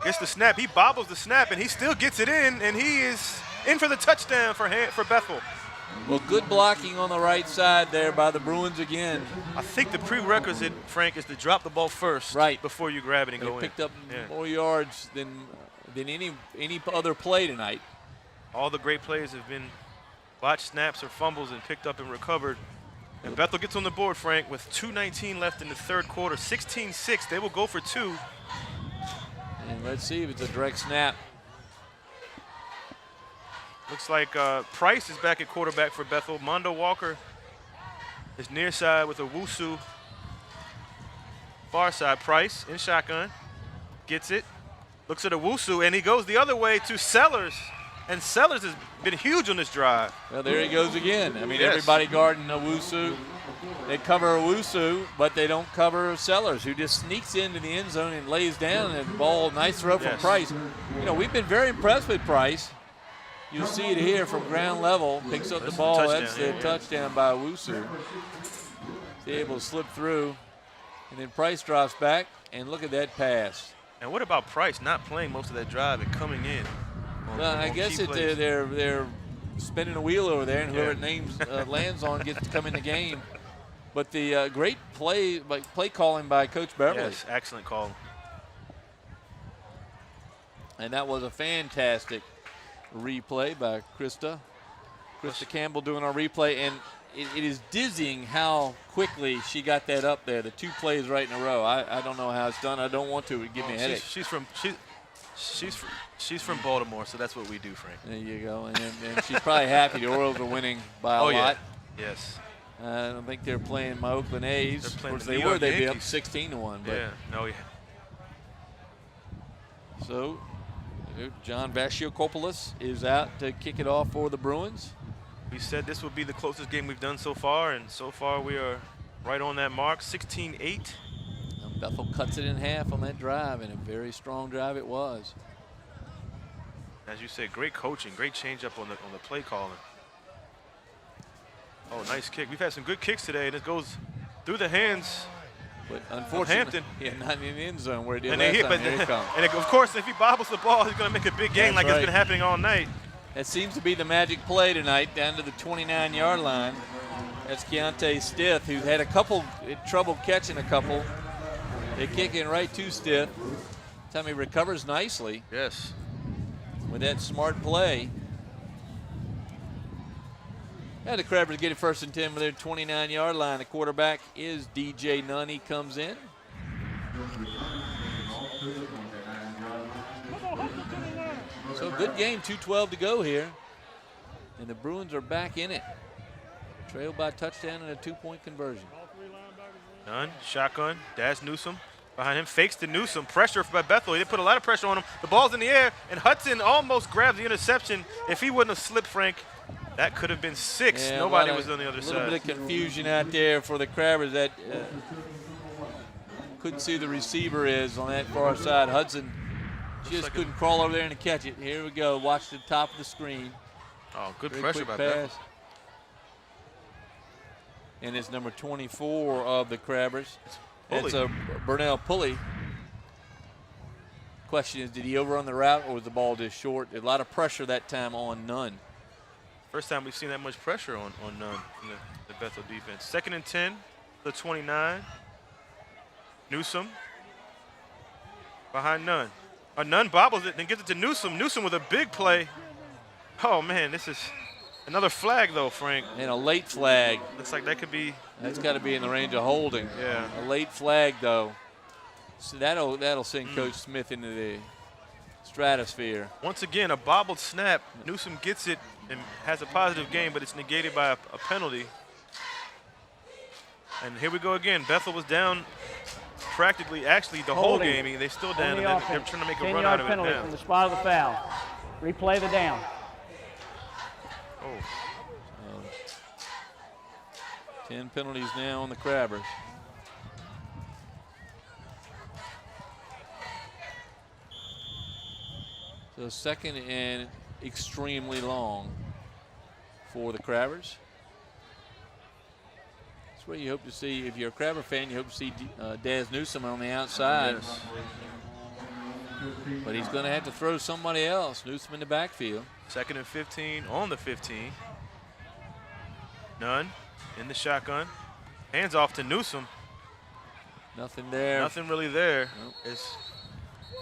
gets the snap. He bobbles the snap, and he still gets it in, and he is in for the touchdown for Bethel. Well, good blocking on the right side there by the Bruins again. I think the prerequisite, Frank, is to drop the ball first before you grab it and They go in. picked up more yards than any other play tonight. All the great plays have been botched snaps or fumbles and picked up and recovered. And Bethel gets on the board, Frank, with 2:19 left in the third quarter. 16-6. They will go for 2. And let's see if it's a direct snap. Looks like Price is back at quarterback for Bethel. Mondo Walker is near side with Owusu. Far side, Price in shotgun. Gets it. Looks at Owusu, and he goes the other way to Sellers. And Sellers has been huge on this drive. Well, there he goes again. I mean, Yes. everybody guarding Owusu. They cover Owusu, but they don't cover Sellers, who just sneaks into the end zone and lays down and ball. Nice throw from Yes. Price. You know, we've been very impressed with Price. You'll see it here from ground level. Picks up the ball. touchdown, That's the yeah. touchdown by Owusu. He's able to slip through. And then Price drops back, and look at that pass. And what about Price not playing most of that drive and coming in? Well, I guess they're spinning a wheel over there, and whoever it lands on gets to come in the game. But the great play calling by Coach Beverly. Yes, excellent call. And that was a fantastic replay by Krista Campbell doing our replay. And it is dizzying how quickly she got that up there, the 2 plays right in a row. I don't know how it's done. I don't want to. It would give me a headache. She's from Baltimore, so that's what we do, Frank. There you go. And she's probably happy the Orioles are winning by a lot. Yes. I don't think they're playing my Oakland A's. They're playing Of course, the they New were. York They'd be up Yankees. 16-1. But Yeah. Oh, yeah. So, John Vasciocopoulos is out to kick it off for the Bruins. We said this would be the closest game we've done so far, and so far we are right on that mark, 16-8. Bethel cuts it in half on that drive, and a very strong drive it was. As you said, great coaching, great changeup on the play calling. Oh, nice kick. We've had some good kicks today, and it goes through the hands. But unfortunately, Hampton. not in the end zone where it did And, last they hit, time. but, Here it comes. and of course, if he bobbles the ball, he's going to make a big game That's it's right. been happening all night. That seems to be the magic play tonight, down to the 29-yard line. That's Keontae Stith, who's had trouble catching a couple. They kick in right to Stith. Time he recovers nicely Yes. with that smart play. And the Crabbers get it 1st and 10 with their 29-yard line. The quarterback is DJ Nunn. He comes in. So good game, 2:12 to go here. And the Bruins are back in it. Trailed by a touchdown and a 2-point conversion. Nunn, shotgun, Daz Newsome behind him, fakes to Newsome, pressure by Bethel. They put a lot of pressure on him. The ball's in the air, and Hudson almost grabs the interception. If he wouldn't have slipped, Frank, that could have been 6. Yeah, Nobody was on the other A little side. bit of confusion out there for the Crabbers. That couldn't see who the receiver is on that far side. Hudson just couldn't crawl over there and catch it. Here we go. Watch the top of the screen. Oh, good Very pressure quick by Bethel. pass. And it's number 24 of the Crabbers. It's a Burnell Pulley. Question is, did he overrun the route or was the ball just short? A lot of pressure that time on Nunn. First time we've seen that much pressure on Nunn from the Bethel defense. 2nd and 10, the 29. Newsome behind Nunn. Nunn bobbles it and gives it to Newsome. Newsome with a big play. Oh, man, this is another flag, though, Frank. And a late flag. Looks like that could be. That's got to be in the range of holding. Yeah. A late flag, though. So that'll send Coach Smith into the stratosphere. Once again, a bobbled snap. Newsome gets it and has a positive game, but it's negated by a penalty. And here we go again. Bethel was down practically, actually, the whole game. And they still down, and they're trying to make a run out of it penalty now. from the spot of the foul. Replay the down. Oh. 10 penalties now on the Crabbers. So 2nd and extremely long for the Crabbers. That's where you hope to see, if you're a Crabber fan, you hope to see Daz Newsome on the outside. Yes. But he's going to have to throw somebody else. Newsome in the backfield. 2nd and 15 on the 15. Nunn in the shotgun. Hands off to Newsome. Nothing there. Nothing really there. Nope. It's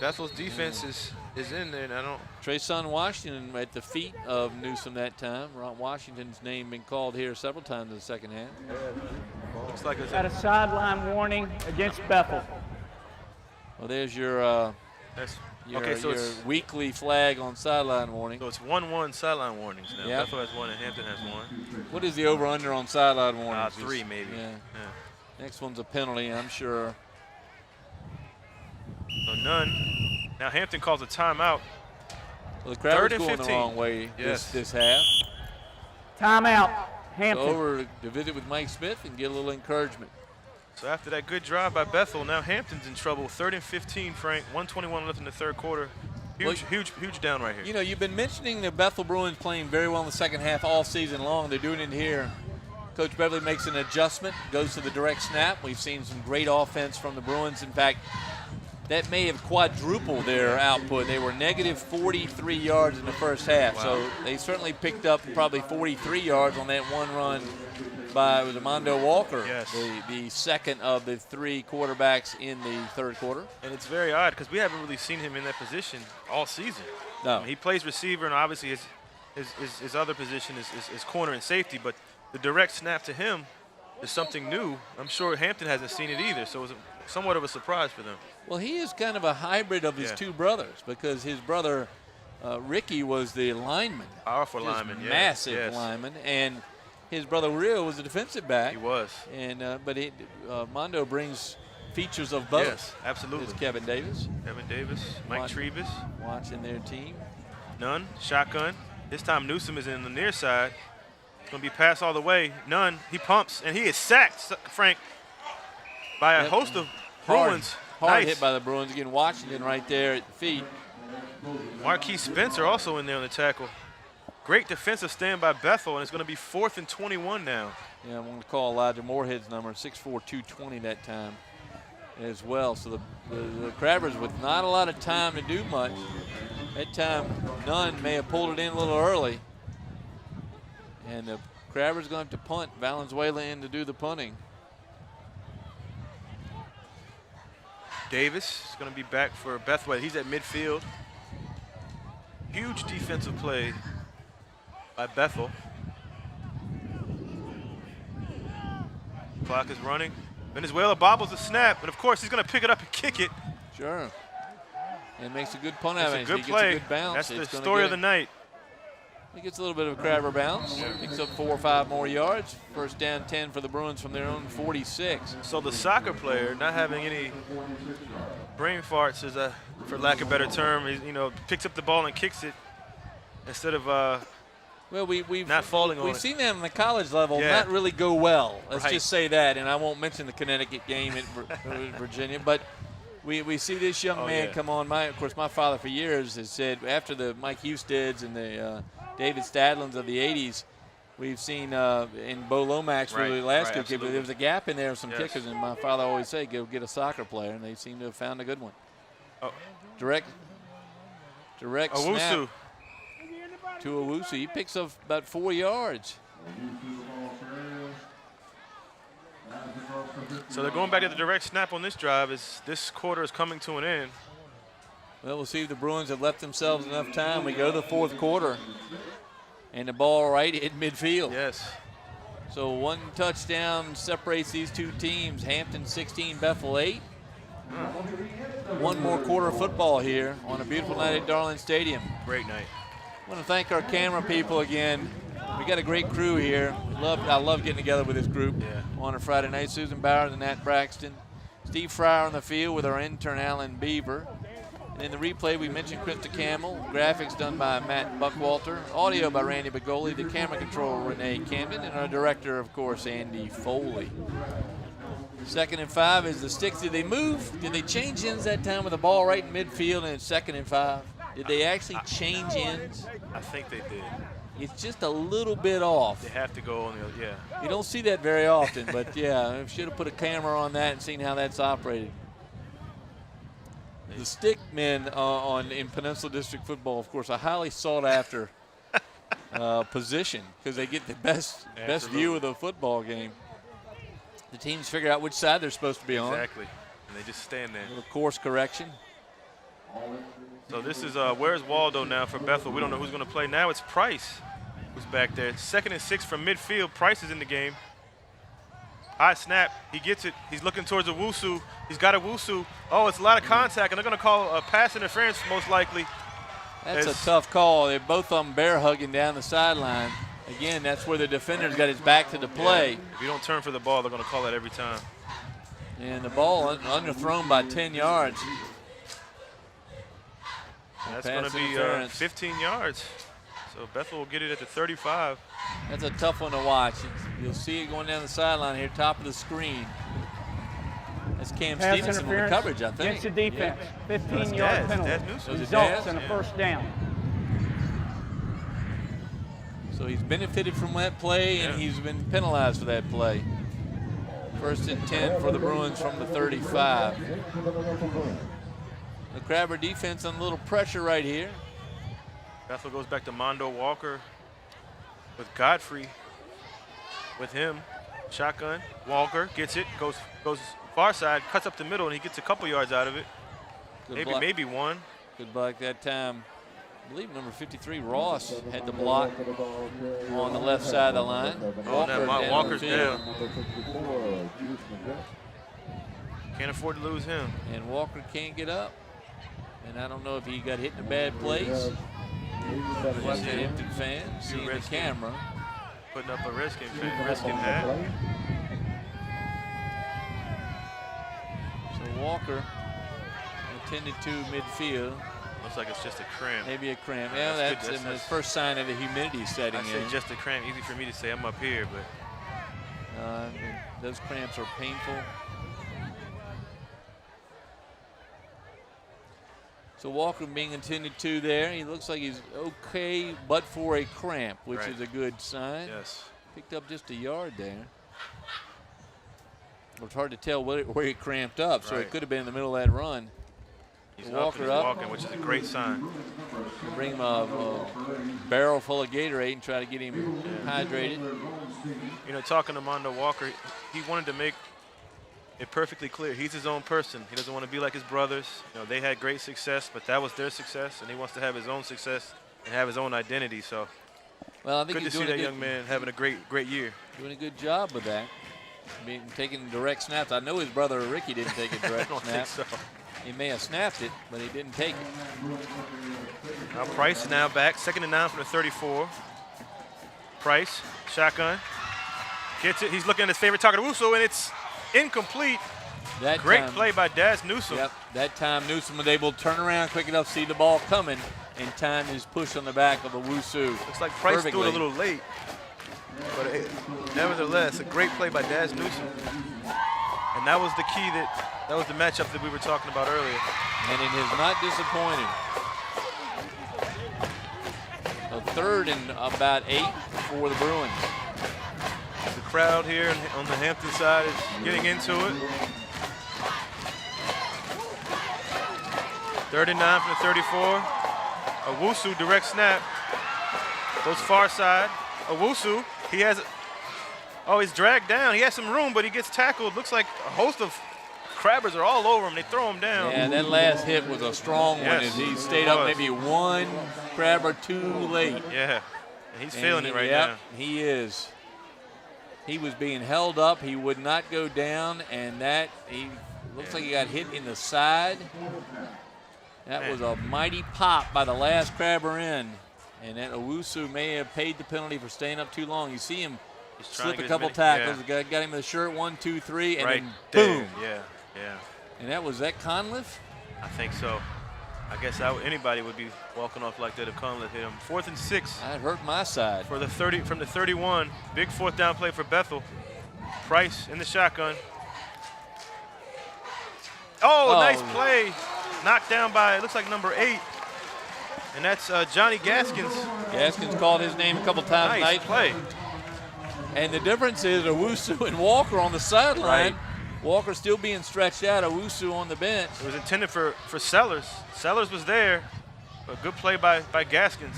Bethel's defense is in there, and I don't. Trayson Washington at the feet of Newsome that time. Ron Washington's name been called here several times in the second half. Looks like it's Got a sideline warning against Bethel. Well, there's your that's, your, okay. So your it's weekly flag on sideline warning. 1-1 sideline warnings now. Yep. Bethel has one and Hampton has one. What is the over/under on sideline warnings? 3 maybe. Yeah. Yeah. Next one's a penalty, I'm sure. So Nunn. Now Hampton calls a timeout. Well, the Crabbers 3rd and going the 15. wrong way Yes. this half. Timeout. So Hampton. over to visit with Mike Smith and get a little encouragement. So after that good drive by Bethel, now Hampton's in trouble. 3rd and 15, Frank. 1:21 left in the 3rd quarter. Huge down right here. You know, you've been mentioning the Bethel Bruins playing very well in the second half all season long. They're doing it here. Coach Beverly makes an adjustment, goes to the direct snap. We've seen some great offense from the Bruins. In fact, that may have quadrupled their output. They were negative 43 yards in the first half. Wow. So they certainly picked up probably 43 yards on that one run by Armando Walker, Yes. the second of the 3 quarterbacks in the 3rd quarter. And it's very odd because we haven't really seen him in that position all season. No. I mean, he plays receiver, and obviously his other position is corner and safety, but the direct snap to him is something new. I'm sure Hampton hasn't seen it either, so it was somewhat of a surprise for them. Well, he is kind of a hybrid of his two brothers because his brother Ricky was the lineman. Powerful Just lineman, yeah. massive Yes. lineman, and his brother Rio was a defensive back. He was. And but Mondo brings features of both. Yes, absolutely. There's Kevin Davis Kevin Davis, Mike Trevis. watching their team. Nunn, shotgun. This time Newsome is in the near side. It's going to be pass all the way. Nunn, he pumps, and he is sacked, Frank, by a host of Bruins. Hard Nice. hit by the Bruins. Again, Washington right there at the feet. Marquise Spencer also in there on the tackle. Great defensive stand by Bethel, and it's going to be 4th and 21 now. Yeah, I want to call Elijah Moorhead's number, 6'4", 220 that time as well. So the Crabbers with not a lot of time to do much. That time, Nunn may have pulled it in a little early. And the Crabbers going to have to punt. Valenzuela in to do the punting. Davis is going to be back for Bethel. He's at midfield. Huge defensive play by Bethel. Clock is running. Venezuela bobbles the snap, and of course he's going to pick it up and kick it. Sure. And makes a good punt That's out of a it. good He play. gets a good bounce. That's It's the gonna story get of the night. He gets a little bit of a Crabber bounce. Picks up 4 or 5 more yards. First down 10 for the Bruins from their own 46. So the soccer player, not having any brain farts, is for lack of a better term, is, picks up the ball and kicks it instead of Well, we've not falling on we've it. seen them on the college level Yeah. not really go well. Let's Right. just say that, and I won't mention the Connecticut game in Virginia, but we see this young man come on. Of course, my father for years has said after the Mike Husteds and the David Stadlins of the 80s. We've seen in Bo Lomax really last good kick, but there was a gap in there of some kickers, and my father always said, go get a soccer player, and they seem to have found a good one. Oh. Direct Owusu. snap to Owusu. He picks up about 4 yards. So they're going back to the direct snap on this drive as this quarter is coming to an end. Well, we'll see if the Bruins have left themselves enough time. We go to the fourth quarter, and the ball right at midfield. Yes. So one touchdown separates these two teams. Hampton 16, Bethel 8. One more quarter of football here on a beautiful night at Darling Stadium. Great night. I want to thank our camera people again. We got a great crew here. I love getting together with this group on a Friday night. Susan Bowers and Nat Braxton. Steve Fryer on the field with our intern Alan Beaver. And in the replay, we mentioned Krista Campbell. Graphics done by Matt Buckwalter. Audio by Randy Bagoli. The camera control, Renee Camden. And our director, of course, Andy Foley. 2nd and 5 is the sticks. Did they move? Did they change ends that time with the ball right in midfield and it's 2nd and 5? Did they actually change ends? I think they did. It's just a little bit off. They have to go on the, You don't see that very often, but yeah, I should have put a camera on that and seen how that's operated. The stick men in Peninsula District football, of course, a highly sought after position because they get the best view of the football game. The teams figure out which side they're supposed to be on. Exactly, and they just stand there. A little course correction. So this is where's Waldo now for Bethel? We don't know who's going to play. Now it's Price who's back there. 2nd and 6 from midfield. Price is in the game. High snap. He gets it. He's looking towards Owusu. He's got Owusu. Oh, it's a lot of contact, and they're going to call a pass interference most likely. That's a tough call. They're both of them bear hugging down the sideline. Again, that's where the defender's got his back to the play. Yeah. If you don't turn for the ball, they're going to call that every time. And the ball underthrown by 10 yards. That's going to be 15 yards. So Bethel will get it at the 35. That's a tough one to watch. You'll see it going down the sideline here, top of the screen. That's Cam Pass Stevenson with the coverage, I think. Against the defense. Yeah. 15-yard penalty. Results in a first down. So he's benefited from that play, and he's been penalized for that play. 1st and 10 for the Bruins from the 35. The Crabber defense on a little pressure right here. Bethel goes back to Mondo Walker with Godfrey with him. Shotgun. Walker gets it, goes far side, cuts up the middle, and he gets a couple yards out of it. Maybe one. Good block that time. I believe number 53, Ross, had the block on the left side of the line. Walker's down. Can't afford to lose him. And Walker can't get up. And I don't know if he got hit in a bad place. Hampton fans seeing the camera. Putting up a risking that. So Walker attended to midfield. Looks like it's just a cramp. Maybe a cramp. Yeah, that's the first sign of the humidity setting in. I said just a cramp. Easy for me to say. I'm up here, but those cramps are painful. So Walker being attended to there. He looks like he's okay, but for a cramp, which is a good sign. Yes. Picked up just a yard there. It's hard to tell where he cramped up, so it could have been in the middle of that run. He's Walker up, walking, which is a great sign. Bring him a barrel full of Gatorade and try to get him hydrated. You know, talking to Mondo Walker, he wanted to make it perfectly clear. He's his own person. He doesn't want to be like his brothers. You know, they had great success, but that was their success, and he wants to have his own success and have his own identity. So, well, I think good to see that young man having a great year. Doing a good job with that. Taking direct snaps. I know his brother Ricky didn't take a direct I don't snap. think so. He may have snapped it, but he didn't take it. Now Price is now back. 2nd and 9 from the 34. Price, shotgun, gets it. He's looking at his favorite target, Owusu, and it's incomplete. Great play by Daz Newsom. Yep, that time Newsom was able to turn around quick enough, see the ball coming, and time his push on the back of Owusu. Looks like Price threw it a little late, but nevertheless, a great play by Daz Newsom. And that was the key that was the matchup that we were talking about earlier. And it has not disappointed. 3rd and about 8 for the Bruins. The crowd here on the Hampton side is getting into it. 39 from the 34. Owusu direct snap. Goes far side. Owusu, he has, he's dragged down. He has some room, but he gets tackled. Looks like a host of Crabbers are all over him. They throw him down. Yeah, that last hit was a strong one as he stayed up maybe one Crabber too late. Yeah, and he's feeling it right now. He is. He was being held up. He would not go down, and he looks like he got hit in the side. That was a mighty pop by the last Crabber in, and that Owusu may have paid the penalty for staying up too long. You see him slip a couple tackles. Got him in the shirt, 1, 2, 3, and then boom. Yeah. And that was Conliffe? I think so. I guess anybody would be walking off like that if Conliffe hit him. 4th and 6. That hurt my side. For the 30 from the 31. Big 4th down play for Bethel. Price in the shotgun. Oh, nice play. Knocked down by, it looks like number 8. And that's Johnny Gaskins. Gaskins called his name a couple times. Nice play. And the difference is Owusu and Walker on the sideline. Right. Walker still being stretched out, Owusu on the bench. It was intended for Sellers. Sellers was there, but good play by Gaskins.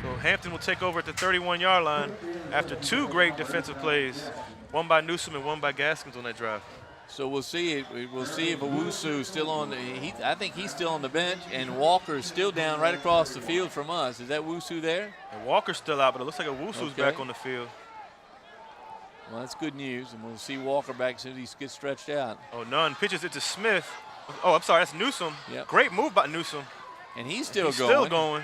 So Hampton will take over at the 31-yard line after 2 great defensive plays, one by Newsom and one by Gaskins on that drive. So we'll see. We'll see if Owusu is still on. I think he's still on the bench, and Walker's still down right across the field from us. Is that Owusu there? And Walker's still out, but it looks like Owusu's back on the field. Well, that's good news, and we'll see Walker back as soon as he gets stretched out. Oh, Nunn pitches it to Smith. Oh, I'm sorry, that's Newsom. Yep. Great move by Newsom. And he's still going. Still going.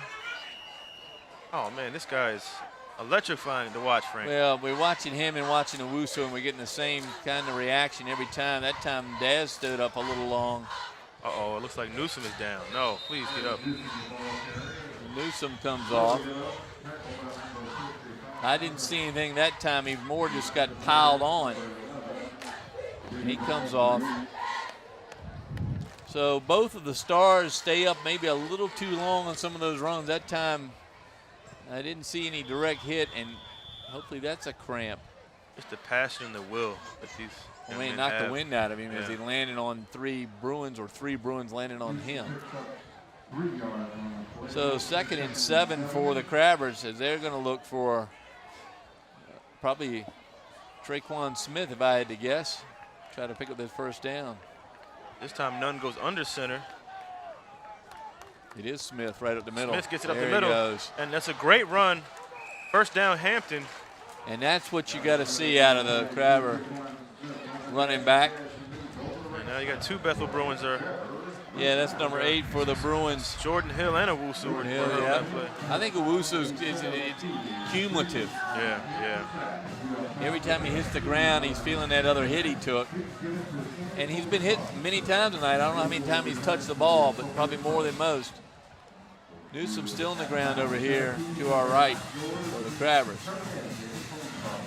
Oh, man, this guy is electrifying to watch, Frank. Well, we're watching him and watching Owusu, and we're getting the same kind of reaction every time. That time, Daz stood up a little long. Uh-oh, it looks like Newsom is down. No, please get up. Newsom comes off. I didn't see anything that time. Even more just got piled on. And he comes off. So both of the stars stay up maybe a little too long on some of those runs. That time, I didn't see any direct hit, and hopefully that's a cramp. Just the passion and the will that these I mean, knocked the wind out of him as he landed on 3 Bruins, or 3 Bruins landed on him. So 2nd and 7 for the Crabbers, as they're going to look for probably Traquan Smith, if I had to guess. Try to pick up this first down. This time Nunn goes under center. It is Smith right up the middle. Smith gets it up the middle. And that's a great run. First down, Hampton. And that's what you got to see out of the Crabber running back. And now you got 2 Bethel Bruins there. Yeah, that's number 8 for the Bruins. Jordan Hill and Owusu were on that play. I think Owusu is cumulative. Yeah. Every time he hits the ground, he's feeling that other hit he took. And he's been hit many times tonight. I don't know how many times he's touched the ball, but probably more than most. Newsom's still on the ground over here to our right for the Crabbers.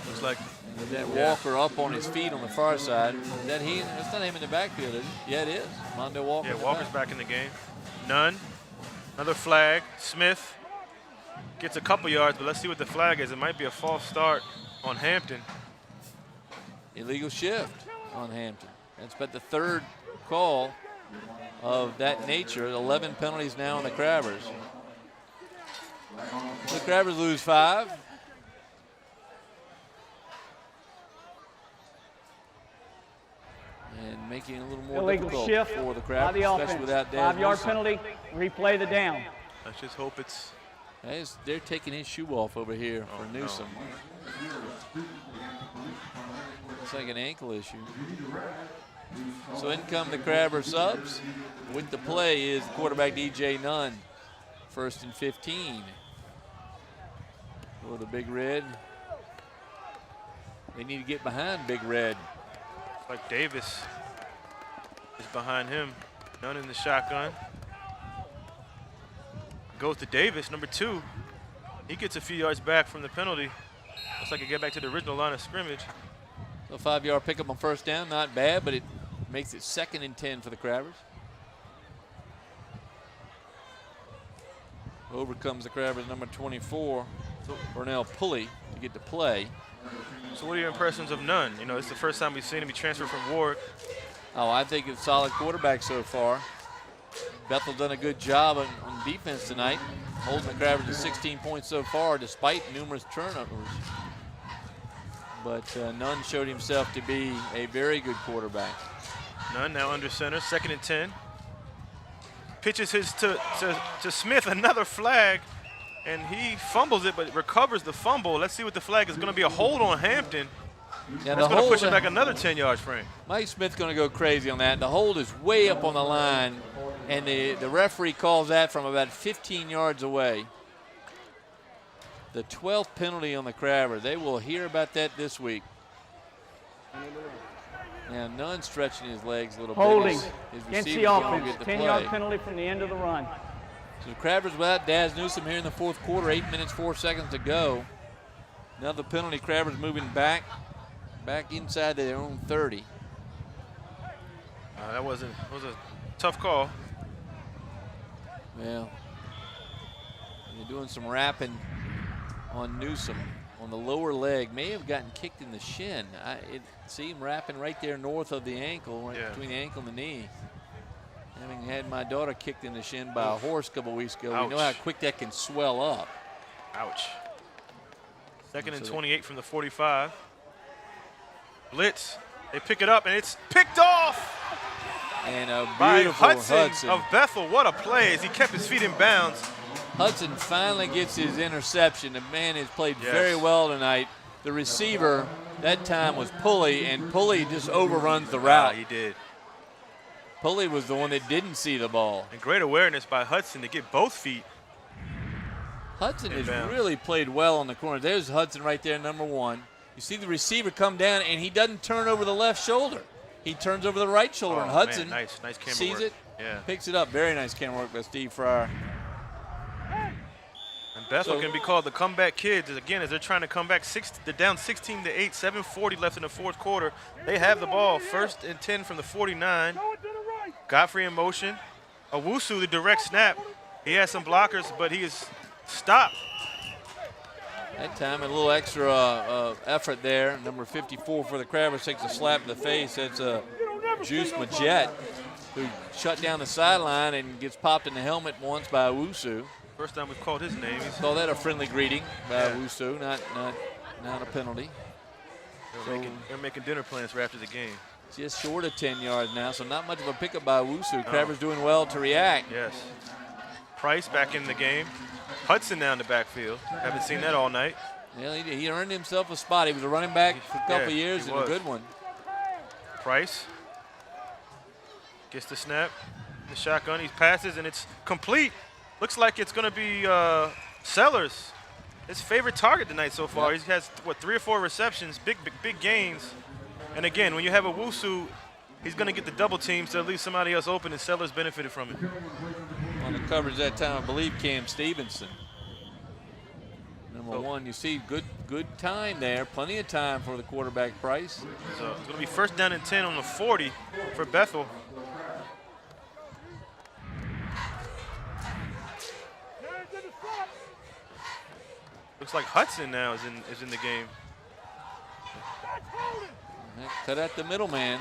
Looks like with that Walker up on his feet on the far side. Is that he? That's not him in the backfield, is it? Yeah, it is. Mondo Walker. Yeah, Walker's back in the game. Nunn. Another flag. Smith gets a couple yards, but let's see what the flag is. It might be a false start on Hampton. Illegal shift on Hampton. That's but the 3rd call of that nature. 11 penalties now on the Crabbers. The Crabbers lose 5. And making it a little more illegal difficult shift for the by Crabbers, the especially offense. without Daz 5-yard Wilson. penalty, replay the down. Let's just hope it's... They're taking his shoe off over here for Newsom. It's like an ankle issue. So in come the Crabber subs. With the play is quarterback DJ Nunn. 1st and 15 for the Big Red. They need to get behind Big Red. Like Davis is behind him. Nunn in the shotgun. Goes to Davis, number 2. He gets a few yards back from the penalty. Looks like he get back to the original line of scrimmage. So 5-yard pickup on first down, not bad, but it makes it 2nd and 10 for the Crabbers. Over comes the Crabbers, number 24, Burnell Pulley, to get to play. So what are your impressions of Nunn? You know, it's the first time we've seen him be transferred from Ward. Oh, I think it's a solid quarterback so far. Bethel's done a good job on defense tonight, holding the Crabbers to 16 points so far despite numerous turnovers. But Nunn showed himself to be a very good quarterback. Nunn now under center, 2nd and 10. Pitches his to Smith, another flag, and he fumbles it but recovers the fumble. Let's see what the flag is. Going to be a hold on Hampton. Yeah, that's going to push him back another 10 yards, Frank. Mike Smith's going to go crazy on that. The hold is way up on the line, and the referee calls that from about 15 yards away. The 12th penalty on the Crabbers. They will hear about that this week. Now, Nunn stretching his legs a little Holding bit. against the offense. 10-yard penalty from the end of the run. So the Crabbers without Daz Newsome here in the 4th quarter. 8 minutes, 4 seconds to go. Another penalty. Crabbers moving back inside their own 30. That was a tough call. Well, they're doing some wrapping on Newsome on the lower leg. May have gotten kicked in the shin. See him wrapping right there north of the ankle, right between the ankle and the knee. Having had my daughter kicked in the shin by a horse a couple weeks ago, we know how quick that can swell up. Ouch. 2nd and 28 from the 45. Blitz. They pick it up, and it's picked off. And a by beautiful Hudson of Bethel. What a play as he kept his feet in bounds. Hudson finally gets his interception. The man has played very well tonight. The receiver that time was Pulley, and Pulley just overruns the route. He did. Pulley was the one that didn't see the ball. And great awareness by Hudson to get both feet. Hudson has really played well on the corner. There's Hudson right there, number 1. You see the receiver come down, and he doesn't turn over the left shoulder. He turns over the right shoulder, and Hudson nice camera sees work. it, picks it up. Very nice camera work by Steve Fryer. And Bethel can be called the comeback kids, again, as they're trying to come back. They're down 16-8, 7:40 left in the 4th quarter. They have the ball, 1st and 10 from the 49. Godfrey in motion. Owusu, the direct snap. He has some blockers, but he is stopped. That time, a little extra effort there. Number 54 for the Crabbers takes a slap in the face. That's Juice Majette, who shut down the sideline and gets popped in the helmet once by Owusu. First time we've called his name. Call that a friendly greeting by Owusu, not a penalty. They're making dinner plans for after the game. Just short of 10 yards now, so not much of a pickup by Owusu. Crabbers doing well to react. Yes. Price back in the game. Hudson down the backfield. Haven't seen that all night. Yeah, he earned himself a spot. He was a running back for a couple of years and a good one. Price gets the snap, the shotgun. He passes, and it's complete. Looks like it's going to be Sellers, his favorite target tonight so far. He has, 3 or 4 receptions, big gains. And again, when you have Owusu, he's going to get the double teams to leave somebody else open, and Sellers benefited from it. On the coverage that time, I believe Cam Stevenson. Number 1, you see good time there. Plenty of time for the quarterback, Price. So it's going to be 1st down and 10 on the 40 for Bethel. Looks like Hudson now is in the game. Cut out the middleman.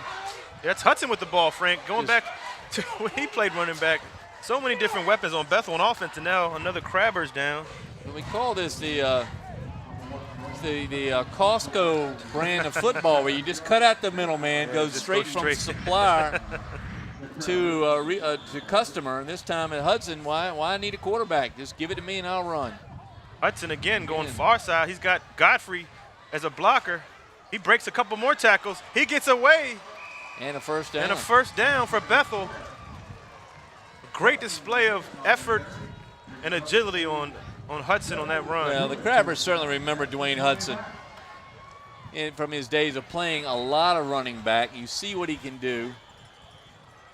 That's Hudson with the ball, Frank. Going back to when he played running back. So many different weapons on Bethel on offense, and now another Crabbers down. We call this the Costco brand of football, where you just cut out the middleman, goes straight from supplier to customer. And this time at Hudson, why need a quarterback? Just give it to me and I'll run. Hudson again going far side. He's got Godfrey as a blocker. He breaks a couple more tackles. He gets away. And a first down. And a first down for Bethel. A great display of effort and agility on Hudson on that run. Well, the Crabbers certainly remember Dwayne Hudson from his days of playing a lot of running back. You see what he can do.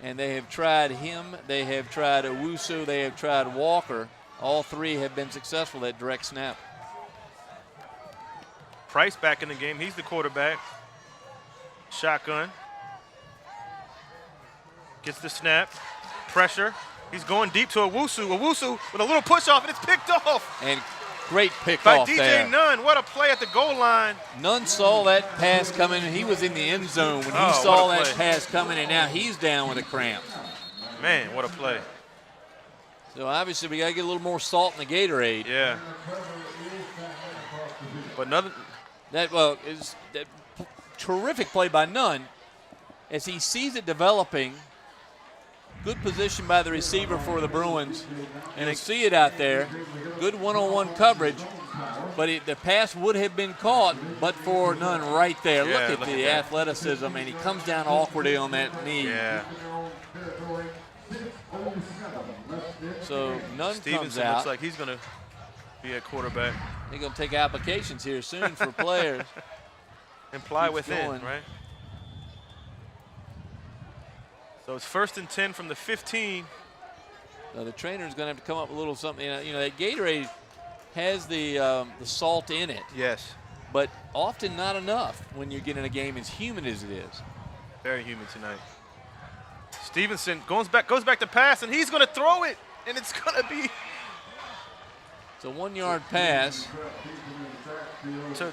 And they have tried him. They have tried Owusu. They have tried Walker. All 3 have been successful at direct snap. Price back in the game. He's the quarterback. Shotgun. Gets the snap. Pressure. He's going deep to Owusu. Owusu with a little push off, and it's picked off. And great pick By off DJ there. Nunn. What a play at the goal line. Nunn saw that pass coming, and he was in the end zone when he saw that pass coming, and now he's down with a cramp. Man, what a play. So obviously we got to get a little more salt in the Gatorade. Yeah. But nothing. That terrific play by Nunn as he sees it developing. Good position by the receiver for the Bruins, and they see it out there. Good one-on-one coverage, but the pass would have been caught, but for Nunn right there. Yeah, look at the athleticism, and he comes down awkwardly on that knee. Yeah. So Nunn Stevenson comes out. looks like he's going to be a quarterback. They're going to take applications here soon for players. Imply Keeps within, going. right? So it's 1st and 10 from the 15. Now the trainer's going to have to come up with a little something. You know, that Gatorade has the salt in it, Yes. but often not enough when you get in a game as humid as it is. Very humid tonight. Stevenson goes back to pass, and he's going to throw it, and it's going to be It's a 1-yard pass.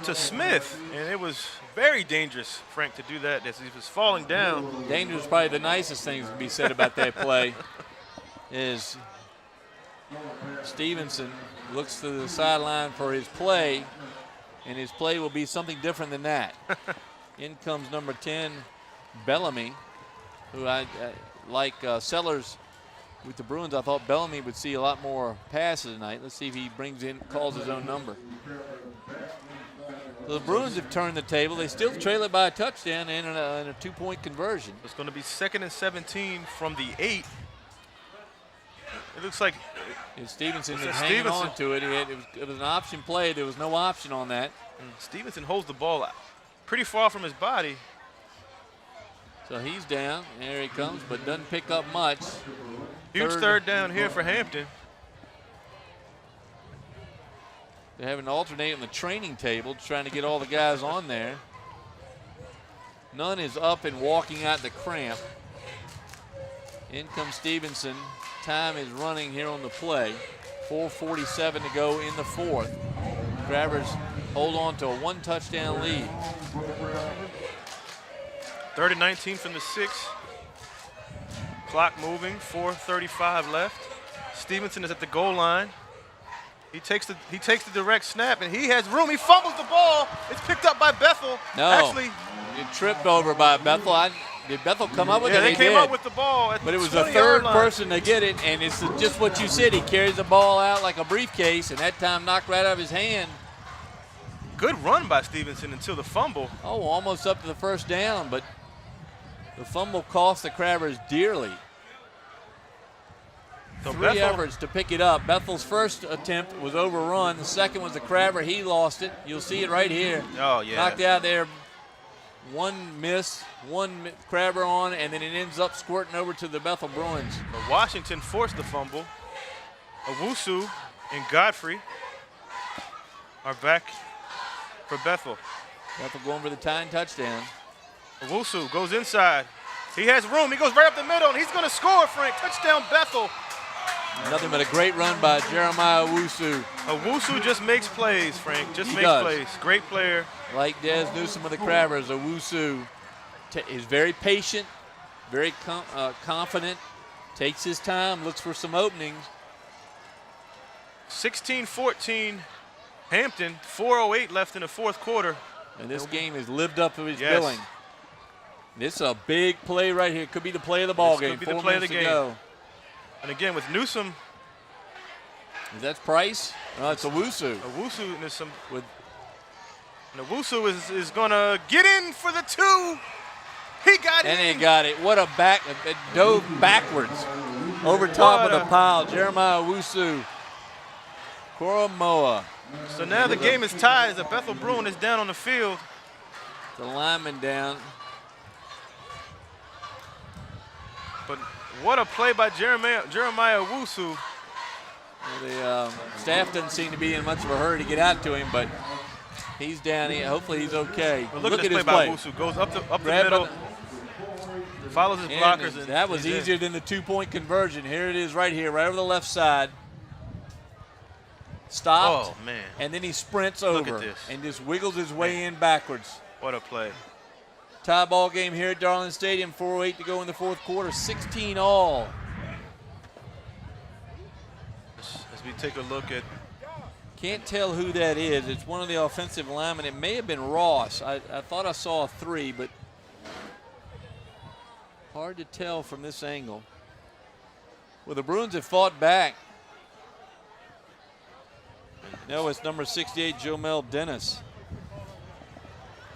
to Smith, and it was very dangerous, Frank, to do that as he was falling down. Dangerous, probably the nicest things to be said about that play is Stevenson looks to the sideline for his play, and his play will be something different than that. In comes number 10, Bellamy, who I like Sellers with the Bruins. I thought Bellamy would see a lot more passes tonight. Let's see if he calls his own number. So the Bruins have turned the table. They still trail it by a touchdown and a 2-point conversion. It's going to be 2nd and 17 from the 8. It looks like Stevenson is It's hanging Stevenson. on to it. It was an option play. There was no option on that. Stevenson holds the ball pretty far from his body. So he's down. There he comes, but doesn't pick up much. Huge third down here for Hampton. They're having to alternate on the training table, trying to get all the guys on there. Nunn is up and walking out the cramp. In comes Stevenson. Time is running here on the play. 4:47 to go in the 4th. Grabbers hold on to a 1-touchdown lead. 3rd and 19 from the 6. Clock moving, 4:35 left. Stevenson is at the goal line. He takes the direct snap, and he has room. He fumbles the ball. It's picked up by Bethel. No, Actually, it tripped over by Bethel. Did Bethel come up with yeah, it? they came did. up with the ball at But it was the the 20-yard third line. person to get it, and it's just what you said. He carries the ball out like a briefcase, and that time knocked right out of his hand. Good run by Stevenson until the fumble. Oh, almost up to the first down, but the fumble cost the Crabbers dearly. So 3 Bethel, efforts to pick it up. Bethel's first attempt was overrun. The second was the Crabber. He lost it. You'll see it right here. oh yeah, Knocked out there. One miss, one Crabber on, and then it ends up squirting over to the Bethel Bruins. But Washington forced the fumble. Owusu and Godfrey are back for Bethel. Bethel going for the tying touchdown. Owusu goes inside. He has room. He goes right up the middle, and he's going to score, Frank. Touchdown, Bethel. Nothing but a great run by Jeremiah Owusu. Owusu just makes plays, Frank. Just He makes does. plays. Great player. Like Des Newsom of the Crabbers, Owusu is very patient, very confident, takes his time, looks for some openings. 16-14, Hampton. 4:08 left in the 4th quarter. And this game has lived up to his Yes. billing. This is a big play right here. Could be the play of the ball This game. could be the 4 play of minutes the to game. go. And again, with Newsom, Is that Price? No, it's Owusu. Owusu, and there's some. With And Owusu is going to get in for the 2. He got and in. he got it. What a back! It dove backwards over top What of the a- pile. Jeremiah Owusu. Koromoa. So now the game is tied as the Bethel Bruin is down on the field. The lineman down. But what a play by Jeremiah Owusu. The staff doesn't seem to be in much of a hurry to get out to him, but he's down. Hopefully he's okay. But look at at this his play by play. Owusu. Goes up the Grab middle. Follows his blockers. And that was he's in. easier than the 2-point conversion. Here it is right here, right over the left side. Stopped. Oh, man. And then he sprints Look over at this. and just wiggles his way in backwards. What a play. Tie ball game here at Darling Stadium, 4:08 to go in the fourth quarter, 16 all. As we take a look at, Can't tell who that is. It's one of the offensive linemen. It may have been Ross. I thought I saw a 3, but hard to tell from this angle. Well, the Bruins have fought back. No, it's number 68, Jomel Dennis.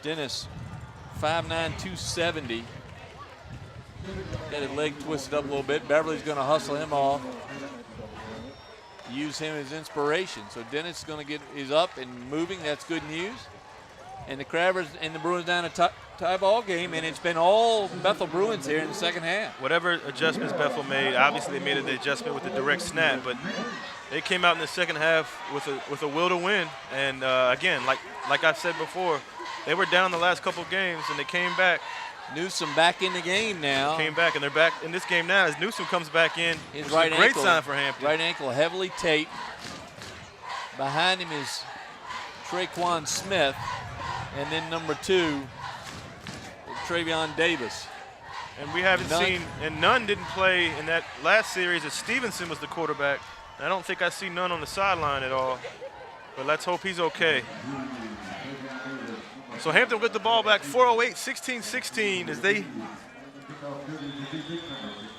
Dennis, 5'9", 270. Got his leg twisted up a little bit. Beverly's going to hustle him off. Use him as inspiration. So Dennis is up and moving. That's good news. And the Crabbers and the Bruins down a tie ball game, and it's been all Bethel Bruins here in the second half. whatever adjustments Bethel made, obviously they made the adjustment with the direct snap, but they came out in the second half with a will to win. And again, like I said before, they were down the last couple games, and they came back. Newsom back in the game now. Came back, and they're back in this game now as Newsom comes back in. His Which right is a great ankle, sign for Hampton. Right ankle heavily taped. Behind him is Traquan Smith, and then number 2, Travion Davis. And we haven't Nunn. seen, and Nunn didn't play in that last series as Stevenson was the quarterback. And I don't think I see Nunn on the sideline at all, but let's hope he's okay. So Hampton with the ball back, 4:08, 16-16 as they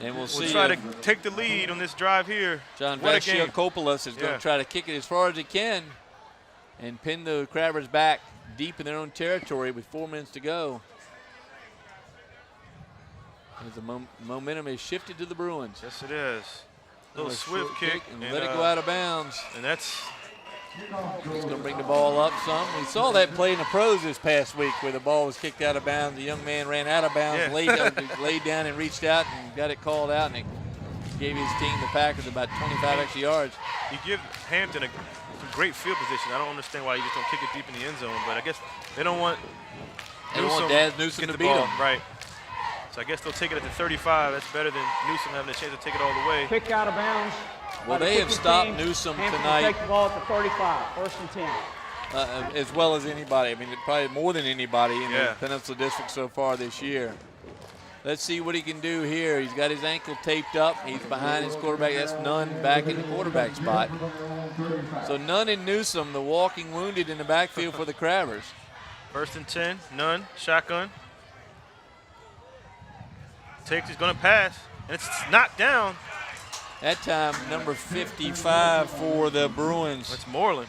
And we'll will see try to if take the lead on this drive here. John What a game. Vachiakopoulos is going to try to kick it as far as he can and pin the Crabbers back deep in their own territory with 4 minutes to go. As the momentum is shifted to the Bruins. Yes, it is. Little Another swift short kick. and let it go out of bounds. And that's He's going to bring the ball up some. We saw that play in the pros this past week where the ball was kicked out of bounds. The young man ran out of bounds, laid down and reached out and got it called out, and it gave his team, the Packers, about 25 extra yards. you give Hampton a great field position. I don't understand why you just don't kick it deep in the end zone, but I guess they don't want Daz Newsom to the beat ball. him. Right. So I guess they'll take it at the 35. That's better than Newsom having a chance to take it all the way. Kick out of bounds. Well, they have stopped Newsom Hampton tonight. Take the ball at the 35, first and 10. As well as anybody. I mean, probably more than anybody in the Yeah. Peninsula District so far this year. Let's see what he can do here. He's got his ankle taped up. He's behind his quarterback. That's Nunn back in the quarterback spot. So Nunn and Newsom, the walking wounded in the backfield for the Crabbers. First and 10, Nunn, shotgun. He's going to pass, and it's knocked down. That time, number 55 for the Bruins, That's Moreland.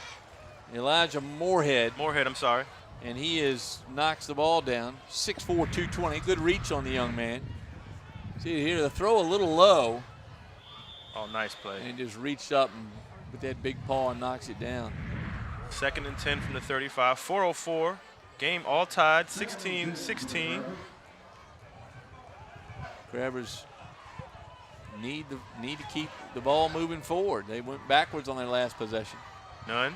Elijah Moorhead, I'm sorry. and he knocks the ball down. 6'4", 220. Good reach on the young man. See here, the throw a little low, Oh, nice play. and just reached up and with that big paw and knocks it down. Second and 10 from the 35, 4:04. Game all tied, 16-16. Crabbers need to keep the ball moving forward. They went backwards on their last possession. Nunn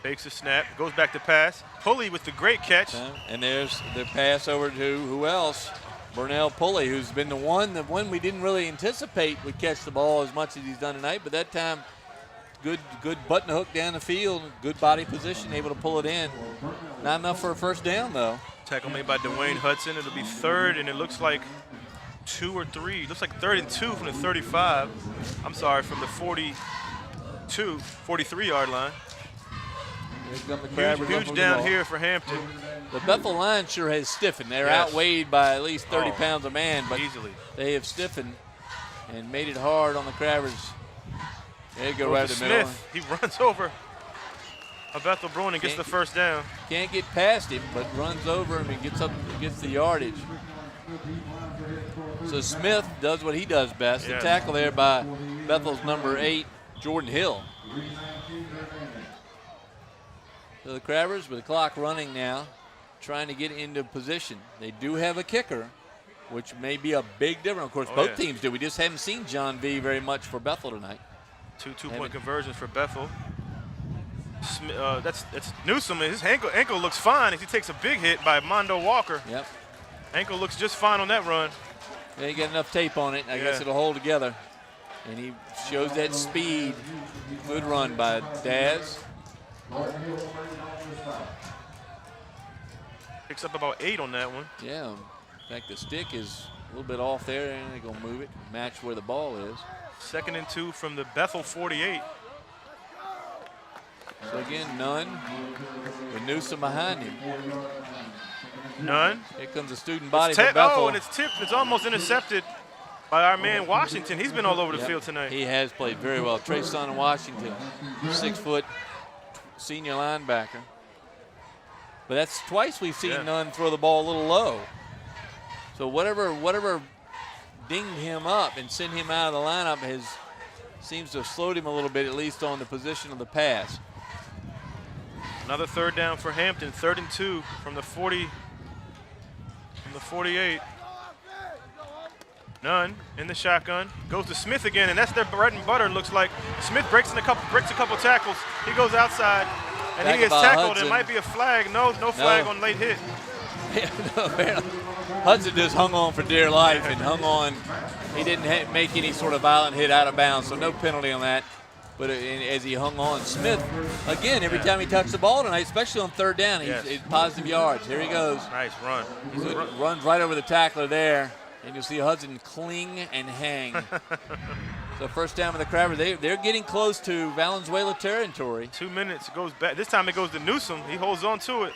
fakes a snap, goes back to pass. Pulley with the great catch. And there's the pass over to who else? Burnell Pulley, who's been the one we didn't really anticipate would catch the ball as much as he's done tonight, but that time good button hook down the field, good body position, able to pull it in. Not enough for a first down though. Tackle made by Dwayne Hudson. It'll be third, and it looks like 2 or 3. It looks like 3rd and 2 from the 35. I'm sorry, from the 43-yard line. Huge down here for Hampton. The Bethel line sure has stiffened. They're Yes. outweighed by at least 30 pounds a man, but Easily. they have stiffened and made it hard on the Crabbers. There you go, right in the middle. Smith, he runs over a Bethel Bruin and gets the first down. Can't get past him, but runs over him and gets the yardage. So Smith does what he does best. Yeah. The tackle there by Bethel's number 8, Jordan Hill. So the Crabbers, with the clock running now, trying to get into position. They do have a kicker, which may be a big difference. Of course, both teams do. We just haven't seen John V very much for Bethel tonight. Two-point conversions for Bethel. That's Newsom. His ankle looks fine as he takes a big hit by Mondo Walker. Yep. Ankle looks just fine on that run. They ain't got enough tape on it. I guess it'll hold together. And he shows that speed. Good run by Daz. Picks up about 8 on that one. Yeah. In fact, the stick is a little bit off there, and they're going to move it, match where the ball is. 2nd and 2 from the Bethel 48. So again, Nunn with Newsom behind him. Nunn. Here comes the student body for Bethel. Oh, and it's tipped. It's almost intercepted by our man Washington. He's been all over the field tonight. He has played very well. Trayson Washington, 6-foot senior linebacker. But that's twice we've seen Nunn throw the ball a little low. So whatever dinged him up and sent him out of the lineup seems to have slowed him a little bit, at least on the position of the pass. Another 3rd down for Hampton. 3rd and 2 from the 40. From the 48. Nunn in the shotgun. Goes to Smith again, and that's their bread and butter, looks like. Smith breaks a couple tackles. He goes outside, and he gets tackled. Hudson. It might be a flag. No flag on late hit. Hudson just hung on for dear life and hung on. He didn't make any sort of violent hit out of bounds, so no penalty on that. But as he hung on, Smith, again, every time he touched the ball tonight, especially on 3rd down, he's positive yards. Here he goes. Nice run. He runs right over the tackler there, and you'll see Hudson cling and hang. So 1st down for the Crabbers. They're getting close to Valenzuela territory. 2 minutes. It goes back. This time it goes to Newsom. He holds on to it,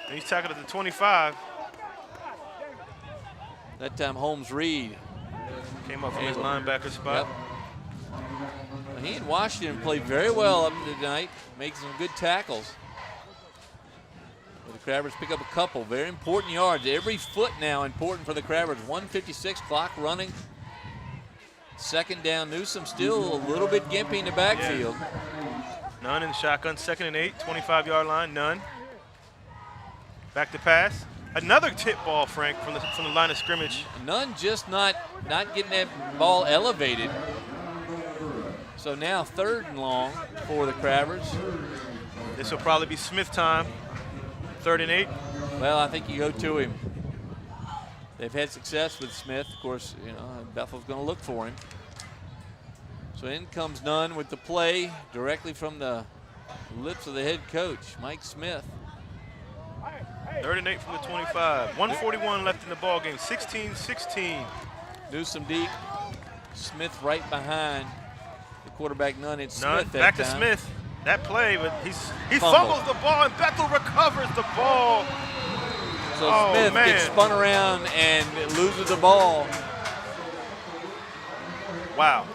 and he's tackled at the 25. That time Holmes Reed came up from his linebacker spot. Yep. He and Washington played very well up to tonight, making some good tackles. But the Crabbers pick up a couple very important yards. Every foot now important for the Crabbers. 1:56 clock running. 2nd down. Newsom still a little bit gimpy in the backfield. Nunn in the shotgun. 2nd and 8. 25-yard line. Nunn. Back to pass. Another tip ball, Frank, from the line of scrimmage. Nunn just not getting that ball elevated. So now 3rd and long for the Crabbers. This will probably be Smith time. 3rd and 8. Well, I think you go to him. They've had success with Smith. Of course, Bethel's going to look for him. So in comes Nunn with the play directly from the lips of the head coach, Mike Smith. 3rd and 8 from the 25. 1:41 left in the ball game. 16-16. Newsom deep. Smith right behind the quarterback. Nunn. It's Nunn Smith that back time. to Smith. That play, but he fumbles the ball, and Bethel recovers the ball. So Smith gets spun around and loses the ball. Wow.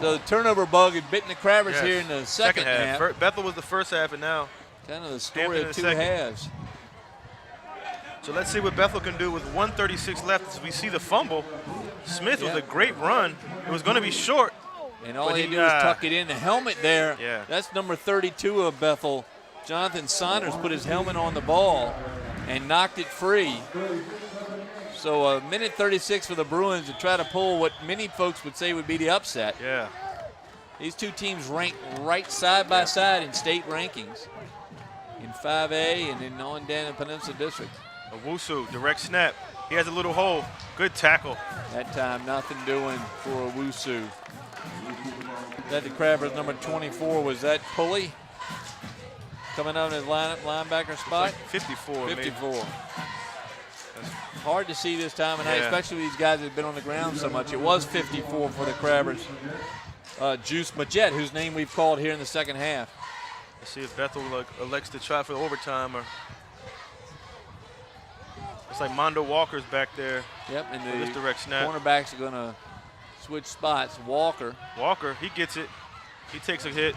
So the turnover bug had bitten the Crabbers here in the second half. Bethel was the 1st half, and now kind of the story Hampton of 2 second. halves. So let's see what Bethel can do with 1:36 left. As we see the fumble. Smith was a great run. It was going to be short. And all he did was tuck it in. The helmet there, that's number 32 of Bethel. Jonathan Saunders put his helmet on the ball and knocked it free. So a minute 36 for the Bruins to try to pull what many folks would say would be the upset. Yeah. These two teams rank right side by side in state rankings. In 5A and then on down in Peninsula District. Owusu, direct snap. He has a little hole. Good tackle. That time, nothing doing for Owusu. That the Crabbers number 24, was that Pulley coming out in his linebacker spot? Like 54. 54. Maybe. Hard to see this time of night, especially these guys that have been on the ground so much. It was 54 for the Crabbers. Juice Majette, whose name we've called here in the second half. Let's see if Bethel elects to try for the overtime, or it's like Mondo Walker's back there. Yep, and the this direct snap. cornerbacks are going to switch spots. Walker, he gets it. He takes a hit.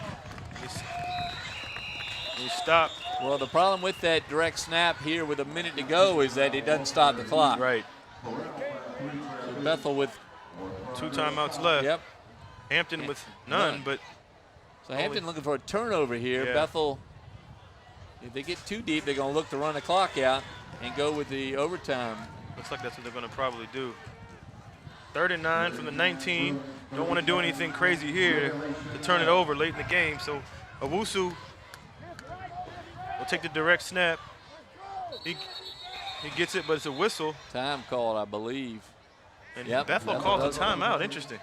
He's stopped. Well, the problem with that direct snap here with a minute to go is that it doesn't stop the clock. Right. So Bethel with 2 timeouts left. Yep. Hampton with none, but so Hampton looking for a turnover here. Yeah. Bethel, if they get too deep, they're going to look to run the clock out and go with the overtime. looks like that's what they're going to probably do. 3rd and 9 from the 19. Don't want to do anything crazy here to turn it over late in the game. So Owusu will take the direct snap. He gets it, but it's a whistle. Time called, I believe. And Yep, Bethel Bethel calls does. a timeout. Interesting.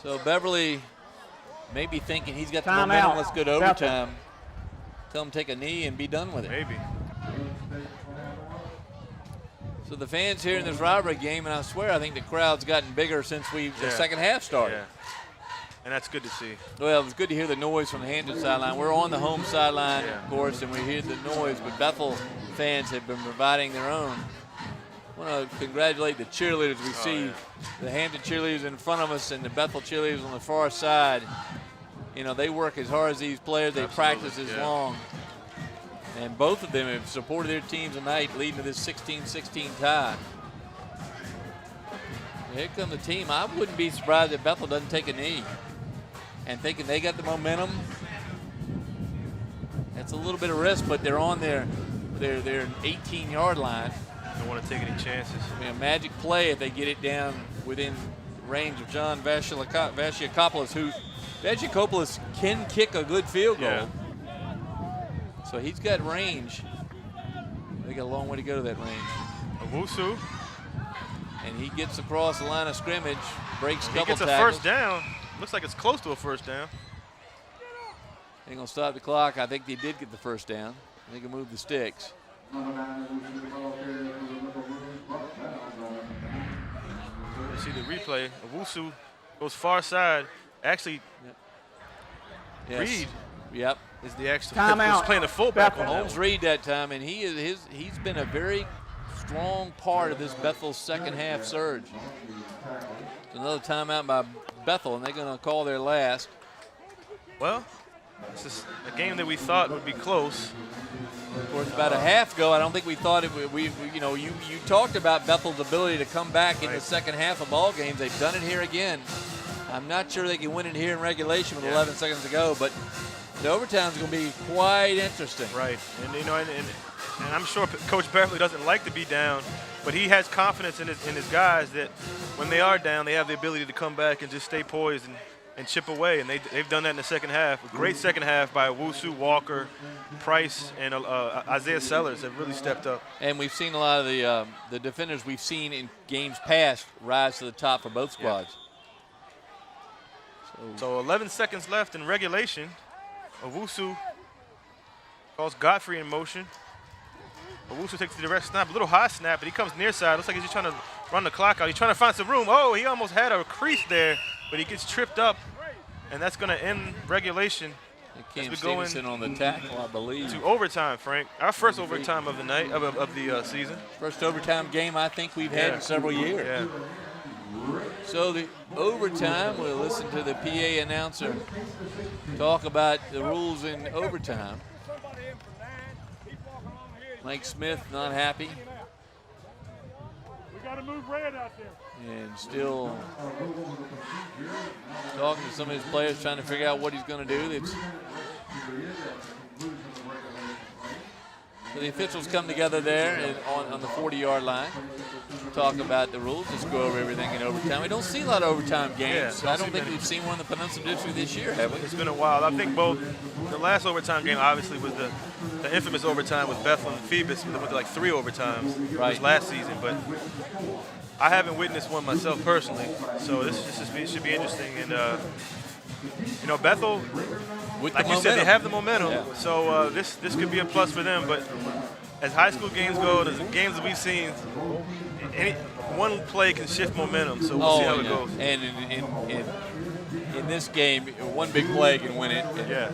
So Beverly may be thinking he's got the Timeout. momentum. Let's go to Bethel. overtime. Tell him take a knee and be done with it. Maybe. So the fans here in this rivalry game, and I swear I think the crowd's gotten bigger since the Yeah. second half started. Yeah. And that's good to see. Well, it was good to hear the noise from the Hampton sideline. We're on the home sideline, Yeah. of course, and we hear the noise, but Bethel fans have been providing their own. I want to congratulate the cheerleaders. We see yeah. the Hampton cheerleaders in front of us and the Bethel cheerleaders on the far side. You know, they work as hard as these players. They Absolutely, practice as yeah. long. And both of them have supported their teams tonight, leading to this 16-16 tie. Here come the team. I wouldn't be surprised if Bethel doesn't take a knee. And thinking they got the momentum. That's a little bit of risk, but they're on their 18-yard line. Don't want to take any chances. I mean, a magic play if they get it down within range of John Vashiakopoulos, who Vashiakopoulos can kick a good field goal. Yeah. So he's got range. They got a long way to go to that range. Owusu. And he gets across the line of scrimmage, breaks a He couple gets a tackles. first down. Looks like it's close to a first down. Ain't gonna stop the clock. I think they did get the first down. They can move the sticks. You see the replay. Owusu goes far side. Actually, Yes. Reed Yep. is the actual Timeout. was playing the fullback Bethel. on that Holmes one. Reed that time, and he's been a very strong part of this Bethel second half surge. Another timeout by Bethel, and they're going to call their last. Well, this is a game that we thought would be close. Of course, about a half ago, I don't think we thought it. You talked about Bethel's ability to come back in the Right. second half of ball games. They've done it here again. I'm not sure they can win it here in regulation with Yeah. 11 seconds to go, but the overtime's going to be quite interesting. Right, and and I'm sure Coach Beverly doesn't like to be down, but he has confidence in his guys that when they are down, they have the ability to come back and just stay poised and chip away, and they've done that in the second half. A great second half by Owusu, Walker, Price, and Isaiah Sellers have really stepped up. And we've seen a lot of the defenders we've seen in games past rise to the top for both squads. So 11 seconds left in regulation. Owusu calls Godfrey in motion. Owusu takes the direct snap, a little high snap, but he comes near side. Looks like he's just trying to run the clock out. He's trying to find some room. Oh, he almost had a crease there, but he gets tripped up, and that's going to end regulation. Cam we go in Stevenson on the tackle, I believe. to overtime, Frank. Our first overtime of the night, of the season. First overtime game I think we've had in several years. Yeah. So the overtime, we'll listen to the PA announcer talk about the rules in overtime. Mike Smith not happy. We got to move red out there. And still talking to some of his players, trying to figure out what he's going to do. So the officials come together there and on the 40-yard line, talk about the rules, just go over everything in overtime. We don't see a lot of overtime games. Yeah, I don't think we've seen one in the Peninsula District this year, have we? It's been a while. I think both the last overtime game obviously was the infamous overtime with Bethel and Phoebus with like 3 overtimes. It Right. was last season, but I haven't witnessed one myself personally. So this should be interesting. And Bethel, With like the you said, they momentum. have the momentum. Yeah. So this could be a plus for them. But as high school games go, the games that we've seen, one play can shift momentum. So we'll see how it goes. And in this game, one big play can win it. And Yeah.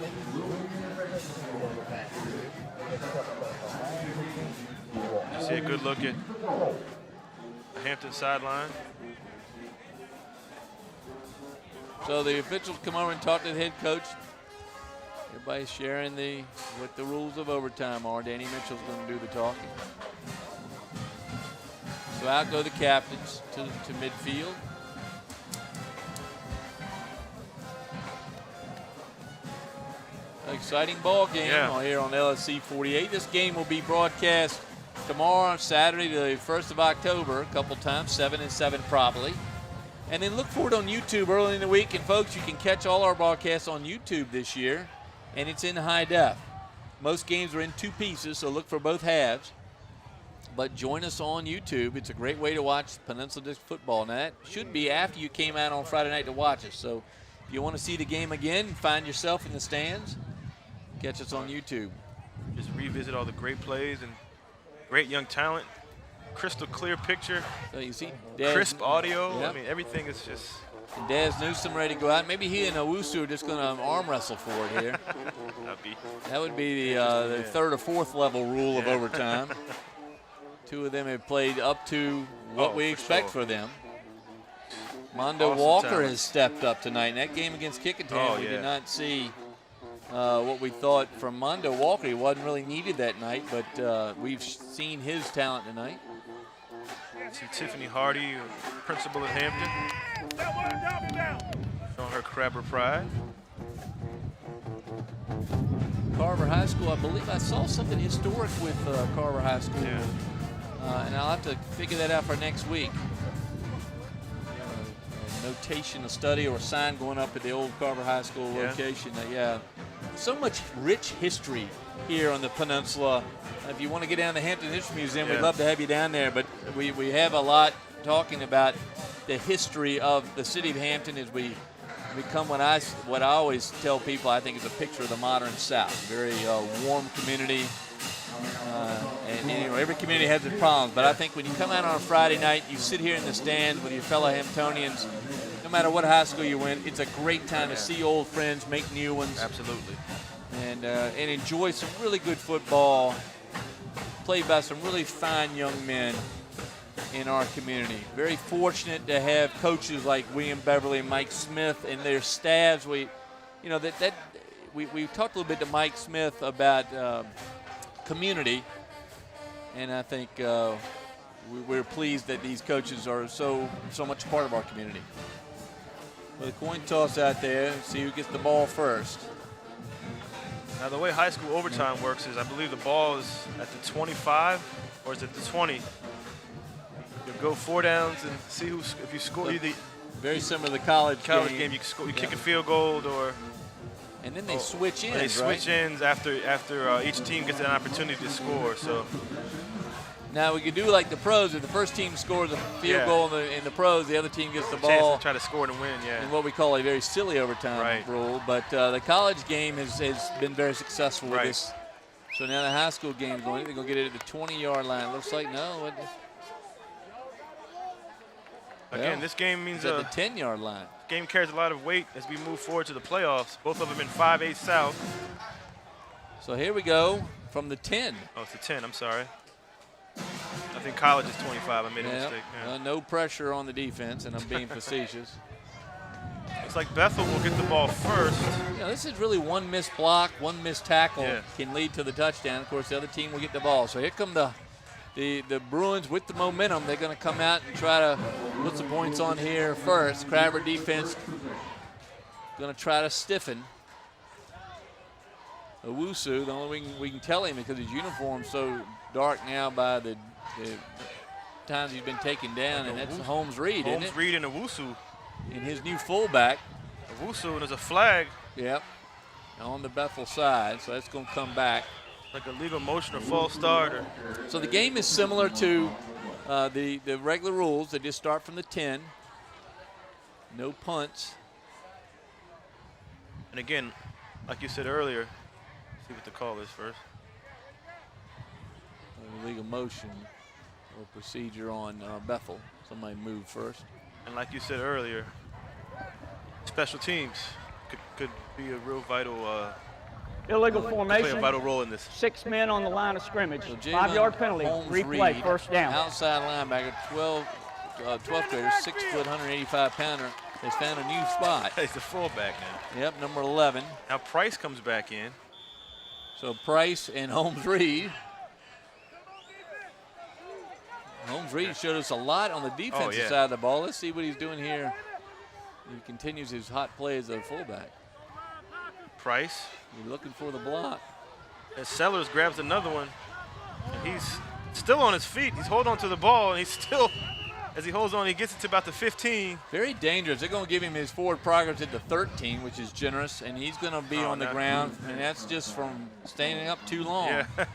You see a good look at the Hampton sideline. So the officials come over and talk to the head coach. Everybody's sharing what the rules of overtime are. Danny Mitchell's going to do the talking. So out go the captains to midfield. An exciting ball game here on LSC 48. This game will be broadcast tomorrow, Saturday, the 1st of October, a couple times, 7 and 7 probably. And then look for it on YouTube early in the week. And folks, you can catch all our broadcasts on YouTube this year, and it's in high def. Most games are in 2 pieces, so look for both halves. But join us on YouTube. It's a great way to watch Peninsula District football. Now, that should be after you came out on Friday night to watch us. So if you want to see the game again, find yourself in the stands, catch us on YouTube. Just revisit all the great plays and great young talent. Crystal clear picture. So you see Daz, crisp audio. Yep. I mean, everything is just. And Daz Newsom ready to go out. Maybe he and Owusu are just going to arm wrestle for it here. That would be the third or fourth level rule of overtime. Two of them have played up to what we expect for them. Mondo Awesome Walker talent. has stepped up tonight. In that game against Kickingham, we did not see what we thought from Mondo Walker. He wasn't really needed that night, but we've seen his talent tonight. See Tiffany Hardy, principal at Hampton. Showing her crabber pride. Carver High School, I believe I saw something historic with Carver High School. Yeah. And I'll have to figure that out for next week. A notation, a study, or a sign going up at the old Carver High School location. So much rich history here on the peninsula. If you want to get down to the Hampton History Museum, we'd love to have you down there. But we have a lot talking about the history of the city of Hampton as we become what I always tell people I think is a picture of the modern South. Very warm community. And you know, every community has its problems, but I think when you come out on a Friday night, you sit here in the stands with your fellow Hamptonians, no matter what high school you went, it's a great time to see old friends, make new ones. Absolutely. And enjoy some really good football played by some really fine young men in our community. Very fortunate to have coaches like William Beverly and Mike Smith and their staffs. We talked a little bit to Mike Smith about community, and I think we're pleased that these coaches are so much part of our community. With a coin toss out there, see who gets the ball first. Now the way high school overtime works is I believe the ball is at the 25 or is it the 20. You go 4 downs and see if you score. Very similar to the college game. You kick a field goal or. And then they switch ends. They switch ends after each team gets an opportunity to score. So now we could do like the pros. If the first team scores a field goal in the pros, the other team gets the ball. To try to score and win. Yeah. And what we call a very silly overtime rule. But the college game has been very successful with this. So now the high school game is going. They're going to get it at the 20-yard line. Looks like no. Again, this game means at the 10-yard line. Game carries a lot of weight as we move forward to the playoffs. Both of them in 5A South. So here we go from the 10. Oh, it's the 10. I'm sorry. I think college is 25. I made a mistake. Yeah. No pressure on the defense, and I'm being facetious. Looks like Bethel will get the ball first. This is really one missed block, one missed tackle can lead to the touchdown. Of course, the other team will get the ball. So here come the Bruins with the momentum. They're going to come out and try to put some points on here first. Crabber defense going to try to stiffen. Owusu, the only way we can tell him because his uniform's so dark now by the times he's been taken down, and that's Holmes Reed, isn't it? Holmes Reed and Owusu. And his new fullback. Owusu, and there's a flag. Yep, on the Bethel side, so that's going to come back. Like a legal motion or false start. So the game is similar to the regular rules. They just start from the 10. No punts. And again, like you said earlier, see what the call is first. Legal motion or procedure on Bethel. Somebody move first. And like you said earlier, special teams could be a real vital illegal formation. Play a vital role in this. 6 men on the line of scrimmage. So 5-yard penalty. Replay, Reed, first down. Outside linebacker, 12th grader, 6 foot, 185-pounder, has found a new spot. He's the fullback now. Yep, number 11. Now Price comes back in. So Price and Holmes Reed. Holmes Reed showed us a lot on the defensive side of the ball. Let's see what he's doing here. He continues his hot play as a fullback. Price. He's looking for the block. As Sellers grabs another one. And he's still on his feet. He's holding on to the ball, and he's still, as he holds on, he gets it to about the 15. Very dangerous. They're going to give him his forward progress at the 13, which is generous, and he's going to be on the ground, and that's just from standing up too long. Yeah.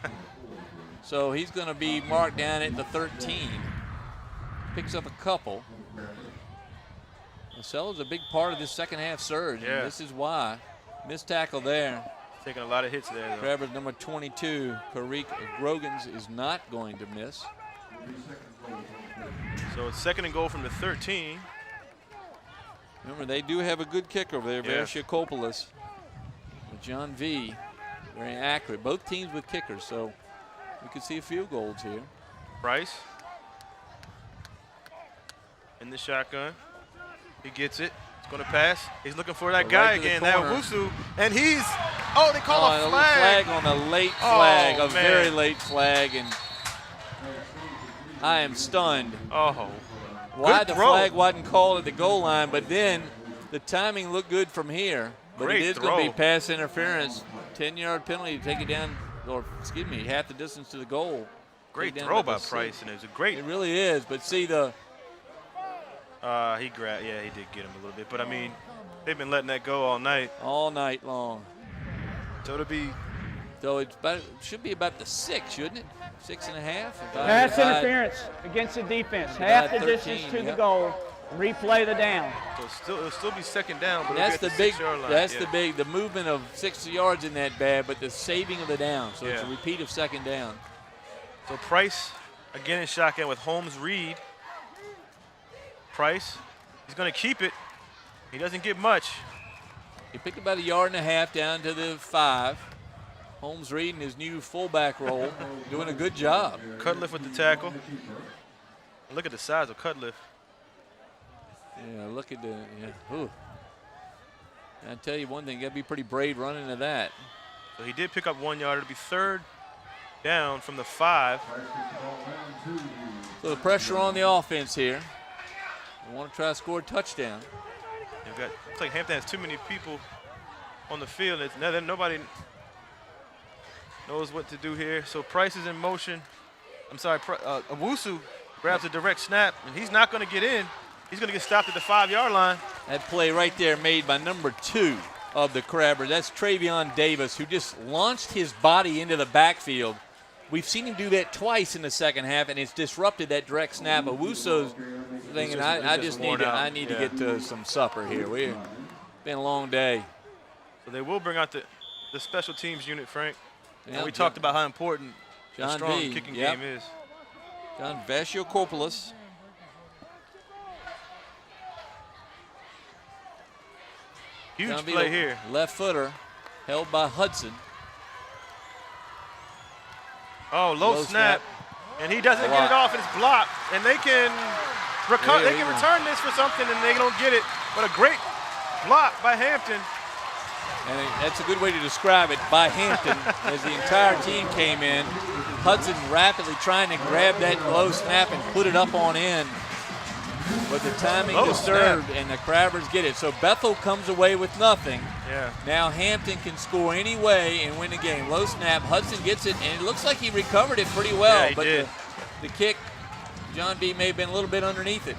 So he's going to be marked down at the 13. Picks up a couple. Marcelo's a big part of this second half surge. Yeah. And this is why. Missed tackle there. Taking a lot of hits there, though. Crabber's number 22, Karik Grogans, is not going to miss. So it's 2nd and goal from the 13. Remember, they do have a good kicker over there, Yeah. Vershikopoulos. John V, very accurate. Both teams with kickers, so we could see a field goals here. Price in the shotgun. He gets it. He's going to pass. He's looking for that guy right to the again, that corner. Owusu. And he's, oh, they call a flag. On a late flag, Oh, a man. very late flag, and I am stunned. Oh, Why good the throw. flag wasn't called at the goal line, but then the timing looked good from here. But Great it is going to be throw. pass interference, 10-yard penalty to take it down, or excuse me, half the distance to the goal. Great Take it down throw about by the Price, 6. and it was a great. It really is, but see the He grabbed. Yeah, he did get him a little bit, but I mean, they've been letting that go all night. all night long. So it'll be So it's about, it should be about the 6, shouldn't it? 6.5. Pass interference against the defense. Half the 13, distance to the yep. goal. Replay the down. so it'll still be 2nd down, but That's it'll the be big. at the 6-yard line. That's Yeah. the big. The movement of 60 yards in that bad, but the saving of the down. So it's a Yeah. repeat of 2nd down. So Price again in shotgun with Holmes Reed. Price, he's going to keep it. He doesn't get much. He picked about 1.5 yards down to the 5. Holmes Reed in his new fullback role, doing a good job. Cutliff with the tackle. Look at the size of Cutliff. Yeah, look at the. Yeah, ooh. I tell you one thing, you got to be pretty brave running into that. So he did pick up 1 yard. It'll be 3rd down from the 5. So the pressure on the offense here. We want to try to score a touchdown. Looks like Hampton has too many people on the field. Nobody knows what to do here. So Price is in motion. I'm sorry, Owusu grabs a direct snap, and he's not going to get in. He's going to get stopped at the 5-yard line. That play right there made by number 2 of the Crabbers. That's Travion Davis, who just launched his body into the backfield. We've seen him do that twice in the second half, and it's disrupted that direct snap. Awuso's thinking, I need to get to some supper here. It's been a long day. So they will bring out the special teams unit, Frank. Yeah, And we talked about how important a John strong V, kicking yep. game is. John Vashiokopoulos. Huge John V, play here. Left footer, held by Hudson. Oh, low snap. And he doesn't get Block. it off, and it's blocked. And they can return this for something, and they don't get it. But a great block by Hampton. And that's a good way to describe it, by Hampton, as the entire team came in. Hudson rapidly trying to grab that low snap and put it up on end. But the timing Low disturbed, snap. and the Crabbers get it. So Bethel comes away with nothing. Yeah. Now Hampton can score any way and win the game. Low snap, Hudson gets it, and it looks like he recovered it pretty well. Yeah, he but did. The kick, John B. may have been a little bit underneath it.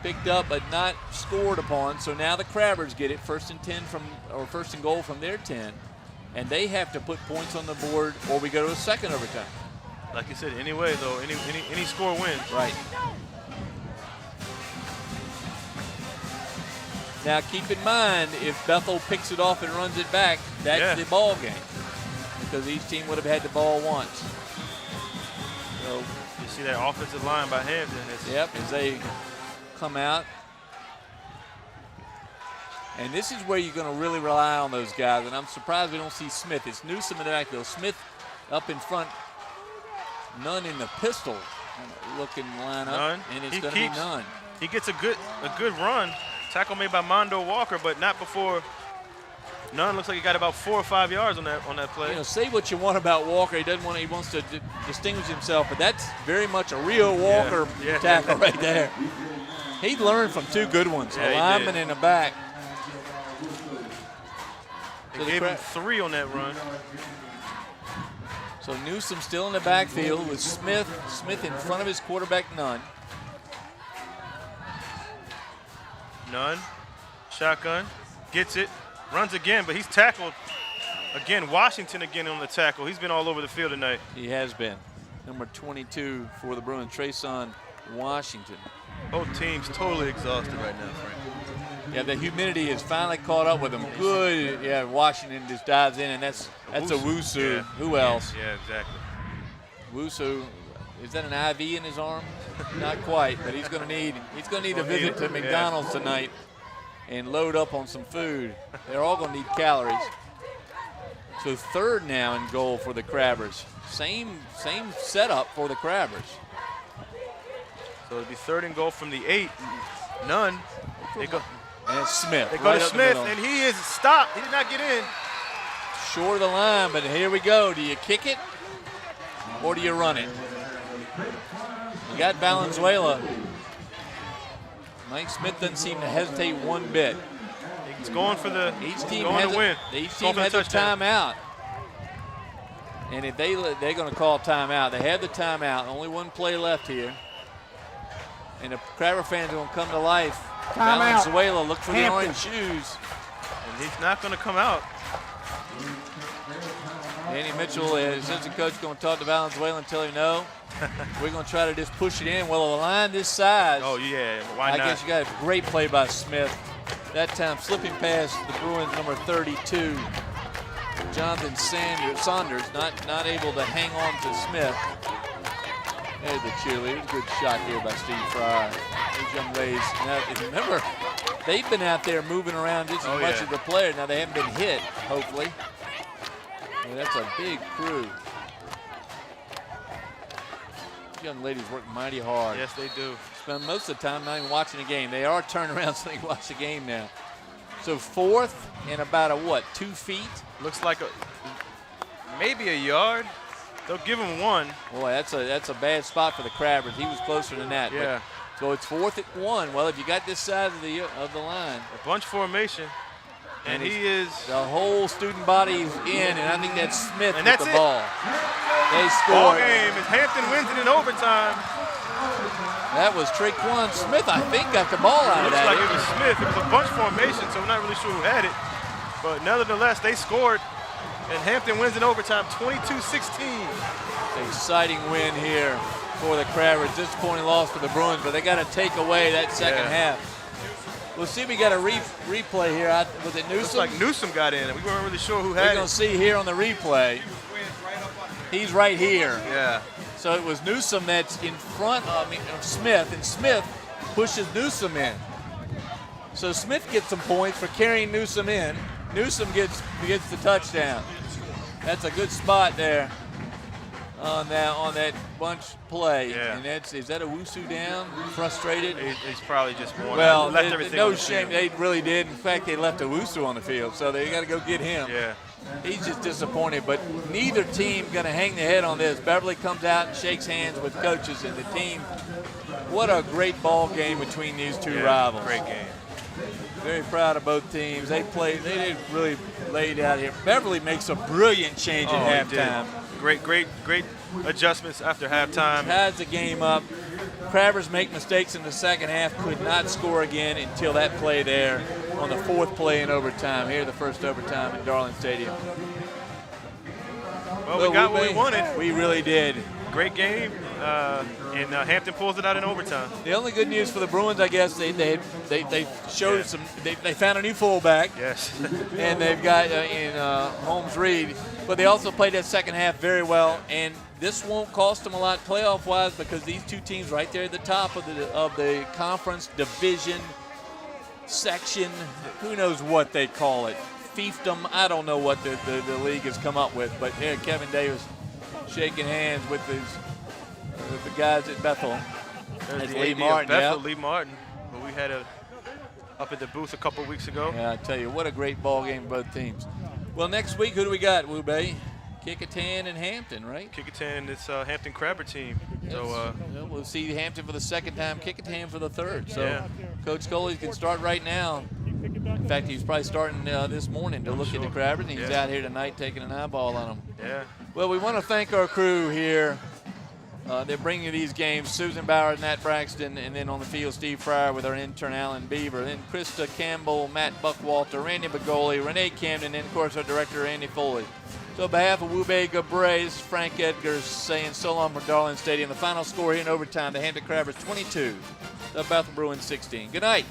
Picked up but not scored upon. So now the Crabbers get it, 1st and 10 1st and goal from their 10. And they have to put points on the board or we go to a second overtime. Like you said, anyway, though, any score wins. Right. Now keep in mind, if Bethel picks it off and runs it back, that's the ball game. Because each team would have had the ball once. So You see that offensive line by Hampton. yep, as they come out. And this is where you're going to really rely on those guys. And I'm surprised we don't see Smith. It's Newsome in the backfield. Smith up in front. None in the pistol looking lineup. None. And it's going to be None. He gets a good run. Tackle made by Mondo Walker, but not before. None looks like he got about 4 or 5 yards on that play. You know, say what you want about Walker. He wants to distinguish himself, but that's very much a Rio Walker tackle right there. He learned from 2 good ones, a lineman and a back. They gave him 3 on that run. So Newsome still in the backfield with Smith. Smith in front of his quarterback, Nunn. Nunn, shotgun, gets it, runs again, but he's tackled Again, Washington again on the tackle. He's been all over the field tonight. He has been. Number 22 for the Bruins, Trayson Washington. Both teams totally exhausted right now, Frank. Yeah, the humidity has finally caught up with them. Good. Yeah, Washington just dives in, and that's Owusu. Yeah. Who else? Yeah, exactly. Owusu, is that an IV in his arm? Not quite, but he's going to need a visit to McDonald's tonight and load up on some food. They're all going to need calories. So 3rd now and goal for the Crabbers. Same setup for the Crabbers. So it'll be 3rd and goal from the 8. None. They go. And it's Smith. They go to Smith, and he is stopped. He did not get in. Short of the line, but here we go. Do you kick it or do you run it? You got Valenzuela. Mike Smith doesn't seem to hesitate one bit. He's going for the Each team going has to win. Each team has a timeout. And if they're going to call timeout. They have the timeout. Only one play left here. And the Crabber fans are going to come to life. Timeout. Valenzuela, look for the Hampton. orange shoes. And he's not going to come out. Danny Mitchell, assistant coach, going to talk to Valenzuela and tell him no. We're going to try to just push it in. Well, a line this size. Oh, yeah. Why not? I guess you got a great play by Smith. That time slipping past the Bruins number 32. Jonathan Saunders not able to hang on to Smith. There's the cheerleader. Good shot here by Steve Fryer. These young ladies. Now, remember, they've been out there moving around just as much as the player. Now, they haven't been hit, hopefully. Yeah, that's a big crew. These young ladies work mighty hard. Yes, they do. Spend most of the time not even watching the game. They are turned around so they can watch the game now. So 4th and about 2 feet? Looks like maybe a yard. They'll give him 1. Boy, that's a bad spot for the Crabbers. He was closer than that. Yeah. So it's 4th and 1. Well, if you got this side of the line. A bunch formation. And he is. The whole student body is in, and I think that's Smith and with that's the it. ball. They Ball scored. game. If Hampton wins it in overtime. That was Traquan Smith, I think, got the ball out of Looks that. like it was Smith. It was a bunch formation, so we're not really sure who had it. But nevertheless, they scored, and Hampton wins in overtime, 22-16. Exciting win here for the Crabbers. Disappointing loss for the Bruins, but they got to take away that second half. We'll see if we got a replay here. Was it Newsom? Looks like Newsom got in, and we weren't really sure who We're had going it. to see here on the replay. He's right here. Yeah. So it was Newsom that's in front of Smith, and Smith pushes Newsom in. So Smith gets some points for carrying Newsom in. Newsom gets the touchdown. That's a good spot there on that bunch play. Yeah. And is that Owusu down? Frustrated? He's probably just more. Well, left everything no on the shame. field. They really did. In fact, they left Owusu on the field, so they got to go get him. Yeah. He's just disappointed, but neither team going to hang their head on this. Beverly comes out and shakes hands with coaches and the team. What a great ball game between these two rivals. Great game. Very proud of both teams. They did really lay it out here. Beverly makes a brilliant change at halftime. Great adjustments after halftime. Ties the game up. Crabbers make mistakes in the second half, could not score again until that play there on the 4th play in overtime. Here, the first overtime at Darling Stadium. Well, we got what we wanted. We really did. Great game, and Hampton pulls it out in overtime. The only good news for the Bruins, I guess, they showed some. They found a new fullback. Yes. And they've got in Holmes Reed, but they also played that second half very well. And this won't cost them a lot playoff-wise because these two teams right there at the top of the conference division section, who knows what they call it, fiefdom. I don't know what the league has come up with, but here Kevin Davis shaking hands with the guys at Bethel. There's That's the Lee AD Martin, of Bethel, yep. Lee Martin, who we had up at the booth a couple weeks ago. Yeah, I tell you, what a great ball game for both teams. Well, next week, who do we got, Wu Bay? Kickingham and Hampton, right? Kickingham, it's Hampton Crabber team. So we'll see Hampton for the second time, Kickingham for the third. So Yeah. Coach Coley can start right now. In fact, he's probably starting this morning to look at the Crabbers, and he's out here tonight taking an eyeball on them. yeah. Well, we want to thank our crew here They're bringing you these games. Susan Bauer, Nat Braxton, and then on the field, Steve Fryer with our intern, Alan Beaver. Then Krista Campbell, Matt Buckwalter, Randy Bagoli, Renee Camden, and, of course, our director, Andy Foley. So on behalf of Wube Gabre, this is Frank Edgars saying so long from Darling Stadium. The final score here in overtime, the Hampton Crabbers 22, the Bethel Bruins 16. Good night.